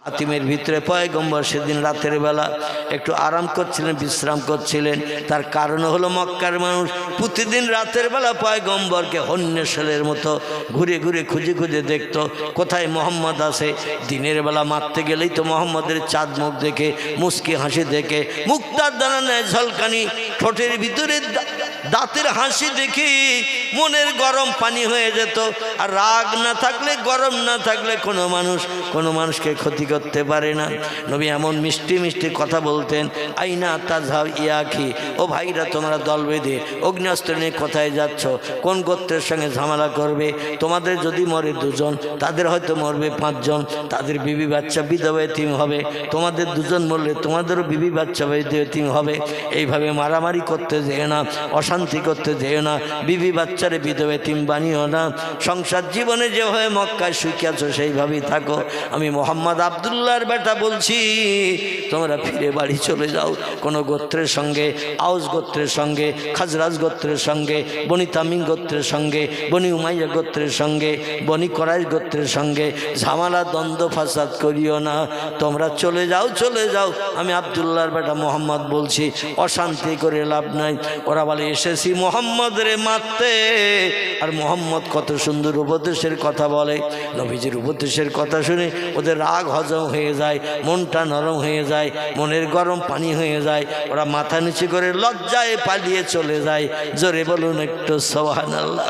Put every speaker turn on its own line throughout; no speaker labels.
হাতিমের ভিতরে পয়গম্বর সেদিন রাতের বেলা একটু আরাম করছিলেন, বিশ্রাম করছিলেন। তার কারণ হলো মক্কার মানুষ প্রতিদিন রাতের বেলা পয়গম্বরকে হন্যেশ্বরের মতো ঘুরে ঘুরে খুঁজে খুঁজে দেখতো কোথায় মোহাম্মদ আছে। দিনের বেলা মারতে গেলেই তো মোহাম্মদের চাঁদ মুখ দেখে, মুস্কি হাসি দেখে, মুক্তার দানা নেয় ঝলকানি, ঠোঁটের ভিতরে দাঁতের হাসি দেখি মনের গরম পানি হয়ে যেত। আর রাগ না থাকলে, গরম না থাকলে কোনো মানুষকে ক্ষতি করতে পারে না। নবী এমন মিষ্টি মিষ্টি কথা বলতেন। আইনা তাজহাব ইয়াখি, ও ভাইরা তোমরা দল বেঁধে অগ্নিস্ত্র নিয়ে কোথায় যাচ্ছ? কোন গোত্রের সঙ্গে ঝামেলা করবে? তোমাদের যদি মরে দুজন, তাদের হয়তো মরবে 5 জন, তাদের বিবি বাচ্চা বিধবা এতিম হবে। তোমাদের দুজন মরলে তোমাদেরও বিবি বাচ্চা এতিম হবে। এইভাবে মারামারি করতে যেও না, অশান্তি করতে যেও না, বিবি বাচ্চারে বিধবা এতিম বানিও না। সংসার জীবনে যেভাবে মক্কায় সুখী আছো সেইভাবেই থাকো। আমি মোহাম্মদ আবদুল্লাহর বেটা বলছি, তোমরা ফিরে বাড়ি চলে যাও। কোনো গোত্রের সঙ্গে, আউস গোত্রের সঙ্গে, খাজরাজ গোত্রের সঙ্গে, বনি তামিম গোত্রের সঙ্গে, বনি উমাইয়া গোত্রের সঙ্গে, বনি কোরাইশ গোত্রের সঙ্গে ঝামেলা দ্বন্দ্ব ফাসাদ করিও না। তোমরা চলে যাও, চলে যাও। আমি আবদুল্লাহর বেটা মোহাম্মদ বলছি, অশান্তি করে লাভ নাই। ওরা বলে এসেছি মোহাম্মদ রে মারতে। আর মোহাম্মদ কত সুন্দর উপদেশের কথা বলে। নবীজির উপদেশের কথা শুনে ওদের রাগ হজম হয়ে যায়, মনটা নরম হয়ে যায়, মনের গরম পানি হয়ে যায়। ওরা মাথা নিচু করে লজ্জায় পালিয়ে চলে যায়। জোরে বলুন একটু সুবহানাল্লাহ।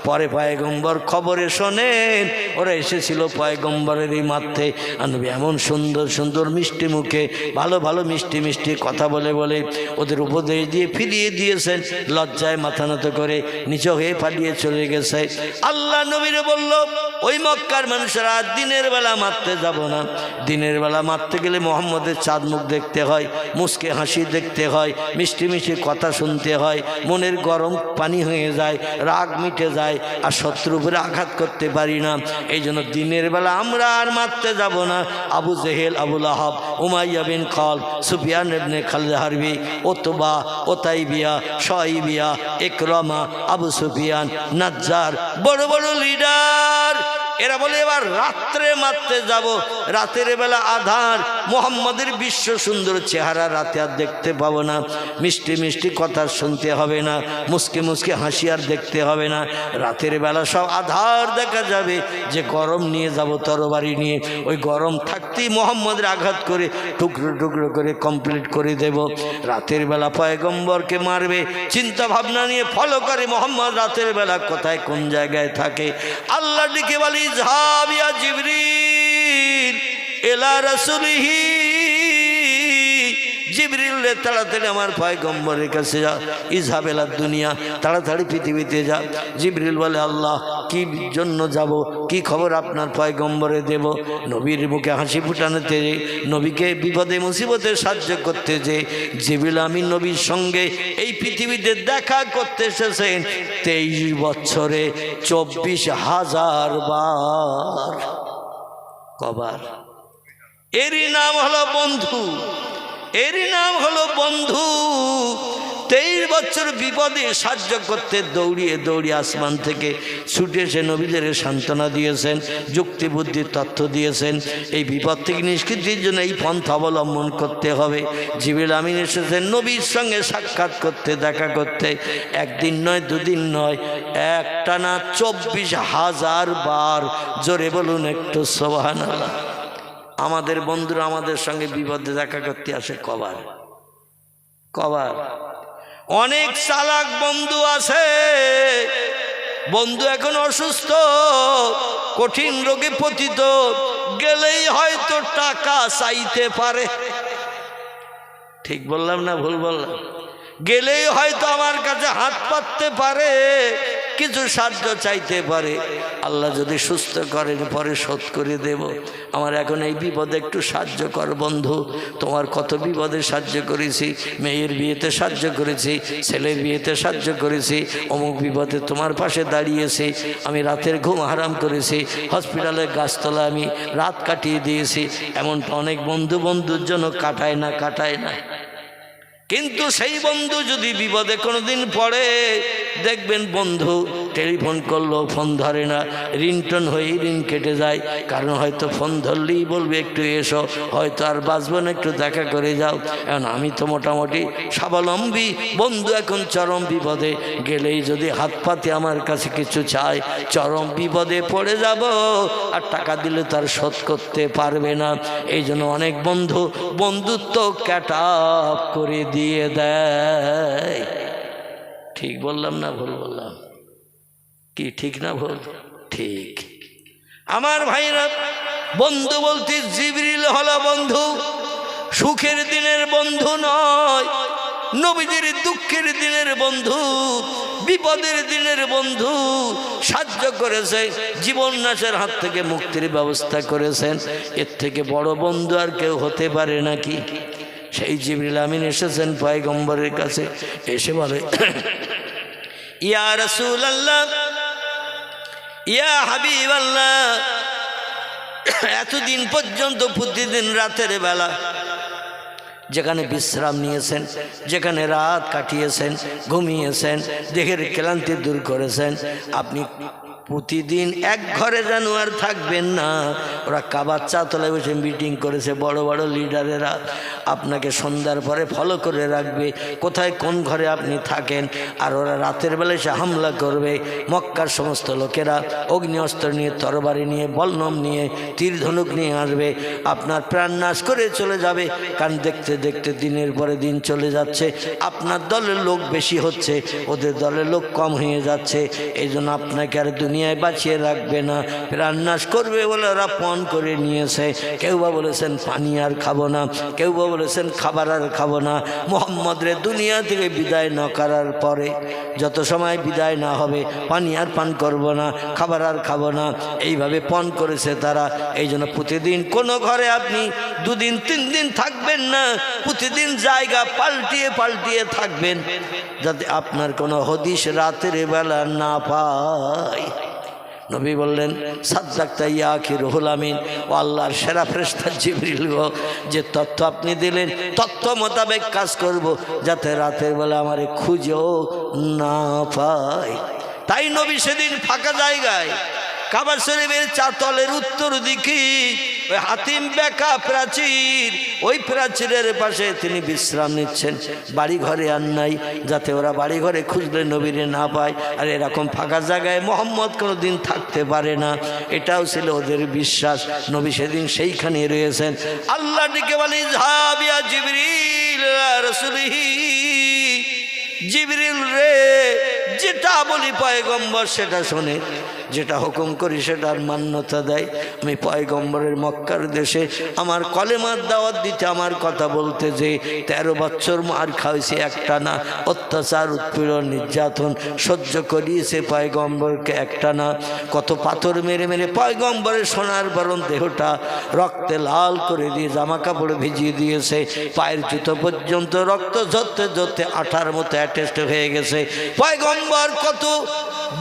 পরে পয়গম্বর খবরে শোনেন ওরা এসেছিল পয়গম্বরের এই মাঠে। আর নবী এমন সুন্দর সুন্দর মিষ্টি মুখে ভালো ভালো মিষ্টি মিষ্টি কথা বলে বলে ওদের উপদেশ দিয়ে ফিরিয়ে দিয়েছেন। লজ্জায় মাথা নত করে নিচু হয়ে পালিয়ে চলে গেছে। আল্লাহ নবীরে বলল, ওই মক্কার মানুষেরা দিনের বেলা মারতে যাব না। দিনের বেলা মারতে গেলে মোহাম্মদের চাঁদ মুখ দেখতে হয়, মুস্কে হাসি দেখতে হয়, মিষ্টি মিষ্টি কথা শুনতে হয়, মনের গরম পানি হয়ে যায়, রাগ মিটে যায়। আর শত্রুর উপরে আঘাত করতে পারি না। এই জন্য দিনের বেলা আমরা আর মারতে যাব না। আবু জেহেল, আবু লাহাব, উমাইয়া বিন খাল, সুফিয়ান ইবনে খালিদ হারবি, ওতবা, ওতাইবিয়া, শাইবিয়া, ইকরামা, আবু সুফিয়ান, নাজ্জার, বড় বড় লিডার, এরা বলে এবার রাত্রে মারতে যাব। রাতের বেলা আধার, মোহাম্মদের বিশ্ব সুন্দর চেহারা রাতে আর দেখতে পাবো না। মিষ্টি মিষ্টি কথা শুনতে হবে না, মুসকে মুসকে হাসি আর দেখতে হবে না। রাতের বেলা সব আধার দেখা যাবে। যে গরম নিয়ে যাব তরবারি নিয়ে, ওই গরম থাকতেই মোহাম্মদের আঘাত করে টুকরো টুকরো করে কমপ্লিট করে দেব। রাতের বেলা পয়গম্বরকে মারবে চিন্তা ভাবনা নিয়ে ফলো করে মোহাম্মদ রাতের বেলা কোথায় কোন জায়গায় থাকে। আল্লাহ ডেকে বলি, ইযহাব ইয়া জিবরিল ইলা রাসূলিহি, জিবরিল রে তাড়াতাড়ি আমার পয়গম্বরের কাছে যা। ইযহাব ইলা দুনিয়া, তাড়াতাড়ি পৃথিবীতে যা। জিবরিল বলে, আল্লাহ কি জন্য যাব, কি খবর আপনার পয়গম্বরে দেব? নবীর মুখে হাসি ফুটানোতে, নবীকে বিপদে মুসিবতে সাহায্য করতে যে জিবরিল আমিন নবীর সঙ্গে এই পৃথিবীতে দেখা করতে এসেছেন 23 বছরে 24,000 বার। কবার? এরই নাম হলো বন্ধু, এরই নাম হলো বন্ধু। 23 বছর বিপদে সাহায্য করতে দৌড়িয়ে দৌড়িয়ে আসমান থেকে ছুটে এসে নবীদের সান্ত্বনা দিয়েছেন, যুক্তি বুদ্ধির তথ্য দিয়েছেন। এই বিপদ থেকে নিষ্কৃতির জন্য এই পন্থা অবলম্বন করতে হবে। জিবরিল আমিন এসেছেন নবীর সঙ্গে সাক্ষাৎ করতে, দেখা করতে। একদিন নয়, দুদিন নয়, একটানা 24,000 বার। জোরে বলুন একটু সুবহানাল্লাহ। আমাদের বন্ধুরা আমাদের সঙ্গে বিপদে দেখা করতে আসে কবার? কবার? অনেক চালাক বন্ধু আছে। বন্ধু এখন অসুস্থ, কঠিন রোগে পতিত, গেলেই হয়তো টাকা চাইতে পারে। ঠিক বললাম না ভুল বললাম? গেলেই হয়তো আমার কাছে হাত পাততে পারে, কিছু সাহায্য চাইতে পারে। আল্লাহ যদি সুস্থ করেন পরে শোধ করে দেব। আমার এখন এই বিপদে একটু সাহায্য কর বন্ধু। তোমার কত বিপদে সাহায্য করেছি, মেয়ের বিয়েতে সাহায্য করেছি, ছেলের বিয়েতে সাহায্য করেছি, অমুক বিপদে তোমার পাশে দাঁড়িয়েছি। আমি রাতের ঘুম হারাম করেছি, হসপিটালের গাছতলা আমি রাত কাটিয়ে দিয়েছি। এমনটা অনেক বন্ধুর জন্য কাটায় না। কিন্তু সেই বন্ধু যদি বিপদে কোনোদিন পড়ে, দেখবেন বন্ধু টেলিফোন করলো ফোন ধরে না, রিংটোন হয়েই রিং কেটে যায়। কারণ হয়তো ফোন ধরলেই বলবে একটু এসো, হয়তো আর বাঁচবো না, একটু দেখা করে যাও। এখন আমি তো মোটামুটি স্বাবলম্বী, বন্ধু এখন চরম বিপদে, গেলেই যদি হাত পাতে আমার কাছে কিছু চায়, চরম বিপদে পড়ে যাব, আর টাকা দিলে তার শোধ করতে পারবে না। এই জন্য অনেক বন্ধু বন্ধুত্ব ক্যাট আপ করে দিয়ে দেয়। ঠিক বললাম না ভুল বললাম? কি ঠিক না ভুল? ঠিক। আমার ভাইরা, বন্ধু বলতে জিবরিল হলো বন্ধু, সুখের দিনের বন্ধু নয়, নবীদের দুঃখের দিনের বন্ধু, বিপদের দিনের বন্ধু, সাহায্য করেছে, জীবন নাশের হাত থেকে মুক্তির ব্যবস্থা করেছেন। এর থেকে বড় বন্ধু আর কেউ হতে পারে নাকি? সেই জিবরিল আমিন এসেছেন পয়গম্বরের কাছে, এসে বলে, ইয়া রাসূলুল্লাহ, ইয়া হাবিবাল্লাহ, এতদিন পর্যন্ত প্রতিদিন রাতের বেলা যেখানে বিশ্রাম নিয়েছেন, যেখানে রাত কাটিয়েছেন, ঘুমিয়েছেন, দেহের ক্লান্তি দূর করেছেন, আপনি প্রতিদিন এক ঘরে যেন আর থাকবেন না। ওরা কাবার চাতলায় বসে মিটিং করেছে, বড় বড় লিডারেরা আপনাকে সন্ধ্যার পরে ফলো করে রাখবে, কোথায় কোন ঘরে আপনি থাকেন। আর ওরা রাতের বেলায় এসে হামলা করবে। মক্কার সমস্ত লোকেরা অগ্নি অস্ত্র নিয়ে, তরবারি নিয়ে, বল্লম নিয়ে, তীর ধনুক নিয়ে আসবে, আপনার প্রাণ নাশ করে চলে যাবে। কারণ দেখতে দেখতে দিনের পরে দিন চলে যাচ্ছে, আপনার দলের লোক বেশি হচ্ছে, ওদের দলের লোক কম হয়ে যাচ্ছে। এই জন্য আপনাকে আর দুনিয়ায় বাঁচিয়ে রাখবে না, প্রাণ নাশ করবে বলে ওরা পণ করে নিয়েছে। কেউ বা বলেছেন পানি আর খাবো না, কেউ বা বলেছেন খাবার আর খাবো না। মুহাম্মদের দুনিয়া থেকে বিদায় না করার পরে যত সময় বিদায় না হবে, পানি আর পান করব না, খাবার আর খাবো না, এইভাবে পণ করেছে তারা। এই জন্য প্রতিদিন কোনো ঘরে আপনি 2 দিন 3 দিন থাকবেন না, প্রতিদিন জায়গা পাল্টিয়ে পাল্টিয়ে থাকবেন, যাতে আপনার কোনো হদিস রাতের বেলা না পায়। নবী বললেন, সাদ্দাক্তা ইয়া আখিরুল আমিন, ও আল্লাহর সেরা ফেরেশতা জিবরিল গো, যে তথ্য আপনি দিলেন তথ্য মোতাবেক কাজ করব, যাতে রাতের বেলা আমারে খুঁজেও না পায়। তাই নবী সেদিন ফাঁকা জায়গায় কাবা শরীফের চাতলের উত্তর দিকে ওই হাতিম বেঁকা প্রাচীর, ওই প্রাচীরের পাশে তিনি বিশ্রাম নিচ্ছেন। বাড়ি ঘরে আর নাই, যাতে ওরা বাড়ি ঘরে খুঁজলে নবীরে না পায়। আর এরকম ফাঁকা জায়গায় মোহাম্মদ কোনোদিন থাকতে পারে না, এটাও ছিল ওদের বিশ্বাস। নবী সেদিন সেইখানে রয়েছেন। আল্লাহ ডেকে বলে, যাবিয়া জিবরিল রাসূলিহি, জিবরিল রে, যেটা বলি পয়গম্বর সেটা শোনে, যেটা হুকুম করি সেটার মান্যতা দেয়। আমি পয়গম্বরের মক্কার দেশে আমার কলেমার দাওয়াত দিতে, আমার কথা বলতে, যে 13 বছর মার খাওয়াইছে, একটা না, অত্যাচার উৎপীড়ন নির্যাতন সহ্য করিয়েছে পয়গম্বরকে, একটা না, কত পাথর মেরে মেরে পয়গম্বরের সোনার বরণ দেহটা রক্তে লাল করে দিয়ে জামা কাপড় ভিজিয়ে দিয়েছে, পায়ের জুতো পর্যন্ত রক্ত ঝরতে ঝরতে আঠার মতো অ্যাটেস্ট হয়ে গেছে। পয়গম্বর কত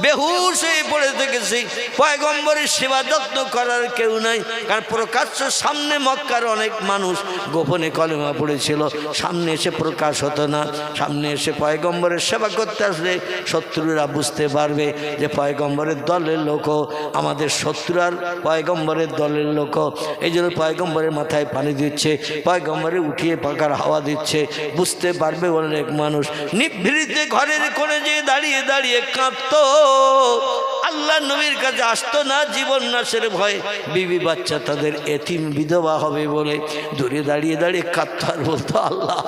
বেহুশ হয়ে পড়ে থেকেছে, পয়গম্বরের সেবা যত্ন করার কেউ নাই। কারণ প্রকাশ্য সামনে মক্কার অনেক মানুষ গোপনে কলেমা পড়েছিল, সামনে এসে প্রকাশ হতো না। সামনে এসে পয়গম্বরের সেবা করতে আসলে শত্রুরা বুঝতে পারবে যে পয়গম্বরের দলের লোক, আমাদের শত্রু আর পয়গম্বরের দলের লোক। এই জন্য পয়গম্বরের মাথায় পানি দিচ্ছে, পয়গম্বরে উঠিয়ে পাকার হাওয়া দিচ্ছে, বুঝতে পারবে অনেক মানুষ। নিভৃতে ঘরের কোণে যে দাঁড়িয়ে দাঁড়িয়ে কাঁদতো, আল্লাহ নবীর কাছে আসতো না জীবন নাশের ভয়ে, বিবি বাচ্চা তাদের এতিম বিধবা হবে বলে দূরে দাঁড়িয়ে দাঁড়িয়ে কাঁদতো আর বলতো, আল্লাহ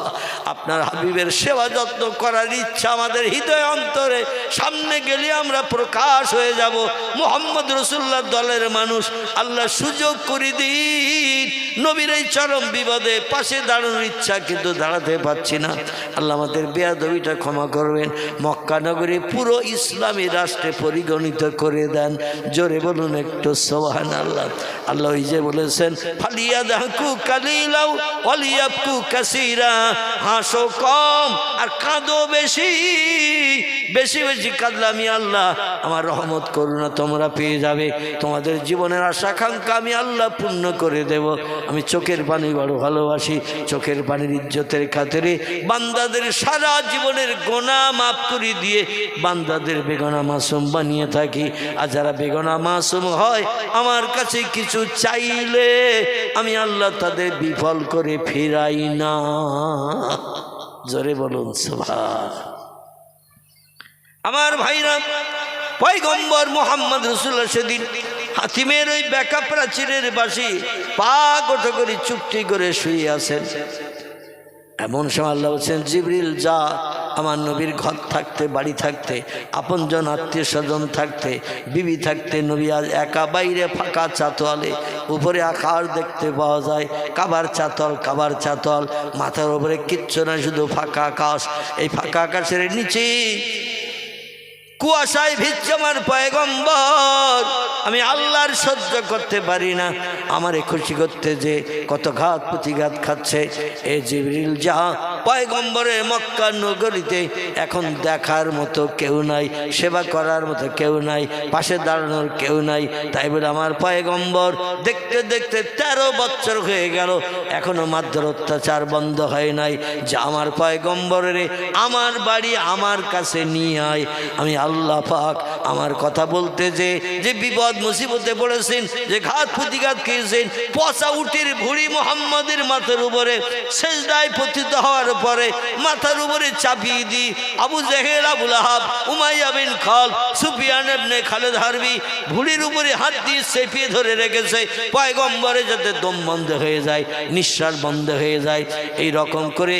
আপনার হাবিবের সেবা যত্ন করার ইচ্ছা আমাদের হৃদয় অন্তরে, সামনে গেলে আমরা প্রকাশ হয়ে যাব, মুহাম্মদ রাসূলুল্লাহ দলের মানুষ, আল্লাহ সুযোগ করে দিন। নবীর এই চরম বিপদে পাশে দাঁড়ানোর ইচ্ছা, কিন্তু দাঁড়াতে পারছি না। আল্লাহ আমাদের বেয়াদবিটা ক্ষমা করবেন। মক্কা নগরী পুরো ইসলামী রাষ্ট্রে পরিগণিত করে দেন। জোরে বলুন একটু সুবহানাল্লাহ। আল্লাহ ওই যে বলেছেন ফালিয়াদহাকু কালিলাও ওয়ালিয়াবকু কাসীরা, হাসো কম আর কাঁদো বেশি, বেশি বেশি কাঁদলে আমি আল্লাহ আমার রহমত করুণা তোমরা পেয়ে যাবে, তোমাদের জীবনের আশা আকাঙ্ক্ষা আমি আল্লাহ পূর্ণ করে দেব। আমি চোখের পানি বড় ভালোবাসি, চোখের পানির ইজ্জতের খাতিরে বান্দাদের সারা জীবনের গুনাহ মাফ করে দিয়ে বান্দাদের বেগুনাহ মাসুম বানিয়ে থাকি। আর যারা বেগুনাহ মাসুম হয় আমার কাছে কিছু চাইলে আমি আল্লাহ তাদের বিফল করে ফিরাই না। জোরে বলুন সুবহান। আমার ভাইরা, পয়গম্বর মুহাম্মদ রাসূলুল্লাহ সেদিন হাতিমের ওই বেকা প্রাচীরের বাসি পা গোটো করে চুপটি করে শুয়ে আছেন। এমন সময় আল্লাহ বলছেন জিবরিল যা, আমার নবীর ঘর থাকতে, বাড়ি থাকতে, আপনজন আত্মীয় স্বজন থাকতে, বিবি থাকতে, নবী আজ একা বাইরে ফাঁকা চাতলে, উপরে আকাশ দেখতে পাওয়া যায়, কাবার চাতল, কাবার চাতল, মাথার উপরে কিচ্ছু না, শুধু ফাঁকা আকাশ। এই ফাঁকা আকাশের নিচে কুয়াশায় ভিজছে আমার পয়গম্বর। আমি আল্লাহর সহ্য করতে পারি না, আমারে খুশি করতে যে কত ঘাত প্রতিঘাত খাচ্ছে। এ জিবরিল যা, পয়গম্বরের মক্কা নগরীতে এখন দেখার মতো কেউ নাই, সেবা করার মতো কেউ নাই, পাশে দাঁড়ানোর কেউ নাই। তাই বলে আমার পয়গম্বর দেখতে দেখতে 13 বছর হয়ে গেল, এখনো মারধর অত্যাচার বন্ধ হয় নাই। যা আমার পয়গম্বরের আমার বাড়ি আমার কাছে নিয়ে আয়। আমি আল্লাহ পাক আমার কথা বলতে যে বিপদ মুসিবতে পড়েছেন, যে ঘাত প্রতিঘাত খেয়েছেন, পচা উটের ভুঁড়ি মুহাম্মাদের মাথার উপরে সেজদায় পতিত হওয়ার পরে মাথার উপরে চাপিয়ে দি আবু জেহেল, আবু লাহাব, উমাইয়া বিন খাল, সুফিয়ান ইবনে খালেদ হারবি ভুঁড়ির উপরে হাত দিয়ে চেপিয়ে ধরে রেখেছে, পয়গম্বরে যাতে দম বন্ধ হয়ে যায়, নিঃশ্বাস বন্ধ হয়ে যায়। এই রকম করে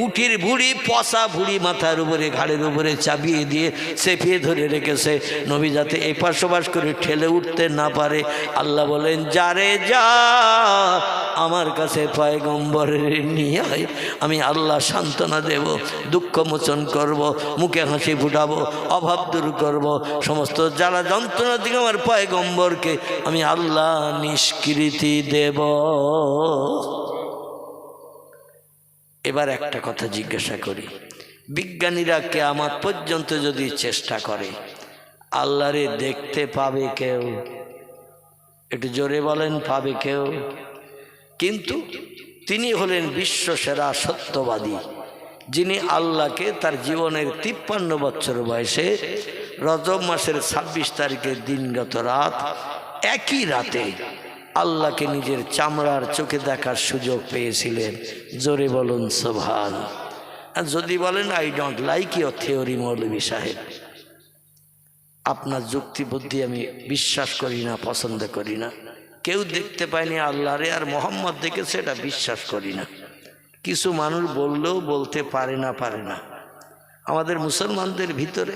উটের ভুঁড়ি, পচা ভুঁড়ি মাথার উপরে ঘাড়ের উপরে চাপিয়ে দিয়ে চেপিয়ে ধরে রেখেছে, নবী যাতে এই পাশাপাশ করে ঠেলে উঠতে না পারে। আল্লাহ বলেন যারে যা, আমার কাছে পয়গম্বরের নিয়ে আয়। আমি আল্লাহ সান্ত্বনা দেব, দুঃখ মোচন করব, মুখে হাসি ফুটাবো, অভাব দূর করব, সমস্ত জ্বালা যন্ত্রণা থেকে আমার পয়গম্বরকে আমি আল্লাহ নিষ্কৃতি দেব। এবার একটা কথা জিজ্ঞাসা করি, বিজ্ঞানীরা কিয়ামত পর্যন্ত যদি চেষ্টা করে, আল্লাহরে দেখতে পাবে কেউ? একটু জোরে বলেন, পাবে কেউ? কিন্তু তিনি হলেন বিশ্বসেরা সত্যবাদী, যিনি আল্লাহকে তার জীবনের 53 বছর বয়সে রজব মাসের 26 তারিখের দিনগত রাত, একই রাতে আল্লাহকে নিজের চামড়ার চোখে দেখার সুযোগ পেয়েছিলেন। জোরে বলুন সুবহান। আর যদি বলেন I don't like your theory মৌলভী সাহেব, আপনার যুক্তি বুদ্ধি আমি বিশ্বাস করি না, পছন্দ করি না। কেউ দেখতে পায়নি আল্লাহরে, আর মোহাম্মদ দেখেছে, এটা বিশ্বাস করি না। কিছু মানুষ বললেও বলতে পারে না। আমাদের মুসলমানদের ভিতরে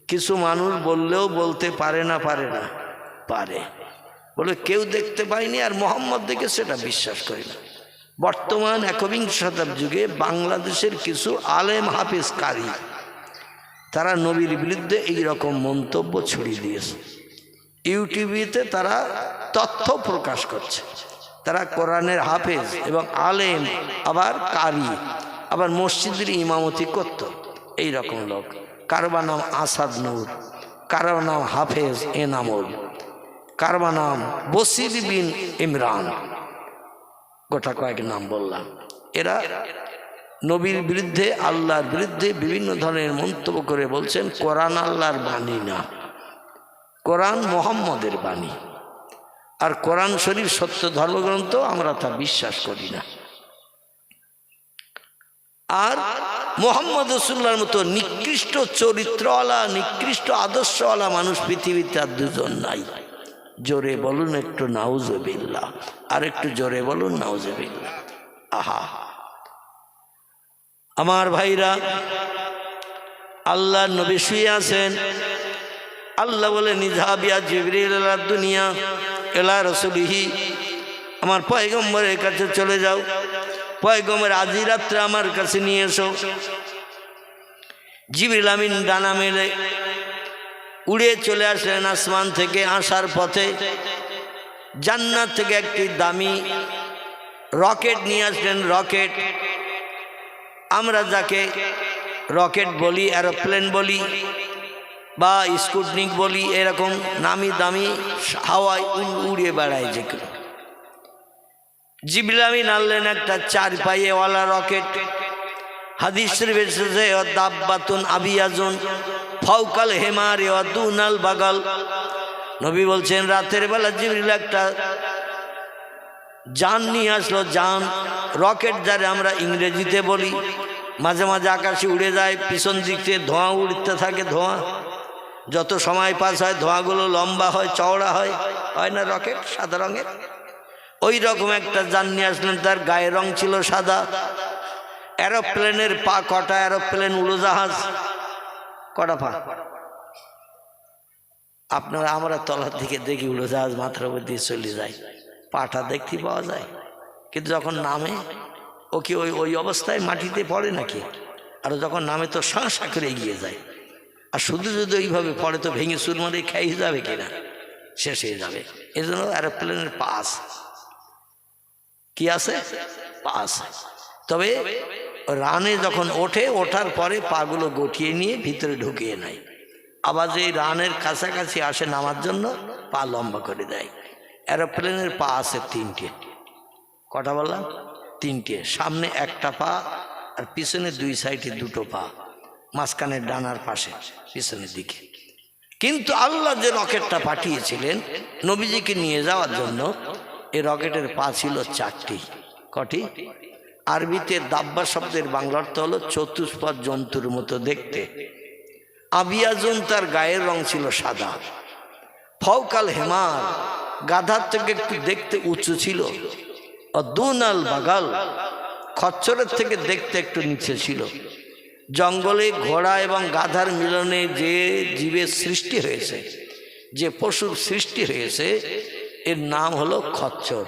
কিছু মানুষ বললেও বলতে পারে না। পারে, বলে কেউ দেখতে পায়নি আর মোহাম্মদ দেখেছে, এটা বিশ্বাস করি না। বর্তমান 21 শতাব্দীর যুগে বাংলাদেশের কিছু আলেম হাফেজ কারি, তারা নবীর বিরুদ্ধে এই রকম মন্তব্য ছড়িয়ে দিয়েছে। ইউটিউবেতে তারা তথ্য প্রকাশ করছে, তারা কোরআনের হাফেজ এবং আলেম, আবার কারি, আবার মসজিদের ইমামতি করত। এই রকম লোক, কারবা নাম আসাদ নূর, কারো নাম হাফেজ এনামুল, কারবা নাম বসির বিন ইমরান, গোটা কয়েক নাম বললাম। এরা নবীর বিরুদ্ধে, আল্লাহর বিরুদ্ধে বিভিন্ন ধরনের মন্তব্য করে বলছেন কোরআন আল্লাহর বাণী না, কোরআন মুহাম্মদের বাণী। আর কোরআন শরীফ সত্য ধর্মগ্রন্থ, আমরা তা বিশ্বাস করি না। আর মুহাম্মদ রাসূলুল্লাহর মতো নিকৃষ্ট চরিত্রওয়ালা, নিকৃষ্ট আদর্শওয়ালা মানুষ পৃথিবীতে আর দুজন নাই। জোরে বলুন একটু নাউজুবিল্লাহ, আর একটু জোরে বলুন নাউজুবিল্লাহ। আহা আমার ভাইরা, আল্লাহর নবী শুয়ে আছেন। আল্লাহ বলে নিজাবিয়া জিবরিল আলা দুনিয়া এলা রাসূলিহি, আমার পয়গম্বরের কাছে চলে যাও, পয়গম্বর আজই রাত্রে আমার কাছে নিয়ে এসো। জিবরিল আমিন ডানা মেলে উড়ে চলে আসলেন আসমান থেকে। আসার পথে জান্নাত থেকে একটি দামি রকেট নিয়ে আসলেন। রকেট আমরা যাকে রকেট বলি, এরোপ্লেন বলি বা স্পুটনিক বলি, এরকম নামি দামি হাওয়ায় উড়িয়ে বেড়ায় যেগুলো। জিবরিল আমিন আনলেন একটা 4 পায়েওয়ালা রকেট। হাদিস শরীফে এসেছে দাব্বাতুন আবিয়াজুন ফাওকাল হিমারি ওয়া দুনাল বাগাল। নবী বলছেন রাতের বেলা জিবরিল একটা যান নিয়ে আসলো। যান রকেট যারে আমরা ইংরেজিতে বলি। মাঝে মাঝে আকাশে উড়ে যায়, পিছন দিক থেকে ধোঁয়া উড়তে থাকে। ধোঁয়া যত সময় পাস হয় ধোঁয়াগুলো লম্বা হয়, চওড়া হয়, হয় না রকেট সাদা রঙের? ওই রকম একটা যান নিয়ে আসলেন, তার গায়ের রং ছিল সাদা। এরোপ্লেনের পা কটা? এরোপ্লেন উড়োজাহাজ কটা পা? আপনারা আমরা তলার দিকে দেখি উড়োজাহাজ মাথার উপর দিয়ে চলে যায়, পাটা দেখতে পাওয়া যায়, কিন্তু যখন নামে ও কি ওই অবস্থায় মাটিতে পড়ে নাকি? আর যখন নামে তো শাঁসা করে এগিয়ে যায়। আর শুধু যদি ওইভাবে পড়ে তো ভেঙে চুরমারে খেয়ে যাবে কিনা, শেষ হয়ে যাবে। এই জন্য এরোপ্লেনের পাস কি আছে? পাস। তবে রানে যখন ওঠে, ওঠার পরে পাগুলো গটিয়ে নিয়ে ভিতরে ঢুকিয়ে নেয়। আবার যে রানের কাছাকাছি আসে নামার জন্য পা লম্বা করে দেয়। এরোপ্লেনের পা আছে 3টে। কটা বললাম? 3টে। সামনে একটা পা আর পিছনে 2 সাইডে 2টো পা, মাঝখানের ডানার পাশে পিছনের দিকে। কিন্তু আল্লাহ যে রকেটটা পাঠিয়েছিলেন নবীজিকে নিয়ে যাওয়ার জন্য, এই রকেটের পা ছিল 4টি। কটি? আরবিতে দাব্বা শব্দের বাংলা অর্থ হলো চতুষ্পদ জন্তুর মতো দেখতে। আবিয়াজুন তার গায়ের রং ছিল সাদা। ফাওকাল হেমার গাধার থেকে একটু দেখতে উঁচু ছিল। দুনাল বাগাল খচ্চরের থেকে দেখতে একটু নিচে ছিল। জঙ্গলে ঘোড়া এবং গাধার মিলনে যে জীবের সৃষ্টি হয়েছে, যে পশুর সৃষ্টি হয়েছে, এর নাম হলো খচ্চর।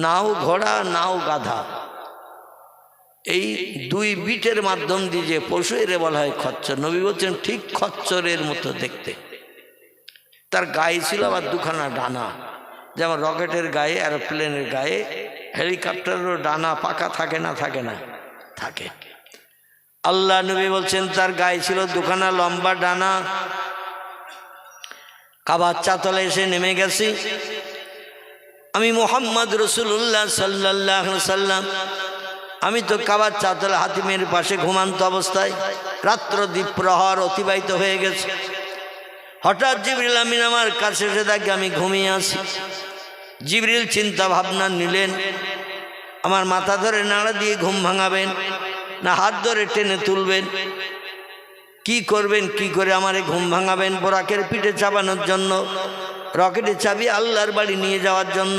নাও ঘোড়া নাও গাধা, এই 2 বিটের মাধ্যম দিয়ে যে পশু, এর বলা হয় খচ্চর। নবী বলছেন ঠিক খচ্চরের মতো দেখতে। তার গায়ে ছিল আবার 2খানা ডানা, যেমন রকেটের গায়ে, এরোপ্লেনের গায়ে, হেলিকপ্টারেরও ডানা পাকা থাকে না? থাকে না? থাকে। আল্লাহ নবী বলছেন তার গায়ে ছিল 2খানা লম্বা ডানা। কাবার চাতলে এসে নেমে গেছি আমি, মুহাম্মদ রাসূলুল্লাহ সাল্লাল্লাহু আলাইহি সাল্লাম। আমি তো কাবার চাতলে হাতিমের পাশে ঘুমান্ত অবস্থায়, রাত্র দ্বীপ্রহর অতিবাহিত হয়ে গেছে। হঠাৎ জিবরিল আমিন আমার কাছে এসে দেখে আমি ঘুমিয়ে আছি। জিবরিল চিন্তা ভাবনা নিলেন, আমার মাথা ধরে নাড়া দিয়ে ঘুম ভাঙাবেন না হাত ধরে টেনে তুলবেন, কি করবেন? কি করে আমারে ঘুম ভাঙাবেন? বোরাকের পিঠে চাপানোর জন্য, রকেটের চাবি আল্লাহর বাড়ি নিয়ে যাওয়ার জন্য।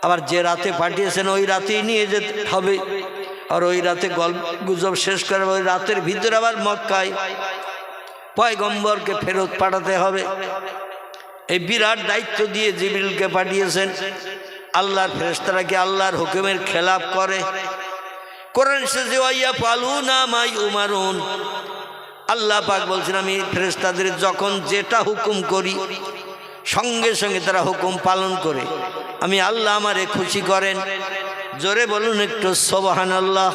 আবার যে রাতে পাঠিয়েছেন ওই রাতেই নিয়ে যেতে হবে, আর ওই রাতে গল্প গুজব শেষ করে ওই রাতের ভিতরে আবার মক্কায় পয়গম্বরকে ফেরত পাঠাতে হবে। এই বিরাট দায়িত্ব দিয়ে জিবরিলকে পাঠিয়েছেন। আল্লাহর ফেরেশতারা কি আল্লাহর হুকুমের খেলাফ করে? কোরআন শেষে ওয়াইয়া ফালুনা মাই উমারুন, আল্লাহ পাক বলছেন আমি ফেরেশতাদের যখন যেটা হুকুম করি সঙ্গে সঙ্গে তারা হুকুম পালন করে। আমি আল্লাহ আমারে খুশি করেন। জোরে বলুন একটু সুবহানাল্লাহ।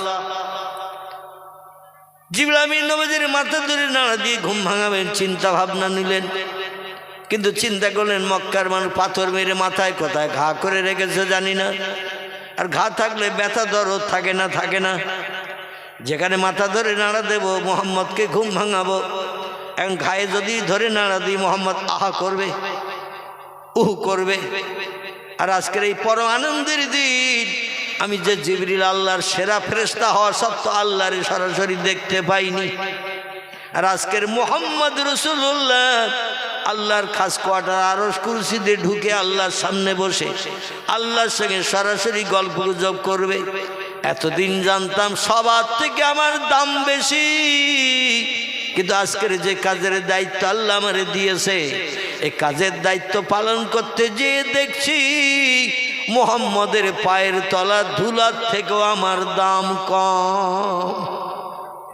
জিবরিল আমিন নবীর মাথা ধরে নাড়া দিয়ে ঘুম ভাঙাবেন চিন্তা ভাবনা নিলেন, কিন্তু চিন্তা করলেন মক্কার মানুষ পাথর মেরে মাথায় কোথায় ঘা করে রেখেছে জানি না। আর ঘা থাকলে ব্যথা দরদ থাকে না? থাকে না? যেখানে মাথা ধরে নাড়া দেব মোহাম্মদকে ঘুম ভাঙাবো, এখন ঘায়ে যদি ধরে নাড়া দিই মোহাম্মদ আহা করবে, উহু করবে। আর আজকের এই পরম আনন্দের দিন আমি যে জিবরিল আল্লাহর সেরা ফেরেশতা হওয়া সত্ত্বেও আল্লাহর সরাসরি দেখতে পাইনি। আর আজকের মুহাম্মদ রাসূলুল্লাহ আল্লাহর খাস কোয়ার্টার আরশ কুরসিতে ঢুকে আল্লাহর সামনে বসে আল্লাহর সঙ্গে সরাসরি গল্প গুজব করবে। এতদিন জানতাম সবার থেকে আমার দাম বেশি, কিন্তু আজকের যে কাজের দায়িত্ব আল্লাহ আমারে দিয়েছে, এই কাজের দায়িত্ব পালন করতে যেয়ে দেখছি মুহাম্মদের পায়ের তলা ধুলার থেকেও আমার দাম কম।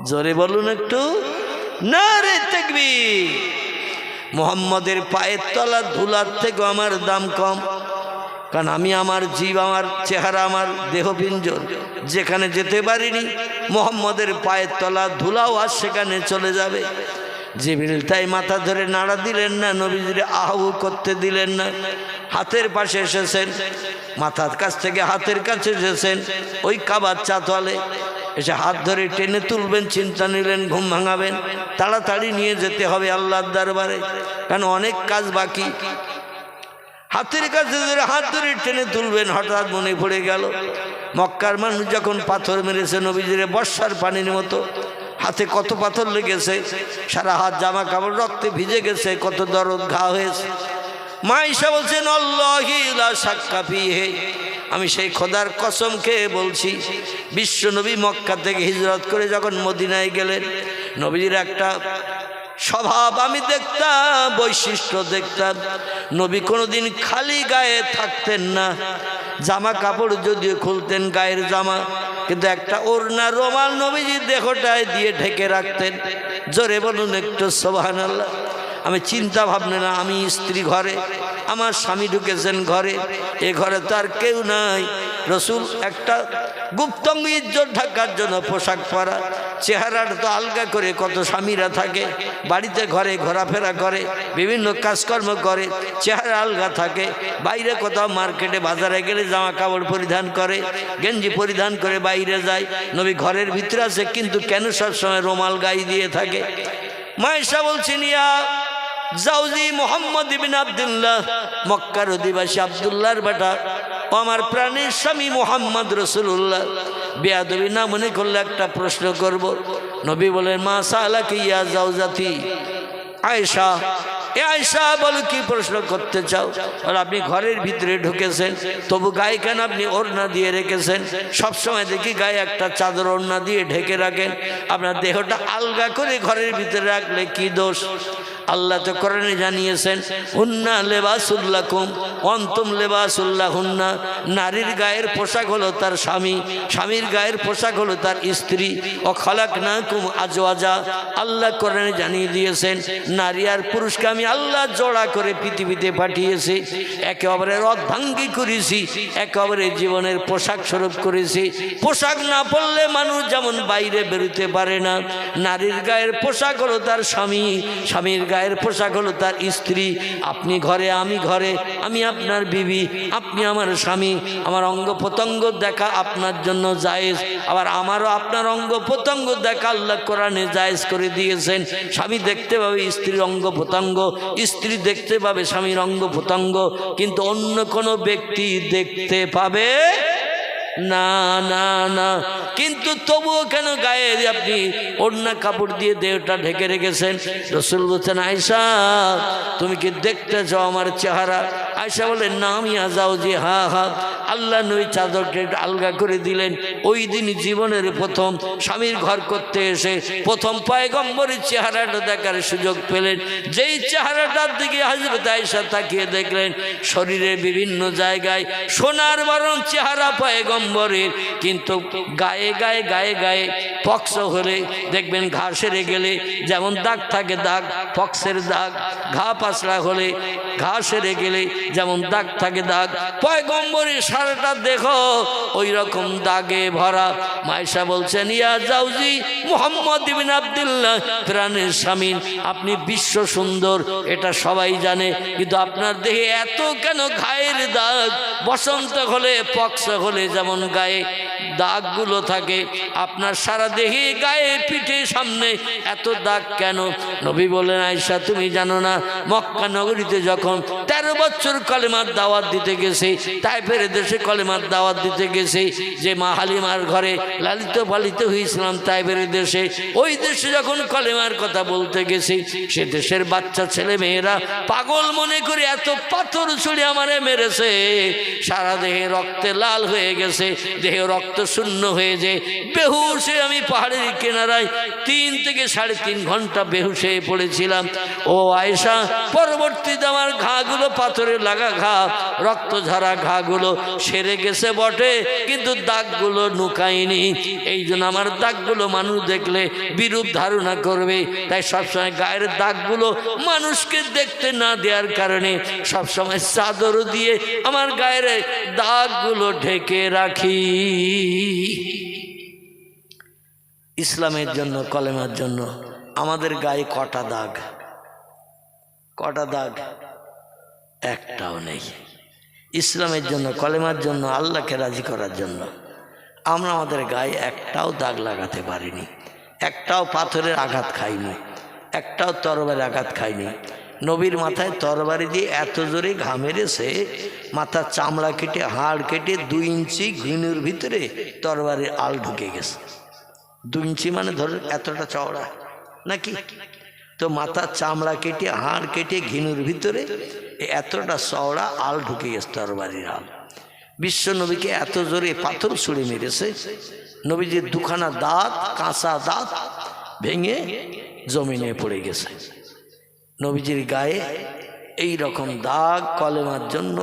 জোরে বলুন একটু নারে তাকবীর। মুহাম্মদের পায়ের তলা ধুলার থেকেও আমার দাম কম। কারণ আমি আমার জীব, আমার চেহারা, আমার দেহপিঞ্জর যেখানে যেতে পারিনি, মোহাম্মদের পায়ের তলা ধুলাও আর সেখানে চলে যাবে। জিবরিল তাই মাথা ধরে নাড়া দিলেন না, নবীজির আহু করতে দিলেন না। হাতের পাশে এসেছেন, মাথার কাছ থেকে হাতের কাছে এসেছেন, ওই কাবার চাতলে এসে হাত ধরে টেনে তুলবেন, চিন্তা নিলেন, ঘুম ভাঙাবেন, তাড়াতাড়ি নিয়ে যেতে হবে আল্লাহর দরবারে, কারণ অনেক কাজ বাকি। হাতের কাছে ধরে হাত ধরে টেনে তুলবেন, হঠাৎ মনে পড়ে গেল মক্কার মানুষ যখন পাথর মেরেছে নবীজির বর্ষার পানির মতো, হাতে কত পাথর লেগেছে, সারা হাত জামা কাপড় রক্তে ভিজে গেছে, কত দরদ ঘা হয়েছে। মা ঈশা বলছেন আল্লাহি লা শাক্কা ফীহি, আমি সেই খোদার কসম খেয়ে বলছি, বিশ্ব নবী মক্কা থেকে হিজরত করে যখন মদিনায় গেলেন, নবীজির একটা স্বভাব আমি দেখতাম, বৈশিষ্ট্য দেখতাম, নবী কোনোদিন খালি গায়ে থাকতেন না। জামা কাপড় যদিও খুলতেন গায়ের জামা, কিন্তু একটা ওড়না রুমাল নবীজির দেহটায় দিয়ে ঢেকে রাখতেন। জোরে বলুন একটু সুবহানাল্লাহ। আমি চিন্তা ভাবনা না, আমি স্ত্রী ঘরে, আমার স্বামী ঢুকেছেন ঘরে, এ ঘরে তো আর কেউ নাই। রসুল একটা গুপ্তাঙ্গ ইজ্জত ঢাকার জন্য পোশাক পরা, চেহারাটা তো আলগা করে কত স্বামীরা থাকে, বাড়িতে ঘরে ঘোরাফেরা করে, বিভিন্ন কাজকর্ম করে, চেহারা আলগা থাকে, বাইরে কোথাও মার্কেটে বাজারে গেলে জামা কাপড় পরিধান করে, গেঞ্জি পরিধান করে বাইরে যায়। নবী ঘরের ভিতরে আছে, কিন্তু কেন সবসময় রুমাল গায়ে দিয়ে থাকে? মা ঈশা বলছেন, ইয়া জাউজি মুহাম্মদ ইবনে আব্দুল্লাহ, মক্কার অধিবাসী আব্দুল্লাহর বেটা, ও আমার প্রাণের স্বামী মুহাম্মদ রাসূলুল্লাহ, বেয়াদবি না মনে করলে একটা প্রশ্ন করব। নবী বলেন, মা সালাকি ইয়া জাউজাতি আয়েশা, এ আয়েশা বলো কি প্রশ্ন করতে চাও? আর আপনি ঘরের ভিতরে ঢুকেছেন, তবু গায়ে কেন আপনি ওড়না দিয়ে রেখেছেন? সবসময় দেখি গায়ে একটা চাদর ওড়না দিয়ে ঢেকে রাখেন, আপনার দেহটা আলগা করে ঘরের ভিতরে রাখলে কি দোষ? আল্লাহ তো কোরআনে জানিয়েছেন, হুন্না লেবাসুল লাকুম অন্তুম লেবাসুল লাহুন্না, নারীর গায়ের পোশাক হলো তার স্বামী, স্বামীর গায়ের পোশাক হলো তার স্ত্রী। ও খালাকনাকুম আজওয়াজা, আল্লাহ কোরআনে জানিয়ে দিয়েছেন, নারী আর পুরুষকে আমি আল্লাহ জোড়া করে পৃথিবীতে পাঠিয়েছি, একে অপরের অর্ধাঙ্গী করেছি, একে অপরের জীবনের পোশাক স্বরূপ করেছি। পোশাক না পরলে মানুষ যেমন বাইরে বেরোতে পারে না, নারীর গায়ের পোশাক হলো তার স্বামী, স্বামীর গায়ের পোশাক হলো তার স্ত্রী। আপনি ঘরে, আমি ঘরে, আমি আপনার বিবি, আপনি আমার স্বামী। আমার অঙ্গ প্রত্যঙ্গ দেখা আপনার জন্য জায়েজ, আবার আমারও আপনার অঙ্গ প্রত্যঙ্গ দেখা আল্লাহ কোরআনে জায়েজ করে দিয়েছেন। স্বামী দেখতে পাবে স্ত্রীর অঙ্গ প্রত্যঙ্গ, স্ত্রী দেখতে পাবে স্বামীর অঙ্গ প্রত্যঙ্গ, কিন্তু অন্য কোনো ব্যক্তি দেখতে পাবে না, না, না। কিন্তু তবুও কেন গায়ে আপনি ওড়না কাপড় দিয়ে দেহটা ঢেকে রেখেছেন? রাসূল বলছেন, আয়েশা তুমি কি দেখতে চাও আমার চেহারা? আয়েশা বলেন, না আমি যাও যে হা হা। আল্লাহ নবী চাদরটা একটু আলগা করে দিলেন। ওই দিন জীবনের প্রথম স্বামীর ঘর করতে এসে প্রথম পয়গম্বরের চেহারাটা দেখার সুযোগ পেলেন। যেই চেহারাটার দিকে হযরত আয়েশা তাকিয়ে দেখলেন, শরীরের বিভিন্ন জায়গায় সোনার বরণ চেহারা পয়গম্বরের, কিন্তু গায়ে গায়ে গায়ে গায়ে পক্স হলে দেখবেন ঘা সেরে গেলে যেমন দাগ থাকে, দাগ পক্সের দাগ, ঘা পাতলা হলে ঘা সেরে গেলে যেমন দাগ থাকে, দাগ পয়গম্বরের সারাটা দেখো ওই রকম দাগে ভরা। মায়েশা বলছেন, ইয়া জাউজি মুহাম্মদ ইবনে আব্দুল্লাহ, প্রাণের স্বামী, আপনি বিশ্ব সুন্দর এটা সবাই জানে, কিন্তু আপনার দেহে এত কেন ঘায়ের দাগ? বসন্ত হলে পক্স হলে যেমন গায়ে দাগগুলো থাকে, আপনার সারা দেহে গায়ে পিঠে সামনে এত দাগ কেন? নবী বলেন, আয়েশা তুমি জানো না, মক্কা নগরীতে যখন 13 বছর কলেমার দাওয়াত দিতে গেছে, তায়েফের দেশে কলেমার দাওয়াত দিতে গেছে, যে মা হালিমার ঘরে লালিত পালিত হয়েছিলাম তায়েফের দেশে, ওই দেশে যখন কলেমার কথা বলতে গেছে, সে দেশের বাচ্চা ছেলে মেয়েরা পাগল মনে করে এত পাথর ছুঁড়ে আমারে মেরেছে, সারা দেহে রক্তে লাল হয়ে গেছে, দেহে রক্ত রক্ত শূন্য হয়ে যায়, বেহুশ হয়ে আমি পাহাড়ের কিনারায় 3 থেকে 3.5 ঘন্টা বেহুশ হয়ে পড়েছিলাম। ও আয়েশা, পরবর্তীতে আমার ঘাগুলো পাথরে লাগা ঘা, রক্ত ঝরা ঘাগুলো সেরে গেছে বটে, কিন্তু দাগগুলো নুকায়নি। এই জন্য আমার দাগগুলো মানুষ দেখলে বিরূপ ধারণা করবে, তাই সবসময় গায়ের দাগগুলো মানুষকে দেখতে না দেওয়ার কারণে সবসময় চাদর দিয়ে আমার গায়ের দাগগুলো ঢেকে রাখি। ইসলামের জন্য, কলেমার জন্য আমাদের গায়ে কটা দাগ? কটা দাগ? একটাও নেই। ইসলামের জন্য, কলেমার জন্য, আল্লাহকে রাজি করার জন্য আমরা আমাদের গায়ে একটাও দাগ লাগাতে পারিনি, একটাও পাথরের আঘাত খাইনি, একটাও তরবারি আঘাত খাইনি। নবীর মাথায় তরবারি দিয়ে এত জোরে ঘা মেরেছে, মাথার চামড়া কেটে, হাড় কেটে 2 ইঞ্চি ঘিনুর ভিতরে তরবারির আল ঢুকে গেছে। 2 ইঞ্চি মানে ধরুন এতটা চওড়া নাকি? তো মাথার চামড়া কেটে, হাড় কেটে ঘিনুর ভিতরে এতটা চওড়া আল ঢুকে গেছে, তরবারির আল। বিশ্ব নবীকে এত জোরে পাথর ছুঁড়ে মেরেছে, নবীজির 2খানা দাঁত, কাঁচা দাঁত ভেঙে জমিনে পড়ে গেছে। নবীজির গায়ে এই রকম দাগ কলেমার জন্য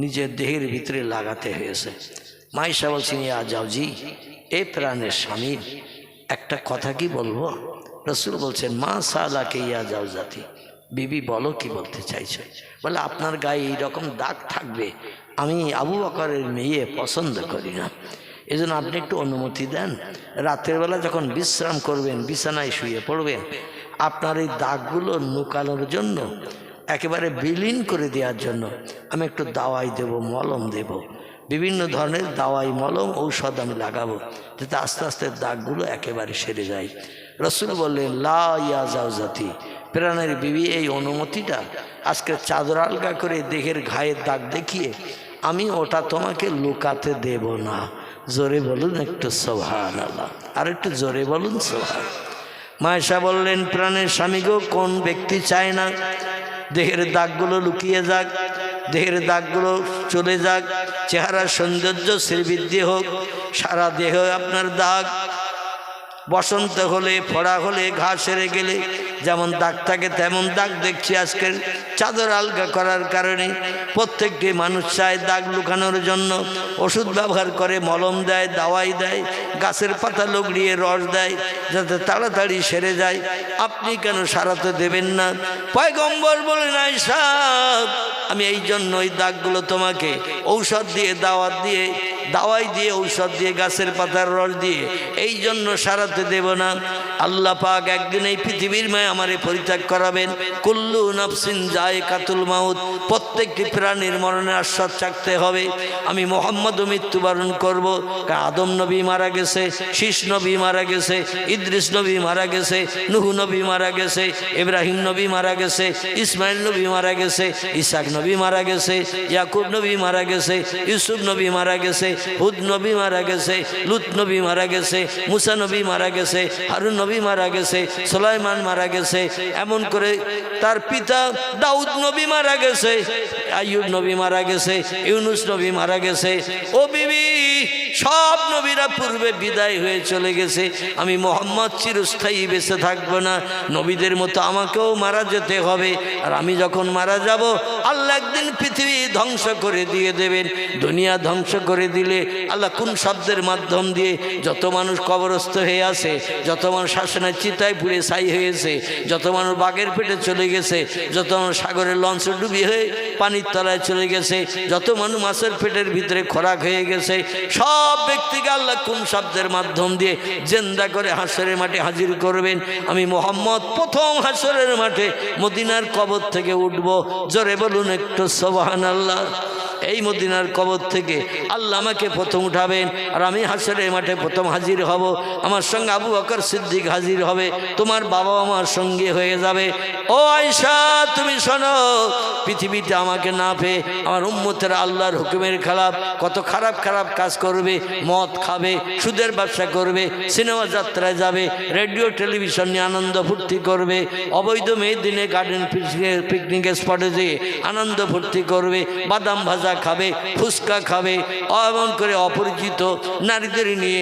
নিজের দেহের ভিতরে লাগাতে হয়েছে। মাইশা বলছেন, ইয়া যাওজি, এ প্রাণের স্বামীর একটা কথা কি বলবো? রসুল বলছেন, মা সালাকে ইয়া যাও জাতি, বিবি বলো কি বলতে চাইছো? বলে, আপনার গায়ে এইরকম দাগ থাকবে আমি আবু বকরের মেয়ে পছন্দ করি না, এজন্য আপনি একটু অনুমতি দেন, রাতের বেলা যখন বিশ্রাম করবেন, বিছানায় শুয়ে পড়বেন, আপনার এই দাগগুলো নুকানোর জন্য, একেবারে বিলীন করে দেওয়ার জন্য আমি একটু দাওয়াই দেব, মলম দেব, বিভিন্ন ধরনের দাওয়াই, মলম, ঔষধ আমি লাগাবো, যাতে আস্তে আস্তে দাগগুলো একেবারে সেরে যায়। রসুল বললেন, লা ইয়া জাওজাতি, প্রাণের বিবি, এই অনুমতিটা আজকে চাদর আলগা করে দেহের ঘায়ের দাগ দেখিয়ে আমি ওটা তোমাকে লুকাতে দেব না। জোরে বলুন একটু সুবহানাল্লাহ, আর একটু জোরে বলুন সুবহান। মায়েশা বললেন, প্রাণের স্বামী গো, কোন ব্যক্তি চায় না দেহের দাগগুলো লুকিয়ে যাক, দেহের দাগগুলো চলে যাক, চেহারার সৌন্দর্য শ্রীবৃদ্ধি হোক, সারা দেহ আপনার দাগ, বসন্ত হলে, ফোড়া হলে, ঘা সেরে গেলে যেমন দাগ থাকে তেমন দাগ দেখছি আজকের চাদর আলগা করার কারণে। প্রত্যেকটি মানুষ চায় দাগ লুকানোর জন্য ওষুধ ব্যবহার করে, মলম দেয়, দাওয়াই দেয়, গাছের পাতা লগড়িয়ে রস দেয় যাতে তাড়াতাড়ি সেরে যায়। আপনি কেন সারাতে দেবেন না? পয়গম্বর বলেন, আয়েশা, আমি এই জন্য ওই দাগগুলো তোমাকে ঔষধ দিয়ে, দাওয়াই দিয়ে, ঔষধ দিয়ে, গাছের পাতার রস দিয়ে এই জন্য সারাতে দেব না। আল্লাহ পাক একদিন এই পৃথিবীর মায় আমারে পরিত্যাগ করাবেন। কুল্লু নাফসিন যায়কাতুল মাউত, প্রত্যেকটি প্রাণীর মরণের আস্বাদ চাকতে হবে। আমি মুহাম্মদও মৃত্যুবরণ করব। আদম নবী মারা গেছে, শীষ নবী মারা গেছে, ইদ্রিস নবী মারা গেছে, নূহ নবী মারা গেছে, ইব্রাহিম নবী মারা গেছে, ইসমাইল নবী মারা গেছে, ইসাক নবী মারা গেছে, ইয়াকুব নবী মারা গেছে, ইউসুফ নবী মারা গেছে, হুদ নবী মারা গেছে, লুত নবী মারা গেছে, মুসা নবী মারা গেছে, হারুন নবী মারা গেছে, সুলাইমান মারা গেছে, এমন করে তার পিতা দাউদ নবী মারা গেছে, আইয়ুব নবী মারা গেছে, ইউনুস নবী মারা গেছে। ও বিবি, সব নবীরা পূর্বে বিদায় হয়ে চলে গেছে। আমি মুহাম্মদ চিরস্থায়ী বেঁচে থাকবো না, নবীদের মতো আমাকেও মারা যেতে হবে। আর আমি যখন মারা যাব, আল্লাহ একদিন পৃথিবী ধ্বংস করে দিয়ে দেবেন। দুনিয়া ধ্বংস করে দিলে আল্লাহ কোন শব্দের মাধ্যম দিয়ে যত মানুষ কবরস্থ হয়ে আছে, যত মানুষ শাসনের চিতায় পুড়ে ছাই হয়েছে, যত মানুষ বাঘের পেটে চলে গেছে, যত মানুষ সাগরের লঞ্চে ডুবি হয়ে পানির তলায় চলে গেছে, যত মানুষ মাছের পেটের ভিতরে খোরাক হয়ে গেছে, সব ব্যক্তিকে আল্লাহ কোন শব্দের মাধ্যম দিয়ে জিন্দা করে হাসরের মাঠে হাজির করবেন। আমি মুহাম্মদ প্রথম হাসরের মাঠে মদিনার কবর থেকে উঠব। জোরে বলুন একটু সুবহানাল্লাহ। এই মদিনার কবর থেকে আল্লাহ আমাকে প্রথম উঠাবেন, আর আমি হাসরের মাঠে প্রথম হাজির হব। আমার সঙ্গে আবু বকর সিদ্দিক হাজির হবে, তোমার বাবা আমার সঙ্গে হয়ে যাবে। ও আয়েশা, তুমি শোনো, পৃথিবীতে আমাকে না পেয়ে আমার উম্মতেরা আল্লাহর হুকুমের খেলাফ কত খারাপ খারাপ কাজ করবে। মদ খাবে, সুদের ব্যবসা করবে, সিনেমা যাত্রায় যাবে, রেডিও টেলিভিশন নিয়ে আনন্দ ফুর্তি করবে, অবৈধ মেয়ের দিনে গার্ডেন পিকনিক স্পটে যেয়ে আনন্দ ফুর্তি করবে, বাদাম ভাজা ভাজা খাবে, ফুচকা খাবে, এমন করে অপরিচিত নারীদের নিয়ে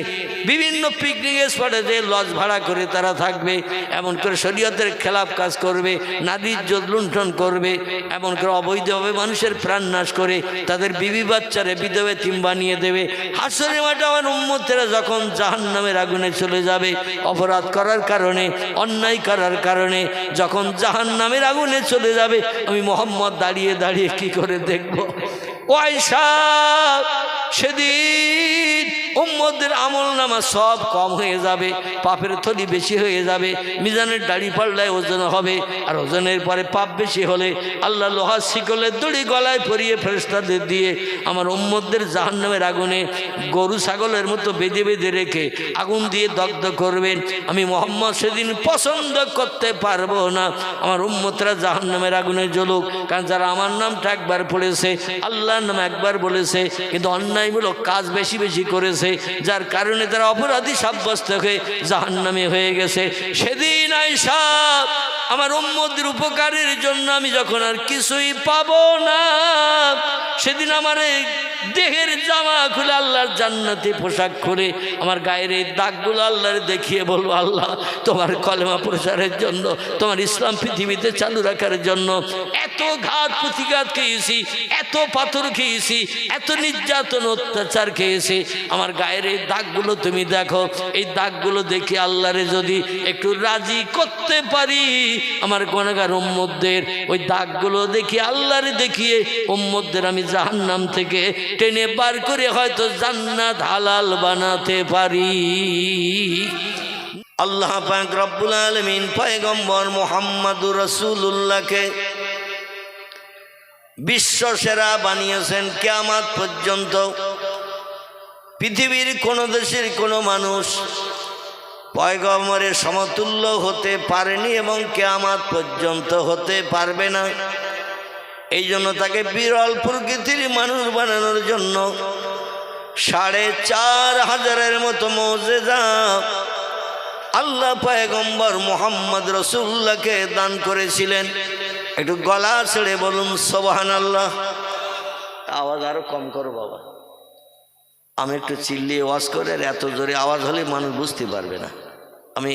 বিভিন্ন পিকনিক স্পটে যে লজ ভাড়া করে তারা থাকবে, এমন করে শরীয়তের খেলাফ কাজ করবে, নারীর ইজ্জত লুণ্ঠন করবে, এমন করে অবৈধভাবে মানুষের প্রাণ নাশ করে তাদের বিবি বাচ্চারে বিধবা তিম বানিয়ে দেবে। হাসরের মাঠে আমার উম্মতেরা যখন জাহান্নামের আগুনে চলে যাবে অপরাধ করার কারণে, অন্যায় করার কারণে, যখন জাহান্নামের আগুনে চলে যাবে আমি মুহাম্মদ দাঁড়িয়ে দাঁড়িয়ে কি করে দেখব? ও আয়েশা, সেদিন উম্মতদের আমল নামা সব কম হয়ে যাবে, পাপের থলি বেশি হয়ে যাবে, মিজানের দাড়ি পাল্লায় ওজন হবে, আর ওজনের পরে পাপ বেশি হলে আল্লাহ লোহার শিকলের দড়ি গলায় পরিয়ে ফেরেশতাদের দিয়ে আমার উম্মতদের জাহান্নামের আগুনে গরু ছাগলের মতো বেঁধে বেঁধে রেখে আগুন দিয়ে দগ্ধ করবেন। আমি মুহাম্মদ সেদিন পছন্দ করতে পারবো না আমার উম্মতরা জাহান্নামের আগুনে জ্বলুক, কারণ যারা আমার নামটা একবার পড়েছে, আল্লাহর নাম একবার বলেছে, কিন্তু অন্যায়মূলক কাজ বেশি বেশি করেছে, যার কারণে তারা অপরাধী সাব্যস্ত হয়ে জাহান্নামে হয়ে গেছে। সেদিন আয়েশা, আমার উম্মতের উপকারের জন্য আমি যখন আর কিছুই পাবো না, সেদিন আমার এই দেহের জামা খুলে আল্লাহর জান্নাতি পোশাক খুলে আমার গায়ের এই দাগগুলো আল্লাহর দেখিয়ে বলবো, আল্লাহ তোমার কলেমা প্রচারের জন্য, তোমার ইসলাম পৃথিবীতে চালু রাখার জন্য এত ঘাত প্রতিঘাত খেয়েছি, এত পাথর খেয়েছি, এত নির্যাতন অত্যাচার খেয়েছি, আমার গায়ের এই দাগগুলো তুমি দেখো, এই দাগগুলো দেখে আল্লাহরে যদি একটু রাজি করতে পারি, আমার গুনাহগার উম্মতদের ওই দাগগুলো দেখি আল্লাহরে দেখিয়ে উম্মতদের আমি জাহান্নাম থেকে টেনে বার করে হয়তো জান্নাত হালাল বানাতে পারি। আল্লাহ পাক রব্বুল আলামিন পয়গম্বর মুহাম্মদুর রাসূলুল্লাহকে বিশ্ব সেরা বানিয়েছেন। কিয়ামত পর্যন্ত পৃথিবীর কোন দেশের কোনো মানুষ পয়গম্বরের সমতুল্য হতে পারেনি এবং কিয়ামত পর্যন্ত হতে পারবে না। এই জন্য তাকে বিরল প্রকৃতির মানুষ বানানোর জন্য ৪৫০০০ মতো মুজিজা আল্লাহ পয়গম্বর মুহাম্মদ রাসূলুল্লাহকে দান করেছিলেন। একটু গলা ছেড়ে বলুন সুবহানাল্লাহ। আওয়াজ আরো কম করো বাবা, আমি একটু চিল্লিয়ে ওয়াজ করে, আর এত জোরে আওয়াজ হলে মানুষ বুঝতে পারবে না। আমি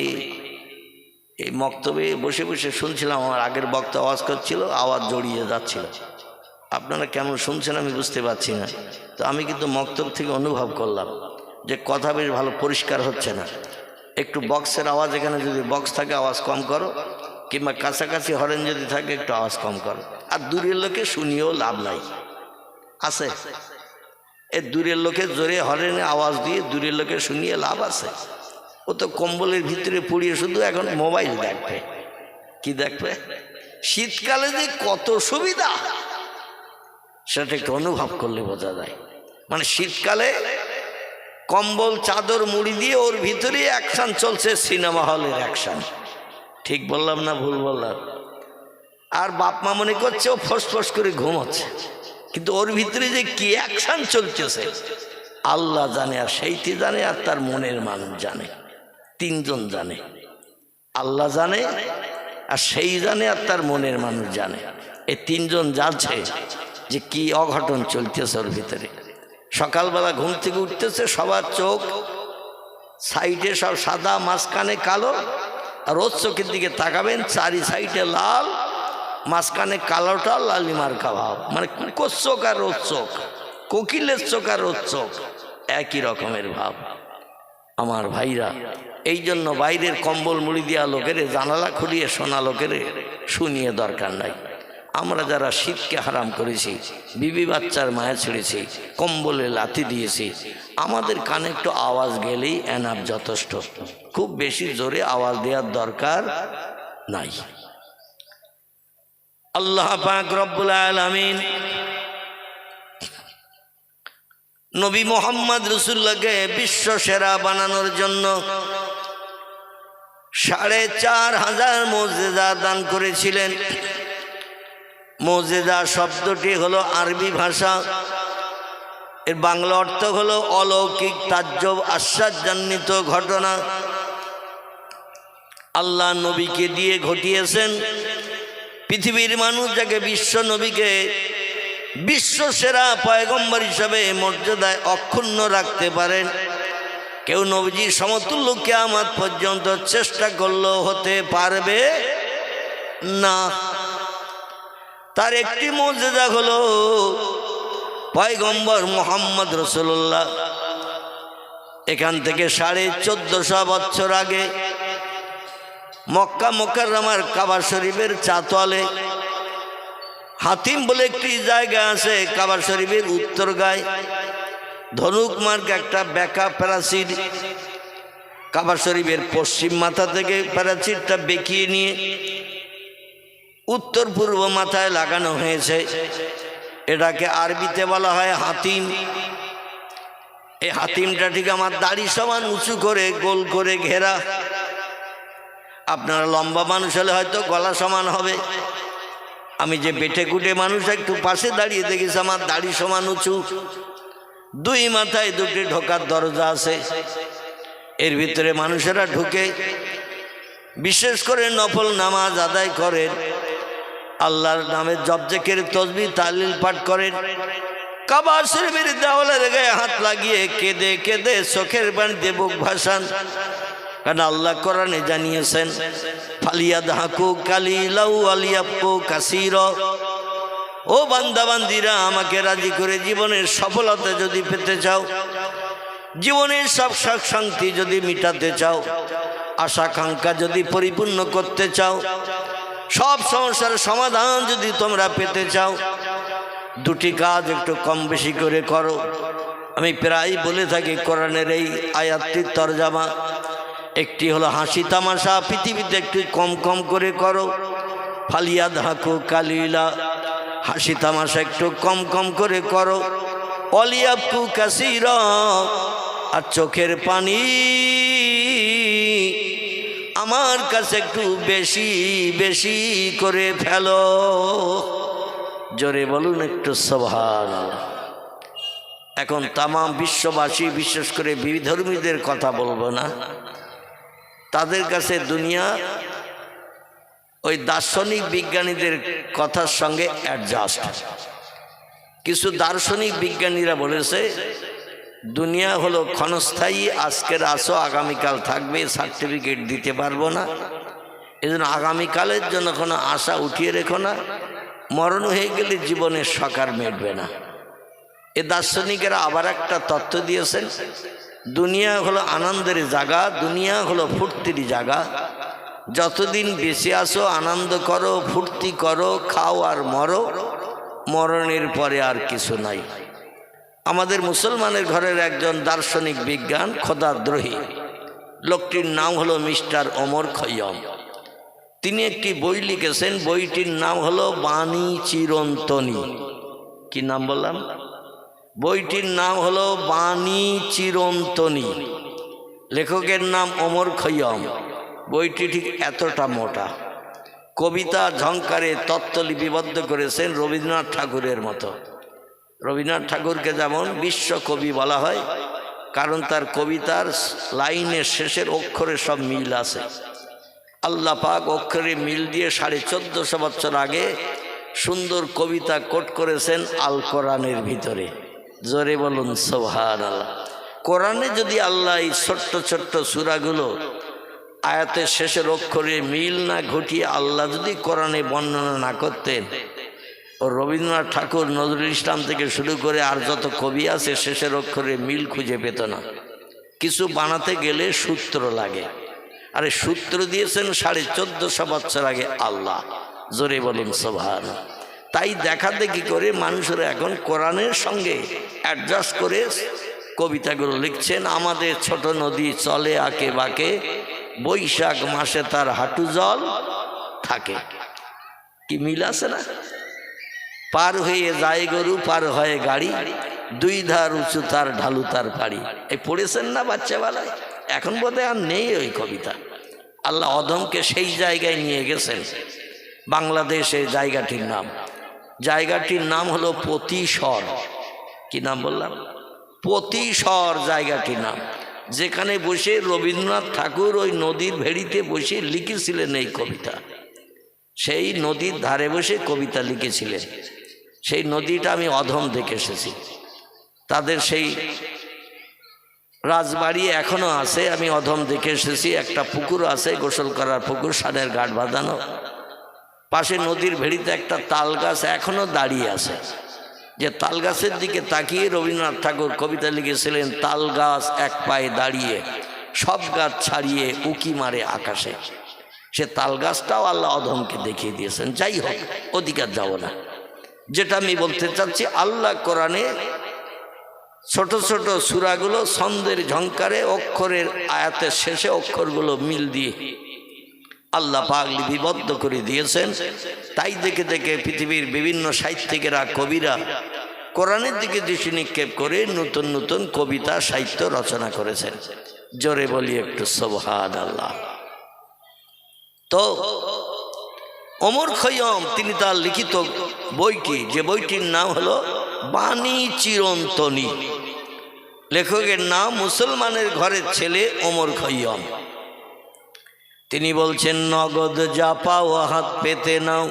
এই মক্তবে বসে বসে শুনছিলাম, আমার আগের বক্তা আওয়াজ করছিল, আওয়াজ জড়িয়ে যাচ্ছিল। আপনারা কেমন শুনছেন আমি বুঝতে পারছি না। তো আমি কিন্তু মক্তব থেকে অনুভব করলাম যে কথা বেশ ভালো পরিষ্কার হচ্ছে না। একটু বক্সের আওয়াজ, এখানে যদি বক্স থাকে আওয়াজ কম করো, কিংবা কাছাকাছি হরেন যদি থাকে একটু আওয়াজ কম করো। আর দূরের লোকে শুনিয়েও লাভ নাই, আছে এই দূরের লোকে জোরে হরেনে আওয়াজ দিয়ে দূরের লোকে শুনিয়ে লাভ আছে? ও তো কম্বলের ভিতরে পুড়িয়ে শুধু এখন মোবাইল দেখবে। কি দেখবে? শীতকালে যে কত সুবিধা সেটা একটু অনুভব করলে বোঝা যায়। মানে শীতকালে কম্বল চাদর মুড়ি দিয়ে ওর ভিতরে অ্যাকশন চলছে, সিনেমা হলের অ্যাকশন। ঠিক বললাম না ভুল বললাম? আর বাপ মা মনে করছে ও ফসফস করে ঘুমোচ্ছে, কিন্তু ওর ভিতরে যে কি অ্যাকশন চলতেছে আল্লাহ জানে, আর সেইটি জানে, আর তার মনের মানুষ জানে। তিনজন জানে, আল্লাহ জানে, আর সেই জানে, আর তার মনের মানুষ জানে। এই তিনজন জানছে যে কি অঘটন চলতেছে ওর ভিতরে। সকালবেলা ঘুম থেকে উঠতেছে, সবার চোখ সাইডে সব সাদা, মাঝখানে কালো, আর ওর চোখের দিকে তাকাবেন চারি সাইডে লাল, মাঝখানে কালোটা লালিমার ভাব। মানে কুকুর চোখ আর ওর চোখ, কোকিলের চোখ আর ওর চোখ একই রকমের ভাব। আমার ভাইরা, এই জন্য বাইরের কম্বল মুড়ি দেওয়া লোকের জানালা খুলিয়ে শোনা লোকের শুনিয়ে দরকার নাই। আমরা যারা শীতকে হারাম করেছি, বিবি বাচ্চার মায়া ছেড়েছি, কম্বলে লাথি দিয়েছি, আমাদের কানে একটু আওয়াজ গেলেই এনাফ, যথেষ্ট। খুব বেশি জোরে আওয়াজ দেওয়ার দরকার নাই। আল্লাহ পাক রব্বুল আলামিন নবী মুহাম্মদ রাসূলুল্লাহকে বিশ্ব সেরা বানানোর জন্য ৪৫০০০ মুজিজা দান করেছিলেন। মুজিজা শব্দটি হলো আরবি ভাষা, এর বাংলা অর্থ হলো অলৌকিক, তাজ্জব, আশ্চর্যান্বিত ঘটনা। আল্লাহ নবীকে দিয়ে ঘটিয়েছেন। পৃথিবীর মানুষ যাকে বিশ্ব নবীকে বিশ্বসেরা পয়গম্বর হিসাবে মর্যাদায় অক্ষুণ্ণ রাখতে পারেন, কেউ নবীজির সমতুল্য কিয়ামত পর্যন্ত চেষ্টা করলেও হতে পারবে না। তার একটি মর্যাদা হলো পয়গম্বর মুহাম্মদ রাসূলুল্লাহ এখান থেকে 1450 বছর আগে মক্কা মুকাররমার কাবা শরীফের চাতলে হাতিম বলে একটি জায়গা আছে, কাবা শরীফের উত্তর গায়ে ধনুক মার্গ একটা বেঁকা প্রাচীর, কাবা শরীফের পশ্চিম মাথা থেকে প্রাচীরটা বেঁকিয়ে নিয়ে উত্তর পূর্ব মাথায় লাগানো হয়েছে। এটাকে আরবিতে বলা হয় হাতিম। এই হাতিমটা ঠিক আমার দাড়ি সমান উঁচু করে গোল করে ঘেরা। আপনারা লম্বা মানুষ হলে হয়তো গলা সমান হবে, আমি যে বেটে কুটে মানুষ একটু পাশে দাঁড়িয়ে দেখেছি আমার দাড়ি সমান উঁচু। দুই মাথায় দুটি ঢোকার দরজা আছে, এর ভিতরে মানুষেরা ঢুকে বিশেষ করে নফল নামাজ আদায় করেন, আল্লাহর নামে জপ জিকির তাসবিহ তাহলিল পাঠ করেন। কাবা শরীফের দেওয়ালের গায়ে হাত লাগিয়ে কেঁদে কেঁদে চোখের পানিতে বুক ভাসান, কারণ আল্লাহ কোরআনে জানিয়েছেন ফালিয়াদহাকু কালিলাউ আলিয়াবকু কাসীরা। ও বান্দা বান্দিরা, আমাকে রাজি করে জীবনের সফলতা যদি পেতে চাও, জীবনের সব সুখ শান্তি যদি মিটাতে চাও, আশাকাঙ্ক্ষা যদি পরিপূর্ণ করতে চাও, সব সমস্যার সমাধান যদি তোমরা পেতে চাও, দুটি কাজ একটু কম বেশি করে করো। আমি প্রায় বলে থাকি কোরআনের এই আয়াতটির তরজমা, একটি হলো হাসি তামাশা পৃথিবীতে একটু কম কম করে করো, ফালিয়াদহাকু কালিলা, হাসি তামাশা একটু কম কম করে করো, অলিয়াবকু কাসীরা, আর চোখের পানি আমার কাছে একটু বেশি বেশি করে ফেলো। জোরে বলুন একটু সুবহানাল্লাহ। এখন তামাম বিশ্ববাসী, বিশেষ করে বিধর্মীদের কথা বলবো না, তাদের কাছে দুনিয়া ওই দার্শনিক বিজ্ঞানীদের কথার সঙ্গে অ্যাডজাস্ট। কিছু দার্শনিক বিজ্ঞানীরা বলেছে দুনিয়া হলো ক্ষণস্থায়ী, আজকের আসো আগামীকাল থাকবে, সার্টিফিকেট দিতে পারবো না, এজন্য আগামীকালের জন্য কোনো আশা উঠিয়ে রেখো না, মরণ হয়ে গেলে জীবনের শখ আর মিটবে না। এ দার্শনিকেরা আবার একটা তত্ত্ব দিয়েছেন, দুনিয়া হলো আনন্দের জায়গা, দুনিয়া হলো ফুর্তির জায়গা, যতদিন বেঁচে আসো আনন্দ করো, ফুর্তি করো, খাও আর মরো, মরণের পরে আর কিছু নাই। আমাদের মুসলমানের ঘরের একজন দার্শনিক বিজ্ঞান খোদাদ্রোহী, লোকটির নাম হলো মিস্টার ওমর খৈয়ম। তিনি একটি বই লিখেছেন, বইটির নাম হলো বাণী চিরন্তনী। কি নাম বললাম? বইটির নাম হলো বাণী চিরন্তনী, লেখকের নাম ওমর খৈয়ম। বইটি ঠিক এতটা মোটা, কবিতা ঝংকারে তত্ত্ব লিপিবদ্ধ করেছেন রবীন্দ্রনাথ ঠাকুরের মতো। রবীন্দ্রনাথ ঠাকুরকে যেমন বিশ্বকবি বলা হয়, কারণ তার কবিতার লাইনের শেষের অক্ষরে সব মিল আছে। আল্লাহ পাক অক্ষরে মিল দিয়ে 1450 বছর আগে সুন্দর কবিতা কোট করেছেন আল কোরআনের ভিতরে। জোরে বলুন সুবহানাল্লাহ। কোরআনে যদি আল্লাহ এই ছোট্ট ছোট্ট সূরাগুলো আয়াতের শেষের অক্ষরে মিল না ঘটিয়ে আল্লাহ যদি কোরআনে বর্ণনা না করতেন, ও রবীন্দ্রনাথ ঠাকুর, নজরুল ইসলাম থেকে শুরু করে আর যত কবি আছে শেষের অক্ষরে মিল খুঁজে পেত না। কিছু বানাতে গেলে সূত্র লাগে, আরে সূত্র দিয়েছেন 1450 বছর আগে আল্লাহ। জোরে বলুন সুবহানাল্লাহ। তাই দেখা দেখি করে মানুষেরা এখন কোরআনের সঙ্গে অ্যাডজাস্ট করে কবিতাগুলো লিখছেন। আমাদের ছোট নদী চলে আঁকে বাঁকে, বৈশাখ মাসে তার হাঁটু জল থাকে। কি মিল আছে না? পার হয়ে যায় গরু, পার হয় গাড়ি, দুই ধার উঁচু তার ঢালু তার পাড়ি। এই পড়েছেন না বাচ্চাবেলায়? এখন বোধহয় আর নেই ওই কবিতা। আল্লাহ অদমকে সেই জায়গায় নিয়ে গেছেন। বাংলাদেশে জায়গাটির নাম হলো পতিশর। কি নাম বললাম? পতিশর জায়গাটির নাম, যেখানে বসে রবীন্দ্রনাথ ঠাকুর ওই নদীর ভেড়িতে বসে লিখেছিলেন এই কবিতা। সেই নদীর ধারে বসে কবিতা লিখেছিলেন। সেই নদীটা আমি অধম দেখে এসেছি। তাদের সেই রাজবাড়ি এখনো আছে, আমি অধম দেখে এসেছি। একটা পুকুর আছে, গোসল করার পুকুর, সানের ঘাট বাঁধানো। পাশে নদীর ভেড়িতে একটা তাল গাছ এখনো দাঁড়িয়ে আছে, যে তাল গাছের দিকে তাকিয়ে রবীন্দ্রনাথ ঠাকুর কবিতা লিখেছিলেন, তাল গাছ এক পায়ে দাঁড়িয়ে সব গাছ ছাড়িয়ে উকি মারে আকাশে। সে তাল গাছটাও আল্লাহ অধমকে দেখিয়ে দিয়েছেন। যাই হোক, অধিকার যাব না। যেটা আমি বলতে চাচ্ছি, আল্লাহ কোরআনে ছোট ছোট সূরাগুলো ছন্দের ঝংকারে অক্ষরের আয়াতের শেষে অক্ষরগুলো মিল দিয়ে আল্লাহ পাক লিপিবদ্ধ করে দিয়েছেন। তাই দেখে দেখে পৃথিবীর বিভিন্ন সাহিত্যিকেরা, কবিরা কোরআনের দিকে দৃষ্টি নিক্ষেপ করে নতুন নতুন কবিতা সাহিত্য রচনা করেছেন। জোরে বলি একটু সুবহানাল্লাহ। তো ওমর খৈয়ম তিনি তার লিখিত বইটি, যে বইটির নাম হলো বাণী চিরন্তনী, লেখকের নাম মুসলমানের ঘরের ছেলে ওমর খৈয়ম। তিনি বলছেন, নগদ যা পাও হাত পেতে নাও,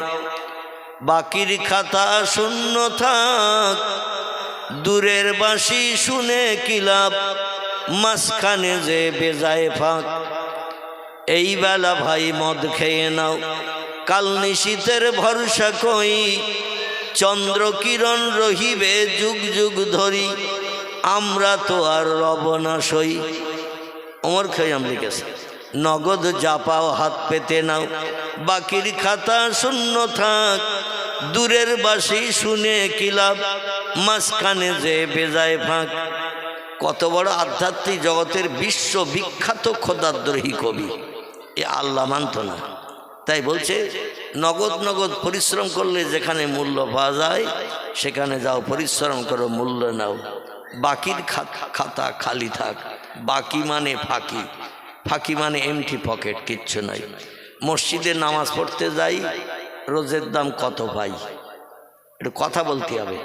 বাকির খাতা শূন্য থাক, দূরের বাঁশি শুনে কি লাভ, মাঝখানে যে বেজায় ফাঁক। এই বেলা ভাই মদ খেয়ে নাও, কাল নিশীতের ভরসা কই, চন্দ্র কিরণ রহিবে যুগ যুগ ধরি, আমরা তো আর রব না সই। ওমর খৈয়াম লিখেছে, নগদ যা পাও হাত পেতে নাও, বাকির খাতা শূন্য থাক, দূরের বাঁশি শুনে কি লাভ, মাঝখানে যে বেজায় ফাঁক। কত বড় আধ্যাত্মিক জগতের বিশ্ববিখ্যাত খোদাদ্রোহী কবি, এ আল্লাহ মানত না। তাই বলছে, নগদ নগদ পরিশ্রম করলে যেখানে মূল্য পাওয়া যায় সেখানে যাও, পরিশ্রম করো, মূল্য নাও। বাকির খাতা খালি থাক। বাকি মানে ফাঁকি, ফাঁকি মানে এমটি পকেট, কিচ্ছু নাই। মসজিদে নামাজ পড়তে যাই, রোজের দাম কত পাই, একটু কথা বলতে হবে।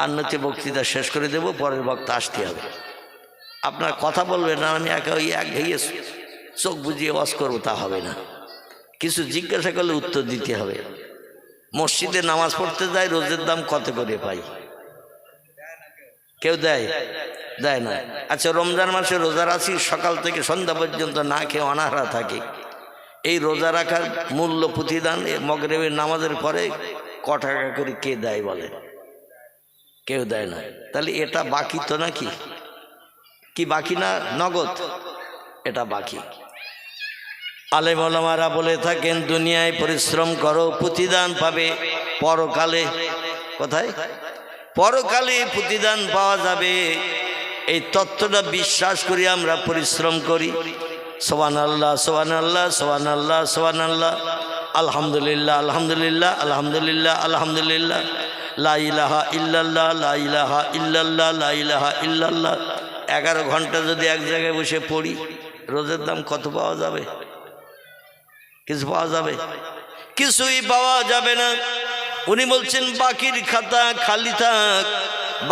আর নয়তো বক্তৃতা শেষ করে দেব, পরের বক্তা আসতে হবে। আপনার কথা বলবেন না, আমি একা ওই এক ঘেয়ে চোখ বুঝিয়ে ওয়াজ করবো, তা হবে না। কিছু জিজ্ঞাসা করলে উত্তর দিতে হবে। মসজিদে নামাজ পড়তে যায়, রোজের দাম কত করে পাই? কেউ দেয়? দেয় না। আচ্ছা, রমজান মাসে রোজা রাখি, সকাল থেকে সন্ধ্যা পর্যন্ত না খেয়ে অনাহারা থাকি, এই রোজা রাখার মূল্য প্রতিদান মগরিবের নামাজের পরে ক টাকা করে কে দেয় বলে? কেউ দেয় না। তাহলে এটা বাকি তো নাকি? কি বাকি না? নগদ, এটা বাকি। আলেম ওলামারা বলে থাকেন, দুনিয়ায় পরিশ্রম করো, প্রতিদান পাবে পরকালে। কোথায়? পরকালে প্রতিদান পাওয়া যাবে। এই তত্ত্বটা বিশ্বাস করি আমরা পরিশ্রম করি। সুবহানাল্লাহ, সুবহানাল্লাহ, সুবহানাল্লাহ, সুবহানাল্লাহ, আলহামদুলিল্লাহ, আলহামদুলিল্লাহ, আলহামদুলিল্লাহ, আলহামদুলিল্লাহ, লা ইলাহা ইল্লাল্লাহ, লা ইলাহা ইল্লাল্লাহ, লা ইলাহা ইল্লাল্লাহ। 11 ঘন্টা যদি এক জায়গায় বসে পড়ি, রোজের দাম কত পাওয়া যাবে? কিছু পাওয়া যাবে? কিছুই পাওয়া যাবে না। উনি বলছেন, বাকির খাতা খালি থাক।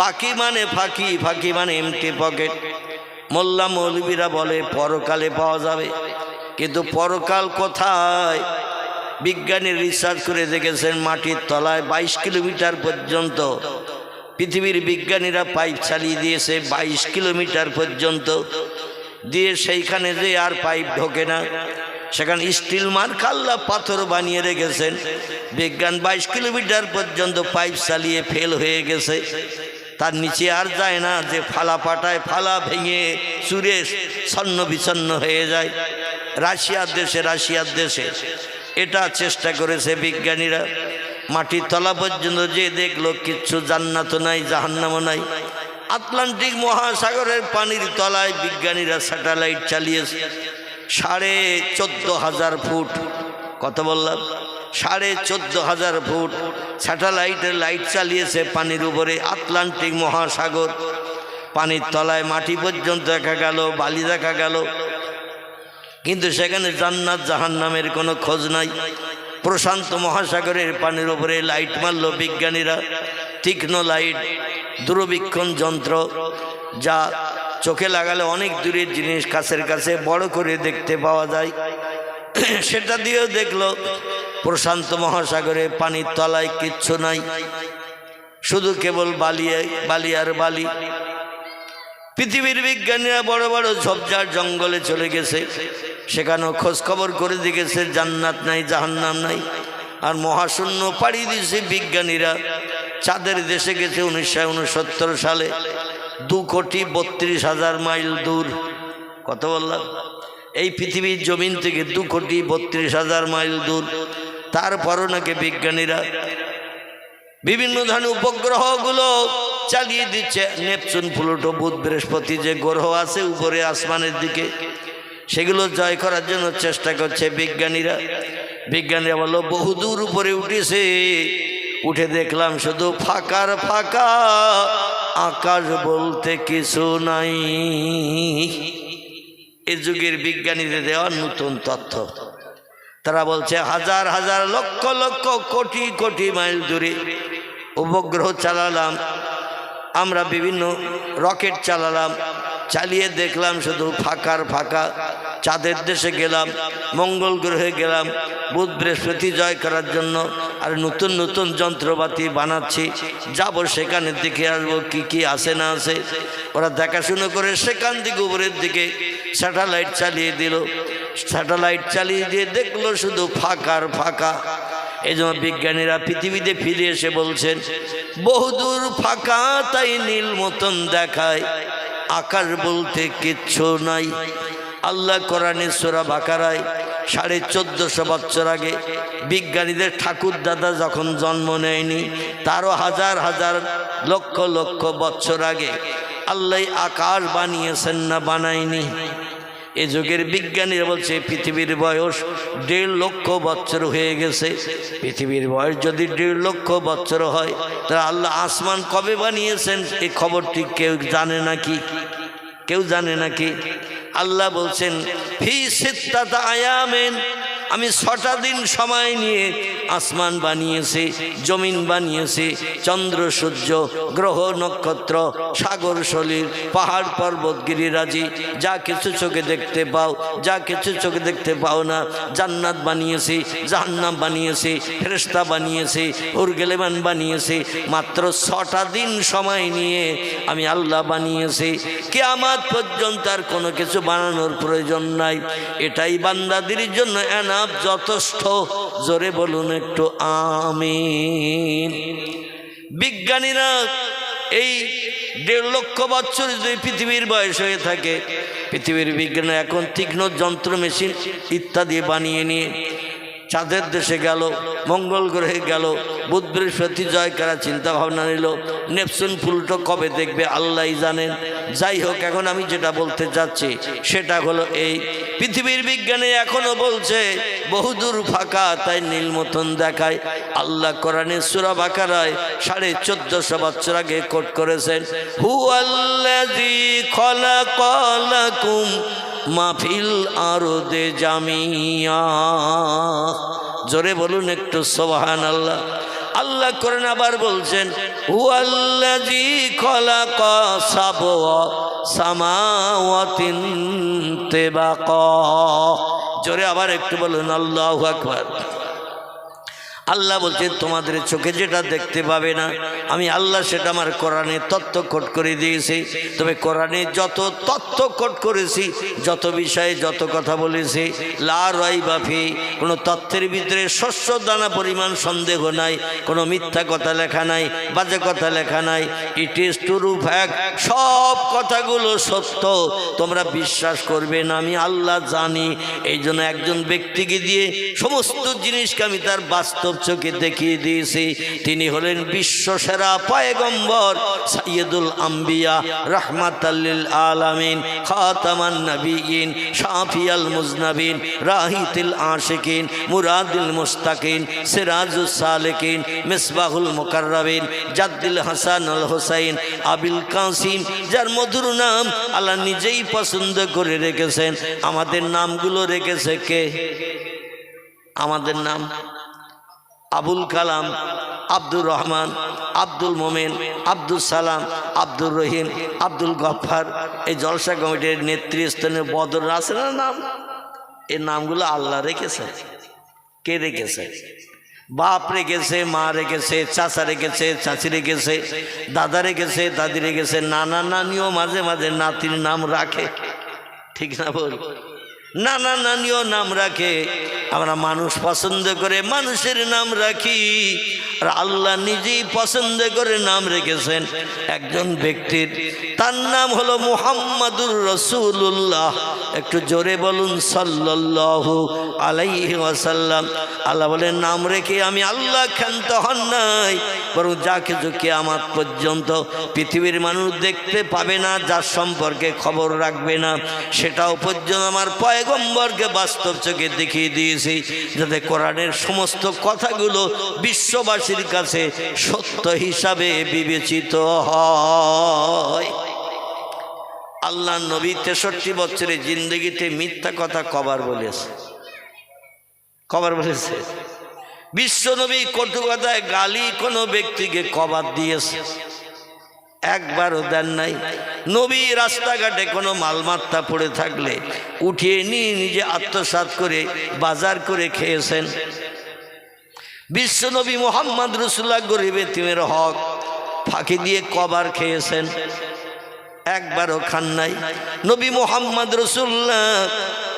বাকি মানে ফাঁকি, ফাঁকি মানে এমটি পকেট। মোল্লা মৌলবীরা বলে পরকালে পাওয়া যাবে, কিন্তু পরকাল কোথায়? বিজ্ঞানী রিসার্চ করে দেখেছেন, মাটির তলায় 22 কিলোমিটার পর্যন্ত পৃথিবীর বিজ্ঞানীরা পাইপ চালিয়ে দিয়েছে, 22 কিলোমিটার পর্যন্ত দিয়ে, সেইখানে যে আর পাইপ ঢোকে না, সেখানে স্টিল মার্কাল্লা পাথর বানিয়ে রেখেছেন। বিজ্ঞান 22 কিলোমিটার পর্যন্ত পাইপ চালিয়ে ফেল হয়ে গেছে, তার নিচে আর যায় না, যে ফালা পাটায় ফালা ভেঙে চুরে ছন্ন বিছন্ন হয়ে যায়। রাশিয়ার দেশে এটা চেষ্টা করেছে বিজ্ঞানীরা, মাটির তলা পর্যন্ত যে দেখলো কিচ্ছু, জান্নাত নাই, জাহান্নামও নাই। আটলান্টিক মহাসাগরের পানির তলায় বিজ্ঞানীরা স্যাটেলাইট চালিয়েছে 14,500 ফুট। কত বললাম? 14,500 ফুট স্যাটেলাইটের লাইট চালিয়েছে পানির উপরে। আটলান্টিক মহাসাগর, পানির তলায় মাটি পর্যন্ত দেখা গেল, বালি দেখা গেল, কিন্তু সেখানে জান্নাত জাহান্নামের কোনো খোঁজ নাই। প্রশান্ত মহাসাগরের পানির উপরে লাইট মারল বিজ্ঞানীরা, তীক্ষ্ণ লাইট, দূরবীক্ষণ যন্ত্র, যা চোখে লাগালে অনেক দূরের জিনিস কাছের কাছে বড় করে দেখতে পাওয়া যায়। সেটা দিয়েও দেখলো প্রশান্ত মহাসাগরে পানির তলায় কিচ্ছু নাই। শুধু কেবল বালি আর বালি। পৃথিবীর বিজ্ঞানীরা বড় বড় ঝোপঝাড় জঙ্গলে চলে গেছে, সেখানেও খোঁজ খবর করে দেখেছে জান্নাত নাই, জাহান্নাম নাই। আর মহাশূন্য পাড়ি দিয়েছে বিজ্ঞানীরা, চাঁদের দেশে গেছে 1969 সালে, 2,32,000 মাইল দূর। কত বললাম? এই পৃথিবীর জমিন থেকে 2,32,000 মাইল দূর। তারপরও নাকি বিজ্ঞানীরা বিভিন্ন ধরনের উপগ্রহগুলো চালিয়ে দিচ্ছে। নেপচুন, প্লুটো, বুধ, বৃহস্পতি যে গ্রহ আছে উপরে আসমানের দিকে, সেগুলো জয় করার জন্য চেষ্টা করছে বিজ্ঞানীরা। বিজ্ঞানীরা বললো বহুদূর উপরে উঠেছে, উঠে দেখলাম শুধু ফাঁকার ফাঁকা, আকাশ বলতে কিছু নাই। এই যুগের বিজ্ঞানীদের দেওয়া নতুন তথ্য। তারা বলছে হাজার হাজার লক্ষ লক্ষ কোটি কোটি মাইল দূরে উপগ্রহ চালালাম আমরা, বিভিন্ন রকেট চালালাম, চালিয়ে দেখলাম শুধু ফাঁকার ফাঁকা। চাঁদের দেশে গেলাম, মঙ্গল গ্রহে গেলাম বুধ বৃহস্পতি জয় করার জন্য, আর নতুন নতুন যন্ত্রপাতি বানাচ্ছি, যাব সেখানে দেখে আসবো কি কি আছে না আছে। ওরা দেখাশুনো করে সেখান থেকে উপরের দিকে স্যাটেলাইট চালিয়ে দিল। স্যাটেলাইট চালিয়ে দিয়ে দেখলো শুধু ফাঁকার ফাঁকা। এই জন্য বিজ্ঞানীরা পৃথিবীতে ফিরে এসে বলছেন বহুদূর ফাঁকা, তাই নীল মতন দেখায়, আকাশ বলতে কিচ্ছু নাই। আল্লাহ কোরআনে সূরা বাকারায় 1450 বছর আগে বিজ্ঞানীদের ঠাকুর দাদা যখন জন্ম নেয়নি, তারও হাজার হাজার লক্ষ লক্ষ বছর আগে আল্লাহ আকাশ বানিয়েছেন না বানায়নি। এ যুগের বিজ্ঞানীরা বলছে পৃথিবীর বয়স 1.5 লক্ষ বছর হয়ে গেছে। পৃথিবীর বয়স যদি 1.5 লক্ষ বছর হয়, তাহলে আল্লাহ আসমান কবে বানিয়েছেন এই খবরটি কেউ জানে নাকি? কেউ জানে নাকি? আল্লাহ বলছেন ফি সিত্তাতি আয়ামিন, আমি 6টা দিন সময় নিয়ে আসমান বানিয়েছি, জমিন বানিয়েছি, চন্দ্র সূর্য গ্রহ নক্ষত্র সাগর সলিল পাহাড় পর্বত গিরিরাজি, যা কিছু চোখে দেখতে পাও, যা কিছু চোখে দেখতে পাও না, জান্নাত বানিয়েছি, জাহান্নাম বানিয়েছি, ফেরেশতা বানিয়েছি, উরগেলেমান বানিয়েছি। মাত্র 6টা দিন সময় নিয়ে আমি আল্লাহ বানিয়েছি। কিয়ামত পর্যন্ত আর কোনো কিছু বানানোর প্রয়োজন নাই। এটাই বান্দাদের জন্য এনাফ, যথেষ্ট। জোরে বলুন একটু আমিন। বিজ্ঞানীরা এই 1.5 লক্ষ বছর যদি পৃথিবীর বয়স হয়ে থাকে, পৃথিবীর বিজ্ঞানী এখন তীক্ষ্ণ যন্ত্র মেশিন ইত্যাদি বানিয়ে নিয়ে চাঁদের দেশে গেল, মঙ্গল গ্রহে গেল, বুধ বৃহস্পতি জয় করার চিন্তা ভাবনা নিল। নেপচুন প্লুটো কবে দেখবে আল্লাহই জানেন। যাই হোক, এখন আমি যেটা বলতে চাচ্ছি সেটা হলো এই, পৃথিবীর বিজ্ঞানী এখনো বলছে বহুদূর ফাঁকা, তাই নীল মতন দেখায়। আল্লাহ কোরআনে সূরা বাকারায় 1450 বছর আগে কোট করেছেন হুয়াল্লাযী খালাকালাকুম মা ফিল আরদে জামিয়া। জোরে বলুন একটু সুবহানাল্লাহ। আল্লাহ কোরআন আবার বলছেন হুয়াল্লাযী খালাকা সাবআ সামাওয়াতিন তিবাকা। জোরে আবার একটু বলুন আল্লাহু আকবার। আল্লাহ বলছেন তোমাদের চোখে যেটা দেখতে পাবে না, আমি আল্লাহ সেটা আমার কোরআনে তথ্য কোট করে দিয়েছি। তবে কোরআনে যত তথ্য কোট করেছি, যত বিষয়ে যত কথা বলেছি, লা রাইবা ফি, কোনো তথ্যের ভিতরে শস্য দানা পরিমাণ সন্দেহ নাই, কোনো মিথ্যা কথা লেখা নাই, বাজে কথা লেখা নাই। ইট ইজ ট্রু ফ্যাক্ট, সব কথাগুলো সত্য। তোমরা বিশ্বাস করবে না, আমি আল্লাহ জানি। এই জন্য একজন ব্যক্তিকে দিয়ে সমস্ত জিনিসকে আমি তার বাস্তব চোখে দেখিয়ে দিয়েছি। তিনি হলেন বিশ্বসেরা পয়গম্বর, সাইয়্যিদুল আম্বিয়া, রাহমাতাল লিল আলামিন, খাতামান নবিয়্যিন, শাফিয়াল মুজনাবিন, রাহিতুল আশিকিন, মুরাদুল মুস্তাকিন, সিরাজুস সালিকিন, মিসবাহুল মুকাররাবিন, জাদ্দুল হাসান আল হুসাইন, আবিল কাসিম, যার মধুর নাম আল্লাহ নিজেই পছন্দ করে রেখেছেন। আমাদের নামগুলো রেখেছে কে? আমাদের নাম আবুল কালাম, আব্দুর রহমান, আব্দুল মোমেন, আব্দুল সালাম, আব্দুর রহিম, আব্দুল গফফার। এই জলসা কমিটির নেতৃস্থানীয় বদর আছে না নাম, এই নামগুলো আল্লাহ রেখেছে। কে রেখেছে? বাপ রেখেছে, মা রেখেছে, চাচা রেখেছে, চাচি রেখেছে, দাদা রেখেছে, দাদি রেখেছে, নানা নানিও মাঝে মাঝে নাতির নাম রাখে, ঠিক না বল? নানা নানিও নাম রাখে। আমরা মানুষ পছন্দ করে মানুষের নাম রাখি, আর আল্লাহ নিজেই পছন্দ করে নাম রেখেছেন একজন ব্যক্তির, তার নাম হলো মুহাম্মাদুর রাসূলুল্লাহ। একটু জোরে বলুন সাল্লাল্লাহু আলাইহি ওয়াসাল্লাম। আল্লাহ বলেন নাম রেখে আমি আল্লাহ ক্ষান্ত হন নাই, বরং যা কিছু কিয়ামত পর্যন্ত পৃথিবীর মানুষ দেখতে পাবে না, যার সম্পর্কে খবর রাখবে না, সেটাও পর্যন্ত আমার পয়গম্বরকে বাস্তব চোখে দেখিয়ে দিয়েছি, যাতে কোরআনের সমস্ত কথাগুলো বিশ্ববাসীর কাছে সত্য হিসাবে বিবেচিত হয়। আল্লাহ নবী 63 বছরের জিন্দগিতে মিথ্যা কথা কবার বলেছে? কবার বলেছে? বিশ্ব নবী কটু কথায় গালি কোনো ব্যক্তিকে কবার দিয়েছে? একবারও দেন নাই। নবী রাস্তাঘাটে কোনো মালমাত্তা পড়ে থাকলে উঠিয়ে নিয়ে নিজে আত্মসাৎ করে বাজার করে খেয়েছেন। বিশ্ব নবী মুহাম্মদ রাসূলুল্লাহ গরিব এতিমের হক ফাঁকি দিয়ে কবার খেয়েছেন? একবারও খান নাই। নবী মুহাম্মদ রাসূলুল্লাহ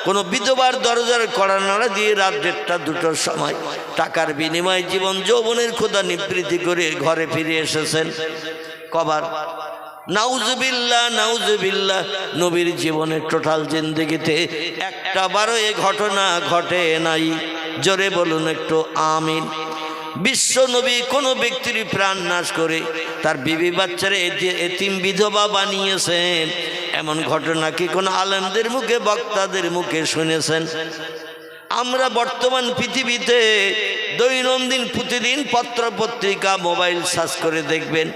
কোনো বিধবার দরজার কড়া নাড়া দিয়ে রাত 1টা 2টোর সময় টাকার বিনিময়ে জীবন যৌবনের ক্ষুধা নিবৃত্তি করে ঘরে ফিরে এসেছেন? কবার? নাউজুবিল্লাহ, নাউজুবিল্লাহ। নবীর জীবনের টোটাল জিন্দেগিতে একটা বারও এ ঘটনা ঘটে নাই। জোরে বলুন একটু আমিন। বিশ্ব নবী কোনো ব্যক্তির প্রাণ নাশ করে তার বিবি বাচ্চারা এতিম বিধবা বানিয়েছেন, এমন ঘটনা কি কোনো আলেমদের মুখে, বক্তাদের মুখে শুনেছেন? আমরা বর্তমান পৃথিবীতে দৈনন্দিন প্রতিদিন পত্র পত্রিকা মোবাইল সার্চ করে দেখবেন,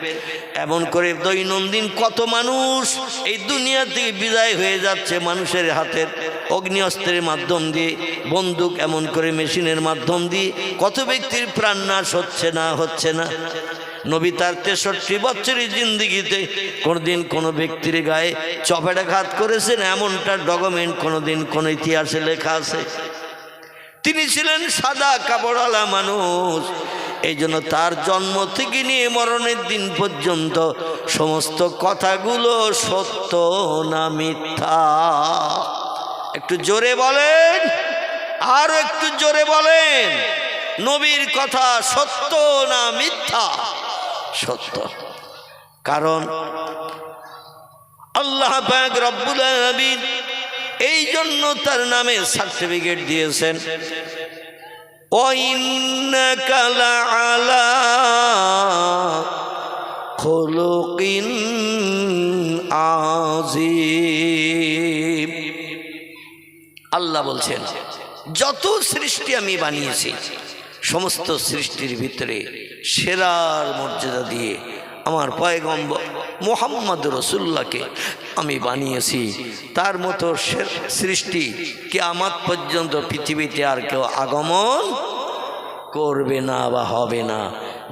এমন করে দৈনন্দিন কত মানুষ এই দুনিয়া থেকে বিদায় হয়ে যাচ্ছে মানুষের হাতের অগ্নি অস্ত্রের মাধ্যম দিয়ে, বন্দুক এমন করে মেশিনের মাধ্যম দিয়ে কত ব্যক্তির প্রাণ নাশ হচ্ছে না, হচ্ছে না? নবী তার 63 বছরের জিন্দেগিতে কোনোদিন কোনো ব্যক্তির গায়ে চপেটাঘাত করেছেন এমনটা ডকুমেন্ট কোনোদিন কোনো ইতিহাসে লেখা আছে? তিনি ছিলেন সাদা কাপড়ওয়ালা মানুষ, এই জন্য তার জন্ম থেকে নিয়ে মরণের দিন পর্যন্ত সমস্ত কথাগুলো সত্য না মিথ্যা? একটু জোরে বলেন, আর একটু জোরে বলেন, নবীর কথা সত্য না মিথ্যা? সত্য। কারণ আল্লাহ পাক রব্বুল আলামিন এই জন্য তার নামে সার্টিফিকেট দিয়েছেন, ওয়াইন্নাকা লাআলা খুলুকিন আযীম। আল্লাহ বলছেন যত সৃষ্টি আমি বানিয়েছি সমস্ত সৃষ্টির ভিতরে সেরার মর্যাদা দিয়ে আমার পয়গম্বর মুহাম্মদ রাসূলুল্লাহকে আমি বানিয়েছি। তার মতো সৃষ্টি কিয়ামত পর্যন্ত পৃথিবীতে আর কেউ আগমন করবে না বা হবে না।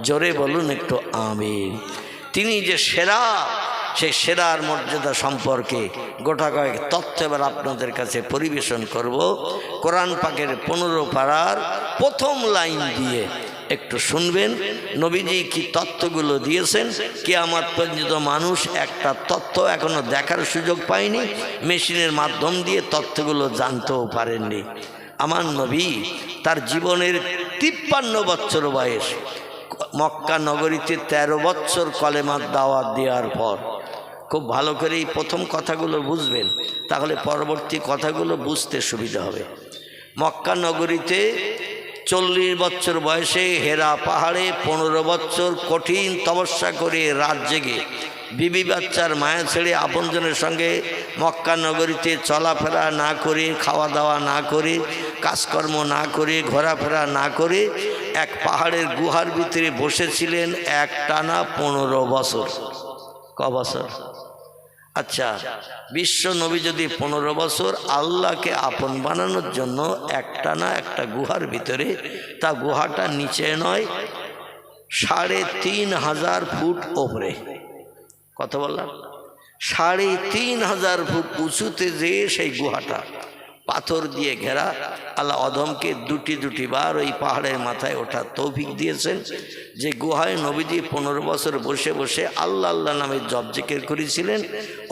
জোরে বলুন একটু আমিন। তিনি যে সেরা, সেই সেরার মর্যাদা সম্পর্কে গোটা কয়েক তথ্য এবার আপনাদের কাছে পরিবেশন করব। কোরআন পাকের 15 পারার প্রথম লাইন দিয়ে একটু শুনবেন নবীজি কি তথ্যগুলো দিয়েছেন। কিয়ামত পর্যন্ত মানুষ একটা তথ্য এখনো দেখার সুযোগ পায়নি, মেশিনের মাধ্যম দিয়ে তথ্যগুলো জানতেও পারেননি। আমার নবী তার জীবনের 53 বছর বয়স মক্কা নগরীতে 13 বছর কলেমার দাওয়াত দেওয়ার পর, খুব ভালো করে এই প্রথম কথাগুলো বুঝবেন, তাহলে পরবর্তী কথাগুলো বুঝতে সুবিধা হবে। মক্কা নগরীতে 40 বছর বয়সে হেরা পাহাড়ে 15 বছর কঠিন তপস্যা করে রাত জেগে বিবি বাচ্চার মায়া ছেড়ে আপনজনের সঙ্গে মক্কা নগরীতে চলাফেরা না করে, খাওয়া দাওয়া না করে, কাজকর্ম না করে, ঘোরাফেরা না করে এক পাহাড়ের গুহার ভিতরে বসেছিলেন একটানা 15 বছর। ক বছর? আচ্ছা, বিশ্ব নবী যদি 15 বছর আল্লাহকে আপন বানানোর জন্য একটানা একটা গুহার ভিতরে, তা গুহাটা নিচে নয় 3500 ফুট ওপরে। কত বললাম? 3500 ফুট উঁচুতে যে সেই গুহাটা, পাথর দিয়ে ঘেরা। আল্লাহ অদমকে দুটি বার ওই পাহাড়ের মাথায় ওঠার তৌফিক দিয়েছেন, যে গুহায় নবীজি 15 বছর বসে বসে আল্লাহ আল্লাহ নামে জপ জিকির করেছিলেন।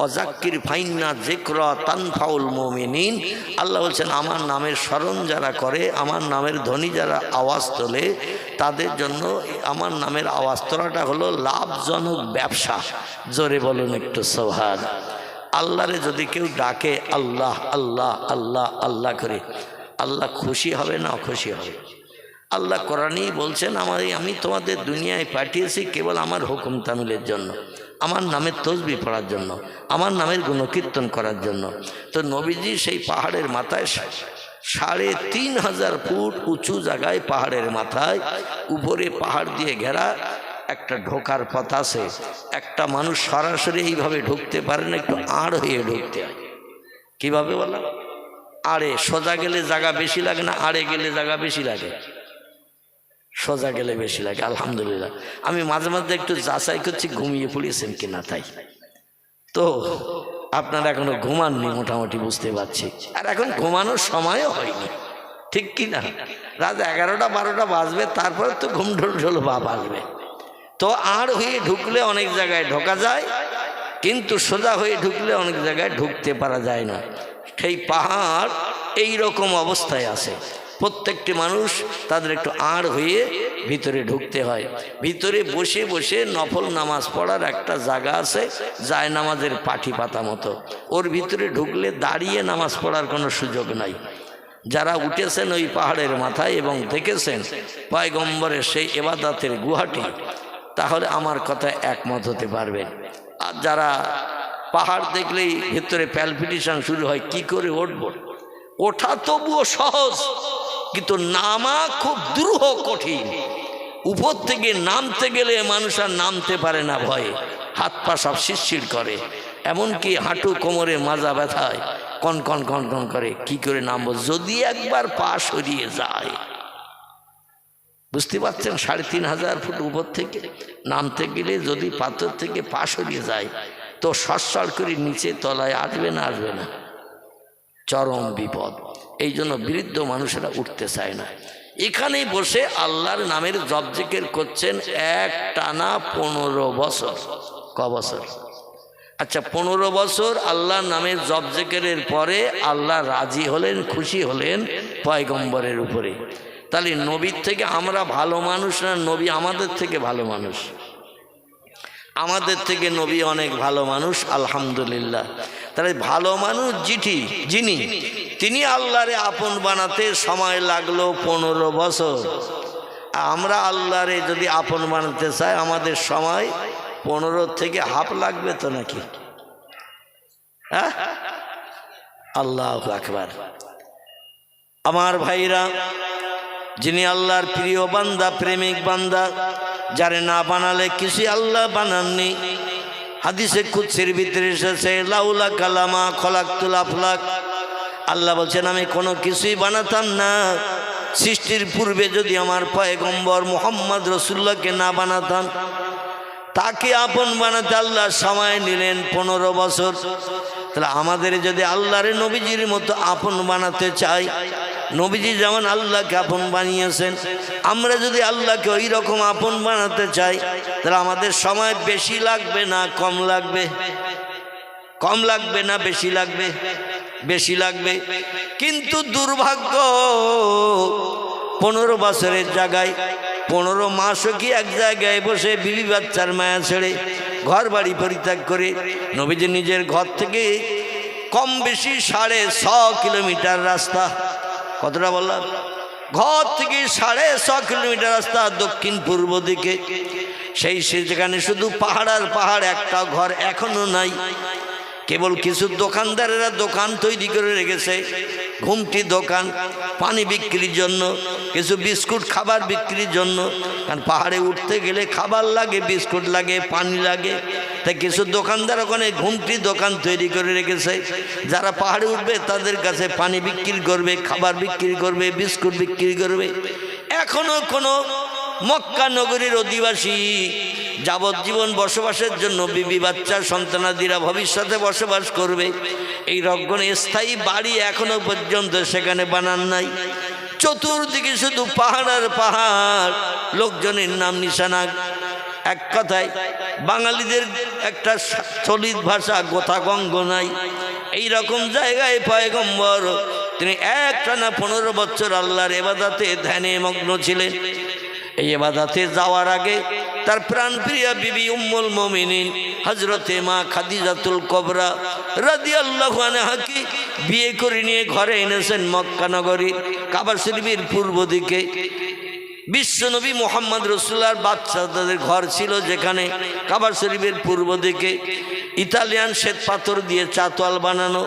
অজাক্কির ফাইন্না যিকরা তানফাউল মুমিনিন। আল্লাহ বলছেন আমার নামের স্মরণ যারা করে, আমার নামের ধ্বনি যারা আওয়াজ তোলে, তাদের জন্য আমার নামের আওয়াজ তোলাটা হলো লাভজনক ব্যবসা। জোরে বলুন একটু সুবহান। আল্লাহরে যদি কেউ ডাকে আল্লাহ আল্লাহ আল্লাহ আল্লাহ করে, আল্লাহ খুশি হবে না অখুশি হবে? আল্লাহ কোরআনেই বলছেন আমি তোমাদের দুনিয়ায় পাঠিয়েছি কেবল আমার হুকুম তামিলের জন্য, আমার নামের তসবিহ পড়ার জন্য, আমার নামের গুণকীর্তন করার জন্য। তো নবীজি সেই পাহাড়ের মাথায় ৩,৫০০ ফুট উঁচু জায়গায়, পাহাড়ের মাথায়, উপরে পাহাড় দিয়ে ঘেরা একটা ঢোকার পথ আছে। একটা মানুষ সরাসরি এইভাবে ঢুকতে পারে না, একটু আড় হয়ে ঢুকতে হয়। কিভাবে বলা? আড়ে। সোজা গেলে জায়গা বেশি লাগে না, আড়ে গেলে জায়গা বেশি লাগে? সোজা গেলে বেশি লাগে। আলহামদুলিল্লাহ, আমি মাঝে মাঝে একটু যাচাই করছি ঘুমিয়ে পড়েছেন কিনা, তাই তো আপনারা এখনো ঘুমাননি মোটামুটি বুঝতে পারছি। আর এখন ঘুমানোর সময়ও হয়নি, ঠিক কি না? রাত 11টা 12টা বাজবে, তারপরে তো ঘুম ঢোল বাপ আসবে। তো আড় হয়ে ঢুকলে অনেক জায়গায় ঢোকা যায়, কিন্তু সোজা হয়ে ঢুকলে অনেক জায়গায় ঢুকতে পারা যায় না। সেই পাহাড় এই রকম অবস্থায় আছে। প্রত্যেকটি মানুষ তাদের একটু আড় হয়ে ভিতরে ঢুকতে হয়। ভিতরে বসে বসে নফল নামাজ পড়ার একটা জায়গা আছে, যায় নামাজের পাঠি পাতা মতো। ওর ভিতরে ঢুকলে দাঁড়িয়ে নামাজ পড়ার কোনো সুযোগ নাই। যারা উঠেছেন ওই পাহাড়ের মাথায় এবং দেখেছেন পয়গম্বরের সেই ইবাদতের গুহাটি, তাহলে আমার কথা একমত হতে পারবেন। আর যারা পাহাড় দেখলেই ভিতরে প্যালপিটেশন শুরু হয়, কি করে উঠব? ওঠা তবুও সহজ, কিন্তু নামা খুব দুরূহ কঠিন। উপর থেকে নামতে গেলে মানুষ আর নামতে পারে না ভয়ে, হাত পা সব শিরশির করে, এমনকি হাঁটু কোমরে মাজা ব্যথায় কন কন কন কন করে। কি করে নামবো যদি একবার পা সরিয়ে যায়? বুঝতে পারছেন? ৩,৫০০ ফুট উপর থেকে নামতে গেলে যদি পাথর থেকে পা সরিয়ে যায়, তো সরসর করে নিচে তলায় আসবে না? আসবে না? চরম বিপদ। এই জন্য বৃদ্ধ মানুষেরা উঠতে চায় না। এখানেই বসে আল্লাহর নামের জপ জিকির করছেন এক টানা 15 বছর। ক বছর? আচ্ছা, 15 বছর আল্লাহর নামের জপ জিকিরের পরে আল্লাহ রাজি হলেন, খুশি হলেন পয়গম্বরের উপরে। তাহলে নবীর থেকে আমরা ভালো মানুষ না নবী আমাদের থেকে ভালো মানুষ? আমাদের থেকে নবী অনেক ভালো মানুষ, আলহামদুলিল্লাহ। তাহলে ভালো মানুষ যিনি, তিনি আল্লাহরে আপন বানাতে সময় লাগলো 15 বছর। আমরা আল্লাহরে যদি আপন বানাতে চাই, আমাদের সময় 15 থেকে হাফ লাগবে তো নাকি? হ্যাঁ, আল্লাহু আকবার। আমার ভাইরা, যিনি আল্লাহর প্রিয় বান্দা, প্রেমিক বান্দা, যারে না বানালে কিছু আল্লাহ বানাননি। হাদিসে কুদসির ভিতরে এসেছে, লাউলা কালামা খলাকতুল আফলাক। আল্লাহ বলছেন আমি কোনো কিছুই বানাতাম না সৃষ্টির পূর্বে যদি আমার পয়গম্বর মুহাম্মদ রাসূলুল্লাহকে না বানাতাম। তাকে আপন বানাতে আল্লাহ সময় নিলেন 15 বছর। তাহলে আমাদের যদি আল্লাহরে নবীজির মতো আপন বানাতে চাই, নবীজি যেমন আল্লাহকে আপন বানিয়েছেন, আমরা যদি আল্লাহকে ওই রকম আপন বানাতে চাই, তাহলে আমাদের সময় বেশি লাগবে না কম লাগবে? কম লাগবে না বেশি লাগবে? বেশি লাগবে। কিন্তু দুর্ভাগ্য, 15 বছরের জায়গায় 15 মাসও কি এক জায়গায় বসে বিবি বাচ্চার মায়া ছেড়ে ঘর বাড়ি পরিত্যাগ করে নবীজি নিজের ঘর থেকে কম বেশি 6.5 কিলোমিটার রাস্তা। কতটা বললাম? ঘর থেকে 6.5 কিলোমিটার রাস্তা দক্ষিণ পূর্ব দিকে। সেই যেখানে শুধু পাহাড় আর পাহাড়, একটা ঘর এখনো নাই। কেবল কিছু দোকানদারেরা দোকান তৈরি করে রেখেছে, ঘুমটি দোকান পানি বিক্রির জন্য, কিছু বিস্কুট খাবার বিক্রির জন্য। কারণ পাহাড়ে উঠতে গেলে খাবার লাগে, বিস্কুট লাগে, পানি লাগে। তাই কিছু দোকানদার ওখানে ঘুমটি দোকান তৈরি করে রেখেছে। যারা পাহাড়ে উঠবে তাদের কাছে পানি বিক্রি করবে, খাবার বিক্রি করবে, বিস্কুট বিক্রি করবে। এখনো কোনো মক্কা নগরীর অধিবাসী যাবজ্জীবন বসবাসের জন্য বিবি বাচ্চা সন্তানাদিরা ভবিষ্যতে বসবাস করবে। এই রক্ষণে স্থায়ী বাড়ি এখনো পর্যন্ত সেখানে বানান নাই। চতুর্দিকে শুধু পাহাড় আর পাহাড়, লোকজনের নাম নিশানা। এক কথায় বাঙালিদের একটা চলিত ভাষা গোথাগঙ্গ নাই। এই রকম জায়গায় পয়গম্বর তিনি একটানা 15 বছর আল্লাহর ইবাদতে ধ্যানে মগ্ন ছিলেন। এই ইবাদতে যাওয়ার আগে তার প্রাণপ্রিয়া বিবি উম্মুল মুমিনিন হযরতে মা খাদিজাতুল কুবরা রাদিয়াল্লাহু আনহাকে বিয়ে করে নিয়ে ঘরে এনেছেন মক্কা নগরীর কাবা শরীফের পূর্ব দিকে। বিশ্বনবী মুহাম্মদ রাসূলুল্লাহর বাচ্চাদের ঘর ছিল যেখানে কাবা শরীফের পূর্ব দিকে। ইতালিয়ান শ্বেত পাথর দিয়ে চাতোয়াল বানানো,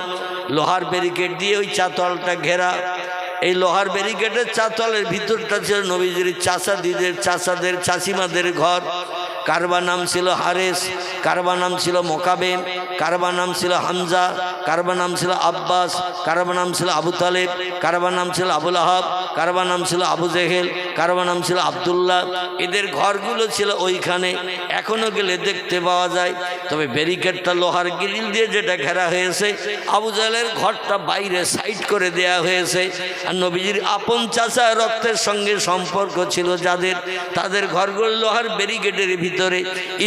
লোহার ব্যারিকেড দিয়ে ওই চাতোয়ালটা ঘেরা। এই লোহার ব্যারিকেডের চাতোয়ালের ভিতরটা ছিল নবীজির চাচাদিদের চাচাদের চাচিমাদের ঘর। কারবা নাম ছিল হারেস, কারবা নাম ছিল মোকাবেন, কারবা নাম ছিল হামজা, কারবা নাম ছিল আব্বাস, কারবা নাম ছিল আবু তালেব, কারবা নাম ছিল আবুল আহাব, কারবা নাম ছিল আবু জেহেল, কারবা নাম ছিল আবদুল্লাহ। এদের ঘরগুলো ছিল ওইখানে, এখনো গেলে দেখতে পাওয়া যায়। তবে ব্যারিকেডটা লোহার গ্রিল দিয়ে যেটা ঘেরা হয়েছে, আবু জেহেলের ঘরটা বাইরে সাইড করে দেয়া হয়েছে। আর নবীজির আপন চাচা রক্তের সঙ্গে সম্পর্ক ছিল যাদের, তাদের ঘরগুলো লোহার ব্যারিকেডের ভিতরে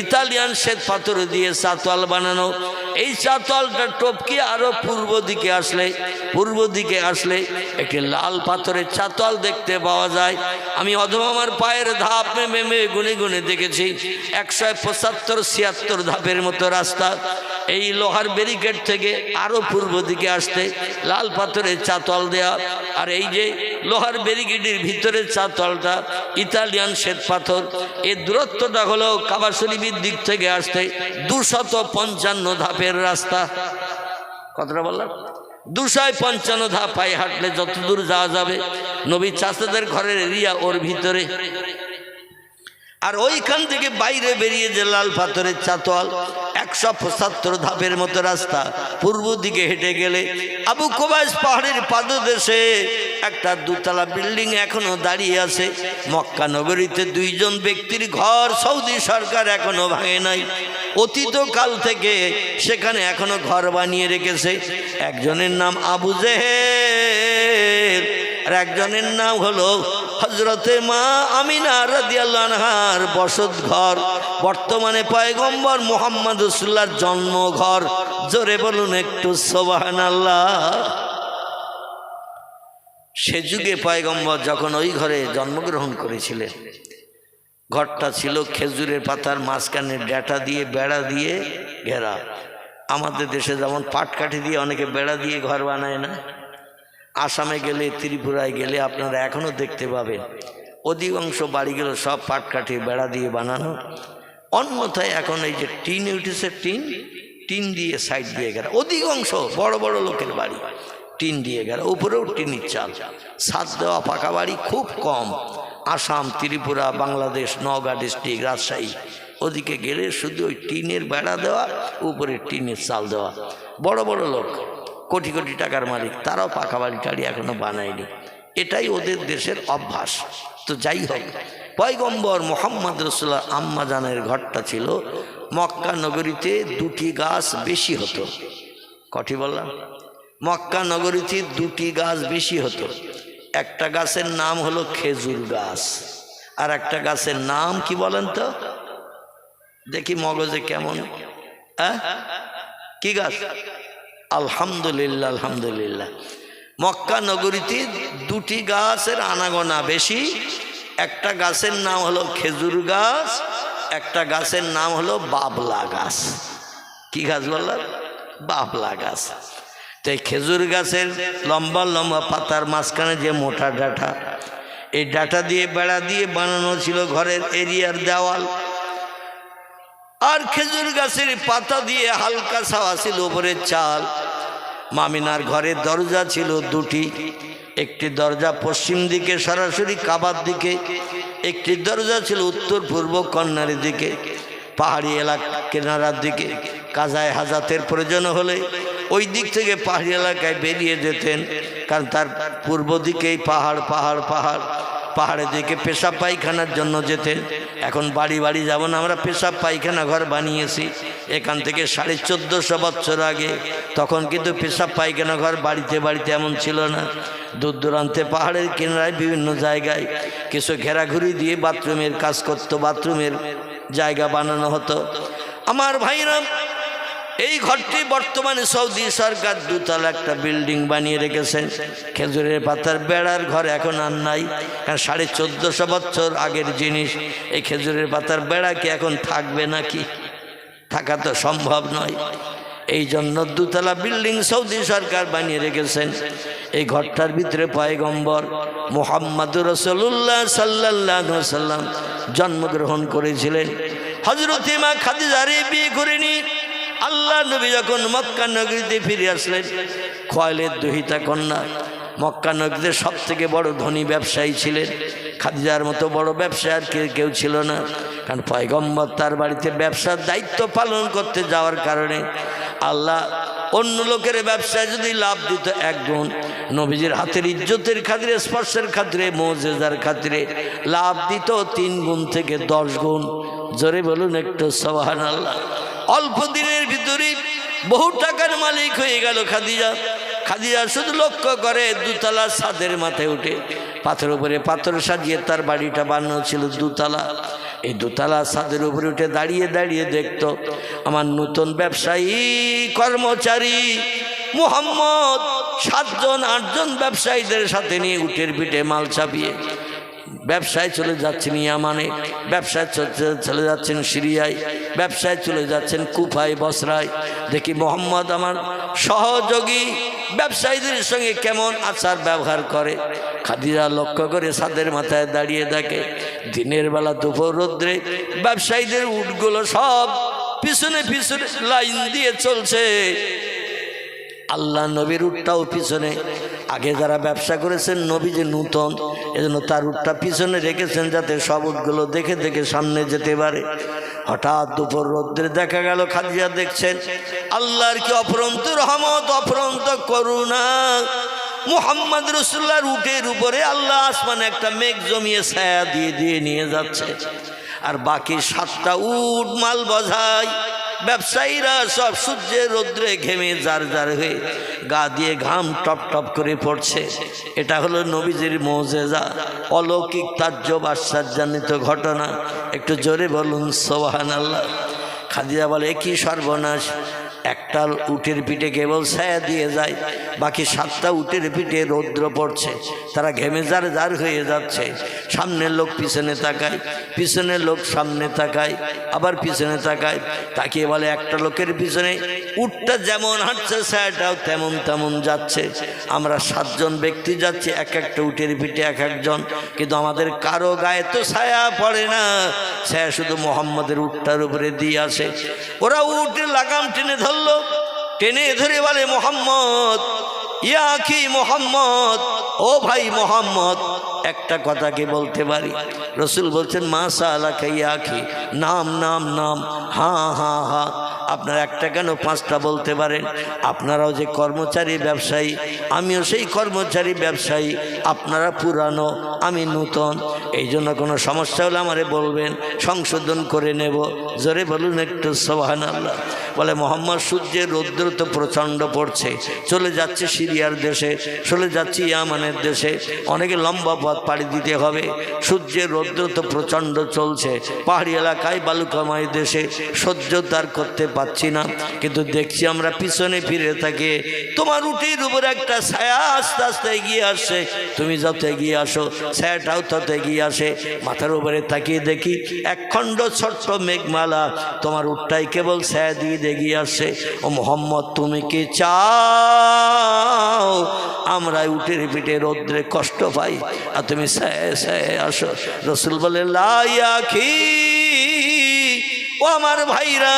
ইতালিয়ান শ্বেত পাথর দিয়ে চাতোয়াল বানানো। এই চাতোয়ালটা টপকে আরো পূর্ব দিকে আসলে একটি লাল পাথরের চাতোয়াল দেখতে পাওয়া যায়। আমি অধম আমার পায়ের ধাপ মেমে গুনে গুনে দেখেছি 175-76 ধাপের মতো রাস্তা। এই লোহার ব্যারিকেড থেকে আরো পূর্ব দিকে আসতে লাল পাথরের চাতোয়াল দেয়া। আর এই যে লোহার ব্যারিকেডের ভিতরের চাতোয়ালটা ইতালিয়ান শ্বেত পাথর। এর দূরত্বটা হলো কাবা শরীফের দিক থেকে আসতে 255 ধাপের রাস্তা। কতটা বললাম? 255 ধাপ পায়ে হাঁটলে যতদূর যাওয়া যাবে। নবীর চাচাদের ঘরের এরিয়া ওর ভিতরে। আর ওইখান থেকে বাইরে বেরিয়ে যে লাল পাথরের চাতোয়াল 175 ধাপের মতো রাস্তা। পূর্ব দিকে হেঁটে গেলে আবু কুবাইস পাহাড়ের পাদদেশে একটা 2তলা বিল্ডিং এখনো দাঁড়িয়ে আছে। মক্কা নগরীতে 2 জন ব্যক্তির ঘর সৌদি সরকার এখনো ভাঙে নাই। অতীতকাল থেকে সেখানে এখনো ঘর বানিয়ে রেখেছে। একজনের নাম আবু জেহেল আর একজনের নাম হলো হযরতে মা আমিনা রাদিয়াল্লাহু আনহার বসত ঘর। বর্তমানে পয়গম্বর মুহাম্মদ রাসূলুল্লাহর জন্মঘর। জোরে বলুন একটু সুবহানাল্লাহ। সে যুগে পয়গম্বর যখন ওই ঘরে জন্মগ্রহণ করেছিলেন, ঘরটা ছিল খেজুরের পাতার মাঝখানে ডেটা দিয়ে বেড়া দিয়ে ঘেরা। আমাদের দেশে যেমন পাটকাঠি দিয়ে অনেকে বেড়া দিয়ে ঘর বানায় না, আসামে গেলে ত্রিপুরায় গেলে আপনারা এখনো দেখতে পাবেন অধিকাংশ বাড়িগুলো সব পাটকাঠি বেড়া দিয়ে বানানো। অন্যথায় এখন এই যে টিন উঠেছে, টিন দিয়ে সাইড দিয়ে ঘেরা। অধিকাংশ বড় বড় লোকের বাড়ি টিন দিয়ে ঘেরা, উপরেও টিনের চাল। ছাদ দেওয়া পাকা বাড়ি খুব কম। আসাম, ত্রিপুরা, বাংলাদেশ, নওগাঁ ডিস্ট্রিক্ট, রাজশাহী ওদিকে গেলে শুধু ওই টিনের বেড়া দেওয়া, উপরে টিনের চাল দেওয়া। বড় বড় লোক, কোটি কোটি টাকার মালিক, তারাও পাকা বাড়ি টাড়ি এখনো বানায়নি। এটাই ওদের দেশের অভ্যাস। তো যাই হোক, পয়গম্বর মুহাম্মদ রাসূলুল্লাহ আম্মা জানের ঘরটা ছিল মক্কা নগরীতে 2টি গাছ বেশি হতো। কটি বললাম? মক্কা নগরীতে 2টি গাছ বেশি হতো। একটা গাছের নাম হলো খেজুর গাছ, আর একটা গাছের নাম কি বলেন তো? দেখি মগজে কেমন। কি গাছ? আলহামদুলিল্লাহ, আলহামদুলিল্লাহ। মক্কা নগরীতে 2টি গাছের আনাগোনা বেশি। একটা গাছের নাম হলো খেজুর গাছ, একটা গাছের নাম হলো বাবলা গাছ। কি গাছ বললাম? বাবলা গাছ। তো এই খেজুর গাছের লম্বা লম্বা পাতার মাঝখানে যে মোটা ডাঁটা, এই ডাঁটা দিয়ে বেড়া দিয়ে বানানো ছিল ঘরের এরিয়ার দেওয়াল। আর খেজুর গাছের পাতা দিয়ে হালকা ছাওয়া ছিল উপরের চাল। মামিনার ঘরের দরজা ছিল 2টি। একটি দরজা পশ্চিম দিকে সরাসরি কাবার দিকে, একটি দরজা ছিল উত্তর পূর্ব কর্নার দিকে পাহাড়ি এলাকা কেনারার দিকে। কাজায় হাজাতের প্রয়োজন হলে ওই দিক থেকে পাহাড়ি এলাকায় বেরিয়ে যেতেন, কারণ তার পূর্ব দিকেই পাহাড় পাহাড় পাহাড়। পাহাড়ে দিকে পেশাব পায়খানার জন্য যেতেন। এখন বাড়ি বাড়ি যাব না, আমরা পেশাব পায়খানা ঘর বানিয়েছি। এখান থেকে 1450 বছর আগে তখন কিন্তু পেশাব পায়খানা ঘর বাড়িতে বাড়িতে এমন ছিল না। দূর দূরান্তে পাহাড়ের কিনারায় বিভিন্ন জায়গায় কিছু ঘেরাঘুরি দিয়ে বাথরুমের কাজ করতো, বাথরুমের জায়গা বানানো হতো। আমার ভাইরা, এই ঘরটি বর্তমানে সৌদি সরকার 2 তলা একটা বিল্ডিং বানিয়ে রেখেছেন। খেজুরের পাতার বেড়ার ঘর এখন আর নাই, কারণ 1450 বছর আগের জিনিস। এই খেজুরের পাতার বেড়া কি এখন থাকবে নাকি? থাকা তো সম্ভব নয়। এই জন্য 2 তলা বিল্ডিং সৌদি সরকার বানিয়ে রেখেছেন। এই ঘরটার ভিতরে পয়গম্বর মুহাম্মদুর রাসূলুল্লাহ সাল্লাল্লাহু আলাইহি ওয়াসাল্লাম জন্মগ্রহণ করেছিলেন। হযরত মা খাদিজারে বিয়ে করেনি। আল্লাহ নবী যখন মক্কা নগরীতে ফিরে আসলেন, খোয়াইলের দুহিতা কন্যা, মক্কা নগরীতে সব থেকে বড় ধনী ব্যবসায়ী ছিলেন। খাদিজার মতো বড় ব্যবসায়ী আর কেউ ছিল না, কারণ পয়গম্বর তার বাড়িতে ব্যবসার দায়িত্ব পালন করতে যাওয়ার কারণে আল্লাহ অন্য লোকের ব্যবসায় যদি লাভ দিত 1 গুণ, নবীজির হাতের ইজ্জতের খাতিরে, স্পর্শের খাতিরে, মুজিজার খাতিরে লাভ দিত 3 গুণ থেকে 10 গুণ। জোরে বলুন একটু সুবহানাল্লাহ। অল্প দিনের ভিতরে বহু টাকার মালিক হয়ে গেল খাদিজা। খাদিজা শুধু লক্ষ্য করে 2 তলার ছাদের মাথায় উঠে পাথরের উপরে পাথর সাজিয়ে তার বাড়িটা বানানো ছিল 2 তলা। এই 2 তলা ছাদের উপরে উঠে দাঁড়িয়ে দাঁড়িয়ে দেখতো আমার নতুন ব্যবসায়ী কর্মচারী মুহাম্মদ 7 জন 8 জন ব্যবসায়ীদের সাথে নিয়ে উটের পিঠে মাল চাপিয়ে ব্যবসায় চলে যাচ্ছেন ইয়ামানে, ব্যবসায় চলে যাচ্ছেন সিরিয়ায়, ব্যবসায় চলে যাচ্ছেন কুফায়, বসরায়। দেখি মোহাম্মদ আমার সহযোগী ব্যবসায়ীদের সঙ্গে কেমন আচার ব্যবহার করে। খাদিজা লক্ষ্য করে ছাদের মাথায় দাঁড়িয়ে দেখে দিনের বেলা দুপুর রৌদ্রে ব্যবসায়ীদের উটগুলো সব পিছনে পিছনে লাইন দিয়ে চলছে। আল্লাহ নবীর উটটাও পিছনে। আগে যারা ব্যবসা করেছেন নবী যে নূতন, এজন্য তার উটটা পিছনে রেখেছেন যাতে সব উটগুলো দেখে দেখে সামনে যেতে পারে। হঠাৎ দুপুর রৌদ্রে দেখা গেল খাদিজা দেখছেন আল্লাহর কি অফুরন্ত রহমত, অফুরন্ত করুণা। মুহাম্মদ রাসূলুল্লাহর উটের উপরে আল্লাহ আসমানে একটা মেঘ জমিয়ে ছায়া দিয়ে দিয়ে নিয়ে যাচ্ছে, আর বাকি 7টা উট মাল বোঝায়। ব্যবসায়ীরা সব সূর্যের রৌদ্রে ঘেমে জার জার হয়ে গা দিয়ে ঘাম টপ টপ করে পড়ছে। এটা হলো নবীজির মুজিজা, অলৌকিক তাজ্জব আশ্চর্যান্বিত ঘটনা। একটু জোরে বলুন সুবহানাল্লাহ। খাদিজা বলে কি সর্বনাশ, একটা উটের পিঠে কেবল ছায়া দিয়ে যায়, বাকি 7টা উটের পিঠে রৌদ্র পড়ছে, তারা ঘেমে জার জার হয়ে যাচ্ছে। সামনের লোক পিছনে তাকায়, পিছনের লোক সামনে তাকায়, আবার পিছনে তাকায়, তাকিয়ে বলে একটা লোকের পিছনে উটটা যেমন হাঁটছে ছায়াটাও তেমন তেমন যাচ্ছে। আমরা 7 জন ব্যক্তি যাচ্ছি এক একটা উটের পিঠে এক একজন, কিন্তু আমাদের কারো গায়ে তো ছায়া পড়ে না, ছায়া শুধু মোহাম্মদের উটটার উপরে দিয়ে আসে। ওরা উটের লাগাম টেনে ধরলো, টেনে ধরে বলে মোহাম্মদ, ইয়া আখি মোহাম্মদ, ও ভাই মোহাম্মদ, একটা কথা কি বলতে পারি? রসুল বলছেন মা সালাকা ইয়া আখি, নাম নাম নাম, হ্যাঁ হ্যাঁ হ্যাঁ। আপনারা একটা কেন 5টা বলতে পারেন? আপনারাও যে কর্মচারী ব্যবসায়ী, আমিও সেই কর্মচারী ব্যবসায়ী। আপনারা পুরানো, আমি নূতন, এই জন্য কোনো সমস্যা হলে আমারে বলবেন, সংশোধন করে নেব। জোরে বলুন একটু সুবহানাল্লাহ। বলে মোহাম্মদ সূর্যের রৌদ্র তো প্রচণ্ড পড়ছে, চলে যাচ্ছে সিরিয়ার দেশে, চলে যাচ্ছে ইয়ামানের দেশে, অনেকে লম্বা পথ পাড়ি দিতে হবে। সূর্যের রৌদ্র তো প্রচণ্ড চলছে, পাহাড়ি এলাকায় বালুকাময় দেশে সহ্য তার করতে পারছি না, কিন্তু দেখছি আমরা পিছনে ফিরে থাকি তোমার উটির উপর একটা ছায়া আস্তে আস্তে এগিয়ে আসছে, তুমি যত এগিয়ে আসো ছায়াটাও তত এগিয়ে আসে। মাথার উপরে তাকিয়ে দেখি 1 খণ্ড ছোট্ট মেঘমালা, তোমার উটটাই কেবল ছায়া দিয়ে এগিয়ে আসছে। ও মোহাম্মদ, তুমি কি চাও আমরা উটের পিঠে রৌদ্রে কষ্ট পাই আর তুমি ছায়া ছায়া আসো? রসুল বলে লা ইয়া আখি, ও ও আমার ভাইরা,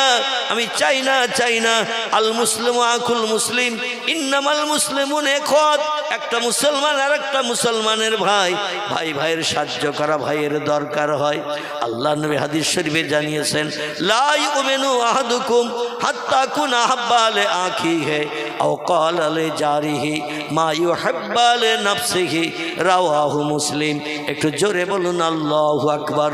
আমি চাই না আল মুসলিম আকুল মুসলিম, ইন্নামাল মুসলিমুন ইখওয়াত, একটা মুসলমান আর একটা মুসলমানের ভাই, ভাই ভাইয়ের সাহায্য করা ভাইয়ের দরকার হয়। আল্লাহ নবী হাদিস শরীফে জানিয়েছেন, লা ইউমিনু আহাদুকুম হাত্তা কুনা আহাব্বা লি আখিহি আও ক্বালা লি জারিহি মা ইউহিব্বু লি নাফসিহি, রাওয়াহু মুসলিম। একটু জোরে বলুন আল্লাহু আকবার।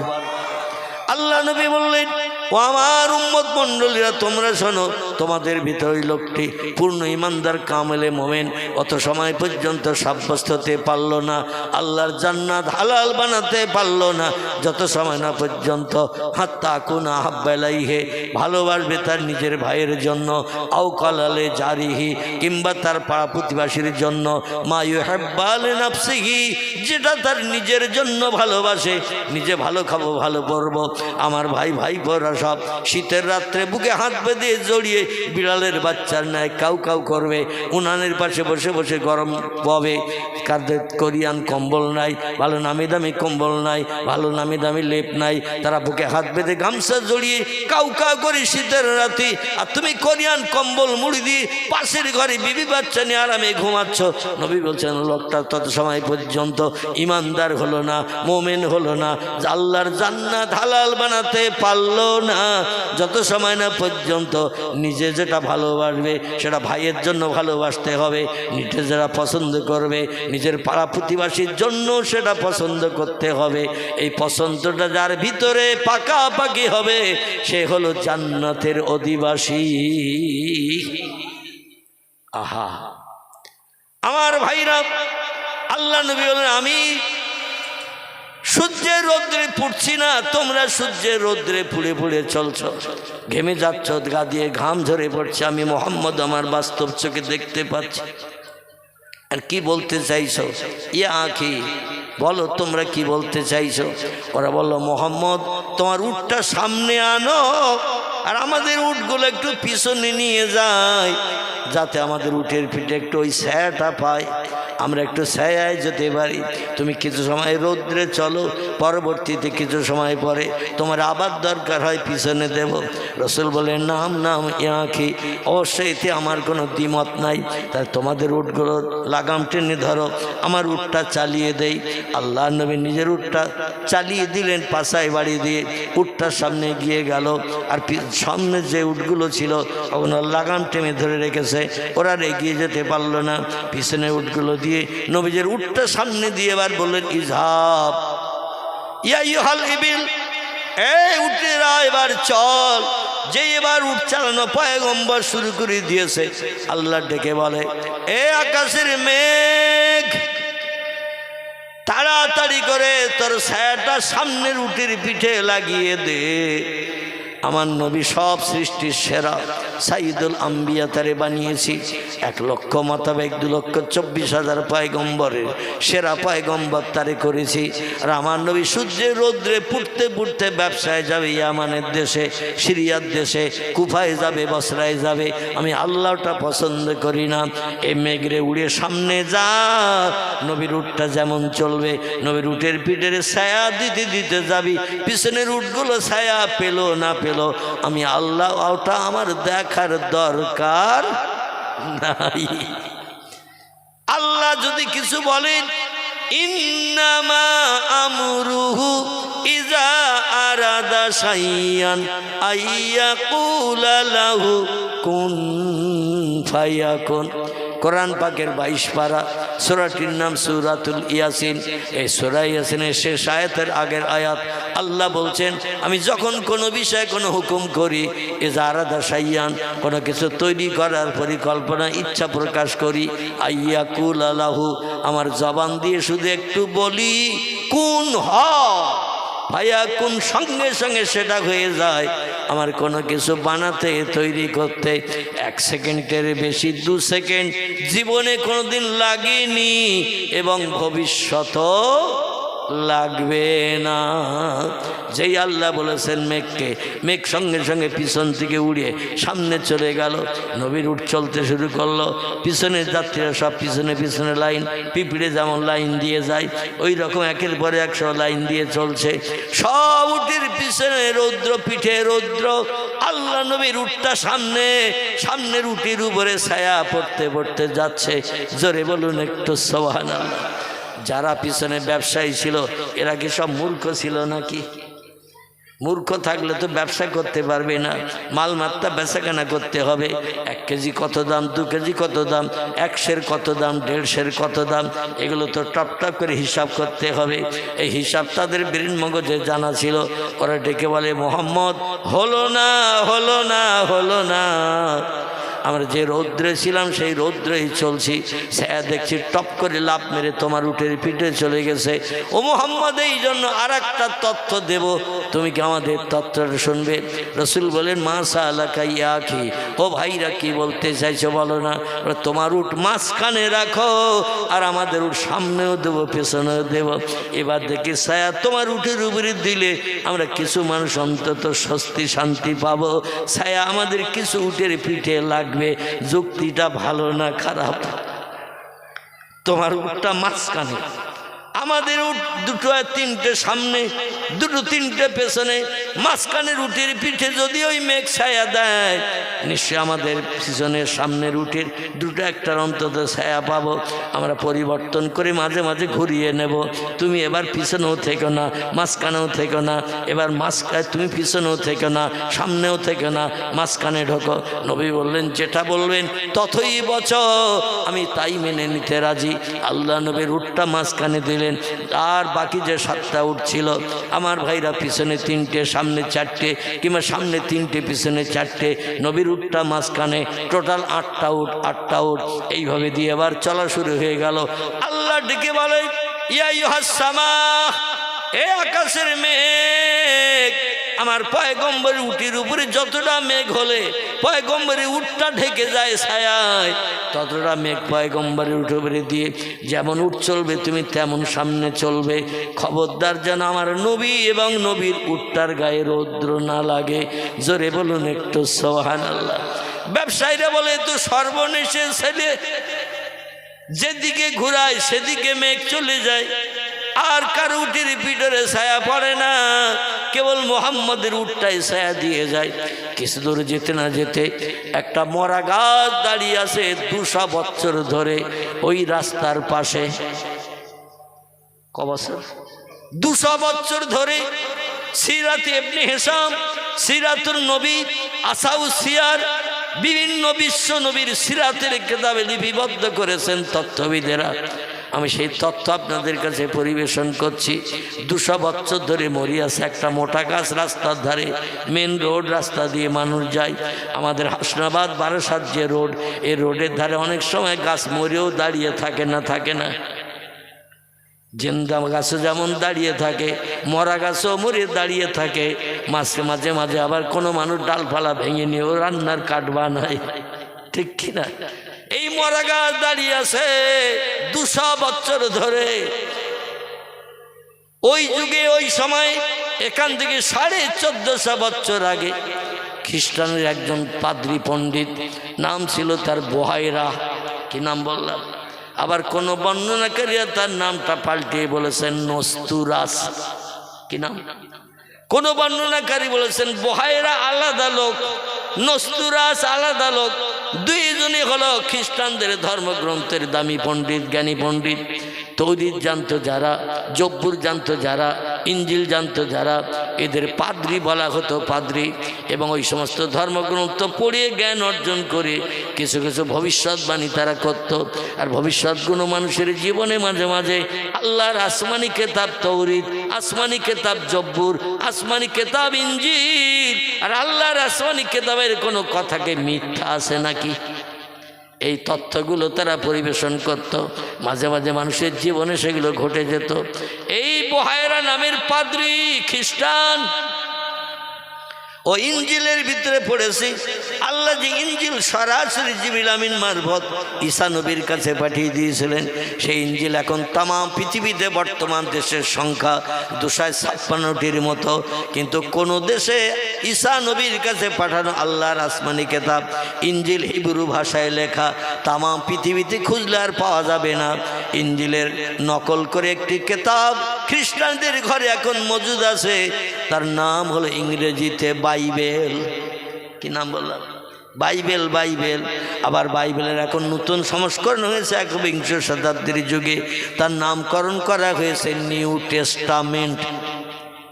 আল্লাহ নবী বললেন, ও আমার উম্মত মণ্ডলীরা, তোমরা শোনো, তোমাদের ভিতরে ওই লোকটি পূর্ণ ইমানদার কামেলে মোমেন অত সময় পর্যন্ত সাব্যস্ত হতে পারল না, আল্লাহর জান্নাত হালাল বানাতে পারল না, যত সময় না পর্যন্ত হাত্তা কুনা আহাব্বা ইলাইহি, ভালোবাসবে তার নিজের ভাইয়ের জন্য, আও কালালে জারিহি, কিংবা তার পাড়া প্রতিবাসীর জন্য, মা ইউহিব্বু লি নাফসিহি, যেটা তার নিজের জন্য ভালোবাসে। নিজে ভালো খাবো, ভালো পরবো, আমার ভাই ভাই বোরা সব শীতের রাত্রে বুকে হাত বেঁধে জড়িয়ে বিড়ালের বাচ্চার ন্যায় কাউ কাউ করবে, উনানের পাশে বসে বসে গরম পাবে, কাঁধে কোরিয়ান কম্বল নাই, ভালো নামি দামি কম্বল নাই, ভালো নামি দামি লেপ নাই, তারা বুকে হাত বেঁধে গামছা জড়িয়ে কাউ কাউ করে শীতের রাতে, আর তুমি কোরিয়ান কম্বল মুড়ি দিয়ে পাশের ঘরে বিবি বাচ্চা নিয়ে আরামে ঘুমাচ্ছ। নবী বলছেন, লোকটা তত সময় পর্যন্ত ইমানদার হলো না, মোমেন হলো না, আল্লাহর জান্নাত হালাল বানাতে পারলো না, যত সময় না পর্যন্ত নিজে যেটা ভালোবাসবে সেটা ভাইয়ের জন্য ভালোবাসতে হবে, নিজে যারা পছন্দ করবে নিজের পাড়া প্রতিবাসীর জন্য সেটা পছন্দ করতে হবে। এই পছন্দটা যার ভিতরে পাকাপাকি হবে সে হলো জান্নাতের অধিবাসী। আহা আমার ভাইরা, আল্লাহ নবী বলেন, আমি সূর্যের রৌদ্রে পুড়ছি না, তোমরা সূর্যের রৌদ্রে পুড়ে পুড়ে চলছ, ঘেমে যাচ্ছ, গা দিয়ে ঘাম ঝরে পড়ছে, আমি মুহাম্মদ আমার বাস্তব চোখে দেখতে পাচ্ছি। আর কি বলতে চাইছো? ইয়া আখি, বলো তোমরা কি বলতে চাইছো? ওরা বলল, মুহাম্মদ তোমার উটটা সামনে আনো আর আমাদের উটগুলো একটু পিছনে নিয়ে যায়, যাতে আমাদের উটের পিঠে একটু ওই ছায়াটা পায়, আমরা একটু ছায়ায় যেতে পারি। তুমি কিছু সময় রৌদ্রে চলো, পরবর্তীতে কিছু সময় পরে তোমার আবার দরকার হয় পিছনে দেব। রসুল বলে, নাম নাম ইয়াখি, অবশ্যই এতে আমার কোনো দ্বিমত নাই, তাই তোমাদের উটগুলো লাগাম টেনে ধরো, আমার উটটা চালিয়ে দেই। আল্লাহ নবী নিজের উটটা চালিয়ে দিলেন, পাছায় বাড়ি দিয়ে উটটার সামনে গিয়ে গেল, আর সামনে যে উটগুলো ছিল ওগুলো লাগাম টেনে ধরে রেখেছে, ওরা এগিয়ে যেতে পারলো না। পিছনে উটগুলো দিয়ে নবীজের উটটা সামনে দিয়ে এবার বললেন, ইজহাব ইয়া আইয়ুহাল ইবিল, এই উটেরা এবার চল। যে এবার উট চালানো পয়গম্বর শুরু করে দিয়েছে, আল্লাহ ডেকে বলে, এ আকাশের মেঘ, তাড়াতাড়ি করে তোর ছায়াটা সামনের উটের পিঠে লাগিয়ে দে। আমার নবী সব সৃষ্টির সেরা, সাইদুল আম্বিয়া তারে বানিয়েছি, 1 লক্ষ মোতাবেক 2,24,000 পয়গম্বরের সেরা পয়গম্বর তারে করেছি। আর আমার নবী সূর্যের রৌদ্রে পুড়তে পুড়তে ব্যবসায় যাবে ইয়ামানের দেশে, সিরিয়ার দেশে, কুফায় যাবে, বসরায় যাবে। আমি আল্লাহটা পছন্দ করি না। এই মেঘরে উড়ে সামনে যা, নবীর উটটা যেমন চলবে, নবীর উটের পিঠের ছায়া দিতে দিতে যাবি, পিছনের উটগুলো ছায়া পেল না পেল, আমি আল্লাহ ওটা আমার দেখার দরকার নাই। আল্লাহ যদি কিছু বলেন, ইন্নামা আমরুহু ইজা আরাদা শাইয়ান আইয়াকুলা লাহু কুন ফায়াকুন। কোরআন পাকের 22 পারা, সূরাটির নাম সূরাতুল ইয়াসিন। এই সূরা ইয়াসিনের শেষ আয়াতের আগের আয়াত আল্লাহ বলছেন, আমি যখন কোনো বিষয়ে কোনো হুকুম করি, ইজা আরাদা শাইয়ান, কোনো কিছু তৈরি করার পরিকল্পনা ইচ্ছা প্রকাশ করি, আইয়াকুলা লাহু, আমার জবান দিয়ে শুধু একটু বলি, কুন হ, ভাইয়া কোন সঙ্গে সঙ্গে সেটা হয়ে যায়। আমার কোনো কিছু বানাতে তৈরি করতে 1 সেকেন্ডের বেশি 2 সেকেন্ড জীবনে কোনোদিন লাগেনি এবং ভবিষ্যতও লাগবে না। যেই আল্লাহ বলেছেন মেঘকে, মেঘ সঙ্গে সঙ্গে পিছন থেকে উড়িয়ে সামনে চলে গেল। নবীর উট চলতে শুরু করলো, পিছনের যাত্রীরা সব পিছনে পিছনে লাইন, পিঁপড়ে যেমন লাইন দিয়ে যায় ওই রকম একের পরে 100 লাইন দিয়ে চলছে। সব উটের পিছনে রৌদ্র, পিঠে রৌদ্র। আল্লাহ নবীর উটটা সামনে, সামনের উটের উপরে ছায়া পড়তে পড়তে যাচ্ছে। জোরে বলুন একটু সুবহানাল্লাহ। যারা পিছনে ব্যবসায়ী ছিল এরা কি সব মূর্খ ছিল নাকি? মূর্খ থাকলে তো ব্যবসা করতে পারবে না, মালমাত্তা বেচাকেনা করতে হবে। 1 কেজি কত দাম, 2 কেজি কত দাম, 1 সের কত দাম, 1.5 সের কত দাম, এগুলো তো টপ টপ করে হিসাব করতে হবে। এই হিসাব তাদের ব্রেন মগজে জানা ছিল। ওরা ডেকে বলে, মোহাম্মদ হলো না, হলো না, হলো না। আমরা যে রৌদ্রে ছিলাম সেই রৌদ্রেই চলছি, ছায়া দেখছি টপ করে লাফ মেরে তোমার উটের পিঠে চলে গেছে। ও মুহাম্মদ, এই জন্য আর একটা তথ্য দেব, তুমি কি আমাদের তথ্যটা শুনবে? রসুল বলেন, মা সালাকা ইয়া আখি, ও ভাইরা কি বলতে চাইছো বলো না। তোমার উট মাঝখানে রাখো, আর আমাদের উট সামনেও দেবো পেছনেও দেব। এবার দেখি ছায়া তোমার উটের উপরে দিলে আমরা কিছু মানুষ অন্তত স্বস্তি শান্তি পাবো। ছায়া আমাদের কিছু উটের পিঠে লাগবে। যুক্তিটা ভালো না খারাপ? তোমার উটটা মাঝখানে, আমাদের উট দুটো 3টে সামনে, 2-3টে পেছনে, মাঝখানের উটের পিঠে যদি ওই মেঘ ছায়া দেয়, নিশ্চয় আমাদের পিছনের সামনের উটের 2-1টার অন্তত ছায়া পাবো। আমরা পরিবর্তন করে মাঝে মাঝে ঘুরিয়ে নেব। তুমি এবার পিছনেও থেকো না, মাঝখানেও থেকো না। এবার মাঝখানে তুমি পিছনেও থেকো না, সামনেও থেকো না, মাঝখানে ঢোকো। নবী বললেন, যেটা বলবেন ততই বচ, আমি তাই মেনে নিতে রাজি। আল্লাহ নবীর উটটা মাঝখানে দিলেন, আর বাকি যে 7টা উট ছিল, আমার ভাইরা পিছনে 3টে, সামনে 4টে, কিংবা সামনে 3টে পিছনে 4টে, নবীর উটটা মাঝখানে, টোটাল 8টা উট, 8টা উট। এইভাবে দিয়ে এবার চলা শুরু হয়ে গেল। আল্লাহ ডেকে বলে, ইয়া আইয়ুহাস সামা, এ আকাশের মেঘ, আমার পয়গম্বরের উটের উপরে যতটা মেঘ হলে পয়গম্বরের উটটা ঢেকে যায় ছায়ায়, ততটা মেঘ পয়গম্বরের উটের উপরে দিয়ে যেমন উট চলবে তুমি তেমন সামনে চলবে। খবরদার যেন আমার নবী এবং নবীর উটটার গায়ে রৌদ্র না লাগে। জোরে বলুন একটু সুবহানাল্লাহ। ব্যবসায়ীরা বলে, তো সর্বনেশে ছেলে, যেদিকে ঘুরায় সেদিকে মেঘ চলে যায়, আর কার উটের পিঠরে ছায়া পড়ে না, কেবল মুহাম্মদের উটটাই ছায়া দিয়ে যায়। কিছু দূর যেতে না যেতে একটা মরা গাছ দাঁড়িয়ে আছে 200 বছর ধরে ওই রাস্তার পাশে। ক বছর? 200 বছর ধরে। সিরাত ইবনে হিশাম, সিরাতুন নবী, আসাউস সিয়ার, বিভিন্ন বিশ্ব নবীর সিরাতের কিতাবে লিপিবদ্ধ করেছেন তথ্যবিদেরা। আমি সেই তথ্য আপনাদের কাছে পরিবেশন করছি। 200 বছর ধরে মরি আছে একটা মোটা গাছ রাস্তার ধারে, মেন রোড, রাস্তা দিয়ে মানুষ যায়। আমাদের হাসনাবাদ বারাসাত যে রোড, এই রোডের ধারে অনেক সময় গাছ মরেও দাঁড়িয়ে থাকে না, থাকে না? জিন্দা গাছও যেমন দাঁড়িয়ে থাকে, মরা গাছও মরে দাঁড়িয়ে থাকে। মাঝে মাঝে মাঝে আবার কোনো মানুষ ডালপালা ভেঙে নিয়েও রান্নার কাঠ বানায়, ঠিক কিনা? এই মরা গাছ দাঁড়িয়ে আছে 200 বছর ধরে। ওই যুগে, ওই সময়, এখান থেকে 1450 বছর আগে খ্রিস্টানের একজন পাদ্রী পণ্ডিত, নাম ছিল তার বুহায়রা। কি নাম বললাম? আবার কোন বর্ণনাকারীরা তার নামটা পাল্টিয়ে বলেছেন নস্তুরাস। কি নাম? কোন বর্ণনাকারী বলেছেন বুহায়রা আলাদা লোক, নস্তুরাস আলাদা লোক। দুইজনই হলো খ্রিস্টানদের ধর্মগ্রন্থের দামি পণ্ডিত, জ্ঞানী পণ্ডিত। তৌরিত জানতো যারা, জব্বুর জানতো যারা, ইঞ্জিল জানতো যারা, এদের পাদ্রী বলা হতো, পাদ্রী। এবং ওই সমস্ত ধর্মগ্রন্থ পড়ে জ্ঞান অর্জন করে কিছু কিছু ভবিষ্যৎবাণী তারা করত। আর ভবিষ্যৎগুলো মানুষের জীবনে মাঝে মাঝে আল্লাহর আসমানি কেতাব তৌরিত, আসমানি কেতাব জব্বুর, আসমানি কেতাব ইঞ্জিল আর আল্লাহর আসমানি কেতাবের কোনো কথাকে মিথ্যা আছে নাকি, এই তথ্যগুলো তারা পরিবেশন করত। মাঝে মাঝে মানুষের জীবনে সেগুলো ঘটে যেত। এই বুহায়রা নামের পাদ্রী খ্রিস্টান ও ইনজিলের ভিতরে পড়েছি আল্লাহ যে ইনজিল সরাসরি জিবরিল আমিন মারফত ঈসা নবীর কাছে পাঠিয়ে দিয়েছিলেন, সেই ইনজিল এখন তামাম পৃথিবীতে বর্তমান দেশের সংখ্যা 256টির মতো, কিন্তু কোন দেশে ঈসা নবীর কাছে পাঠানো আল্লাহর আসমানি কিতাব ইনজিল হিব্রু ভাষায় লেখা তামাম পৃথিবীতে খুঁজলে আর পাওয়া যাবে না। ইনজিলের নকল করে একটি কিতাব খ্রিস্টানদের ঘরে এখন মজুদ আছে, তার নাম হলো ইংরেজিতে বাইবেল। কি নাম বললাম? বাইবেল। বাইবেল আবার বাইবেলের এখন নতুন সংস্করণ হয়েছে একবিংশ শতাব্দীর যুগে, তার নামকরণ করা হয়েছে নিউ টেস্টামেন্ট।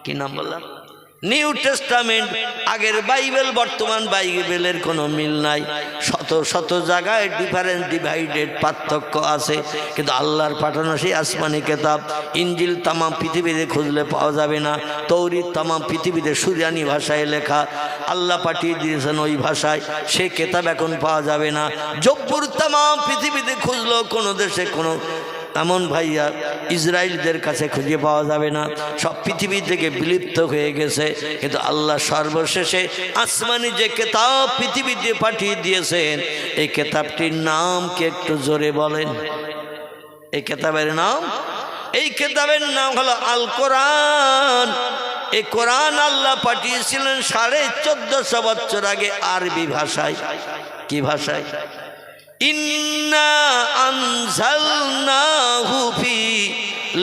কি নাম বললাম? New testament. আগের বাইবেল বর্তমান বাইবেলের কোনো মিল নাই, শত শত জায়গায় ডিফারেন্ট ডিভাইডেড পার্থক্য আছে, কিন্তু আল্লাহর পাঠানো সেই আসমানি কিতাব ইনজিল তামাম পৃথিবীতে খুঁজলে পাওয়া যাবে না। তৌরিত তামাম পৃথিবীতে সুরিয়ানি ভাষায় লেখা, আল্লাহ পাঠিয়ে দিয়েছেন ওই ভাষায়, সে কিতাব এখন পাওয়া যাবে না। জব্বুর তামাম পৃথিবীতে খুঁজলেও কোনো দেশে কোনো এমন ভাইয়া ইসরায়েলদের কাছে খুঁজে পাওয়া যাবে না, সব পৃথিবী থেকে বিলুপ্ত হয়ে গেছে। কিন্তু আল্লাহ সর্বশেষে আসমানি যে কিতাব পৃথিবীতে পাঠিয়ে দিয়েছেন, এই কিতাবটির নাম কি একটু জোরে বলেন? এই কিতাবের নাম, এই কিতাবের নাম হলো আল কোরআন। এই কোরআন আল্লাহ পাঠিয়েছিলেন 1450 বছর আগে আরবি ভাষায়। কি ভাষায়? ইন্না আনজালনাহু ফি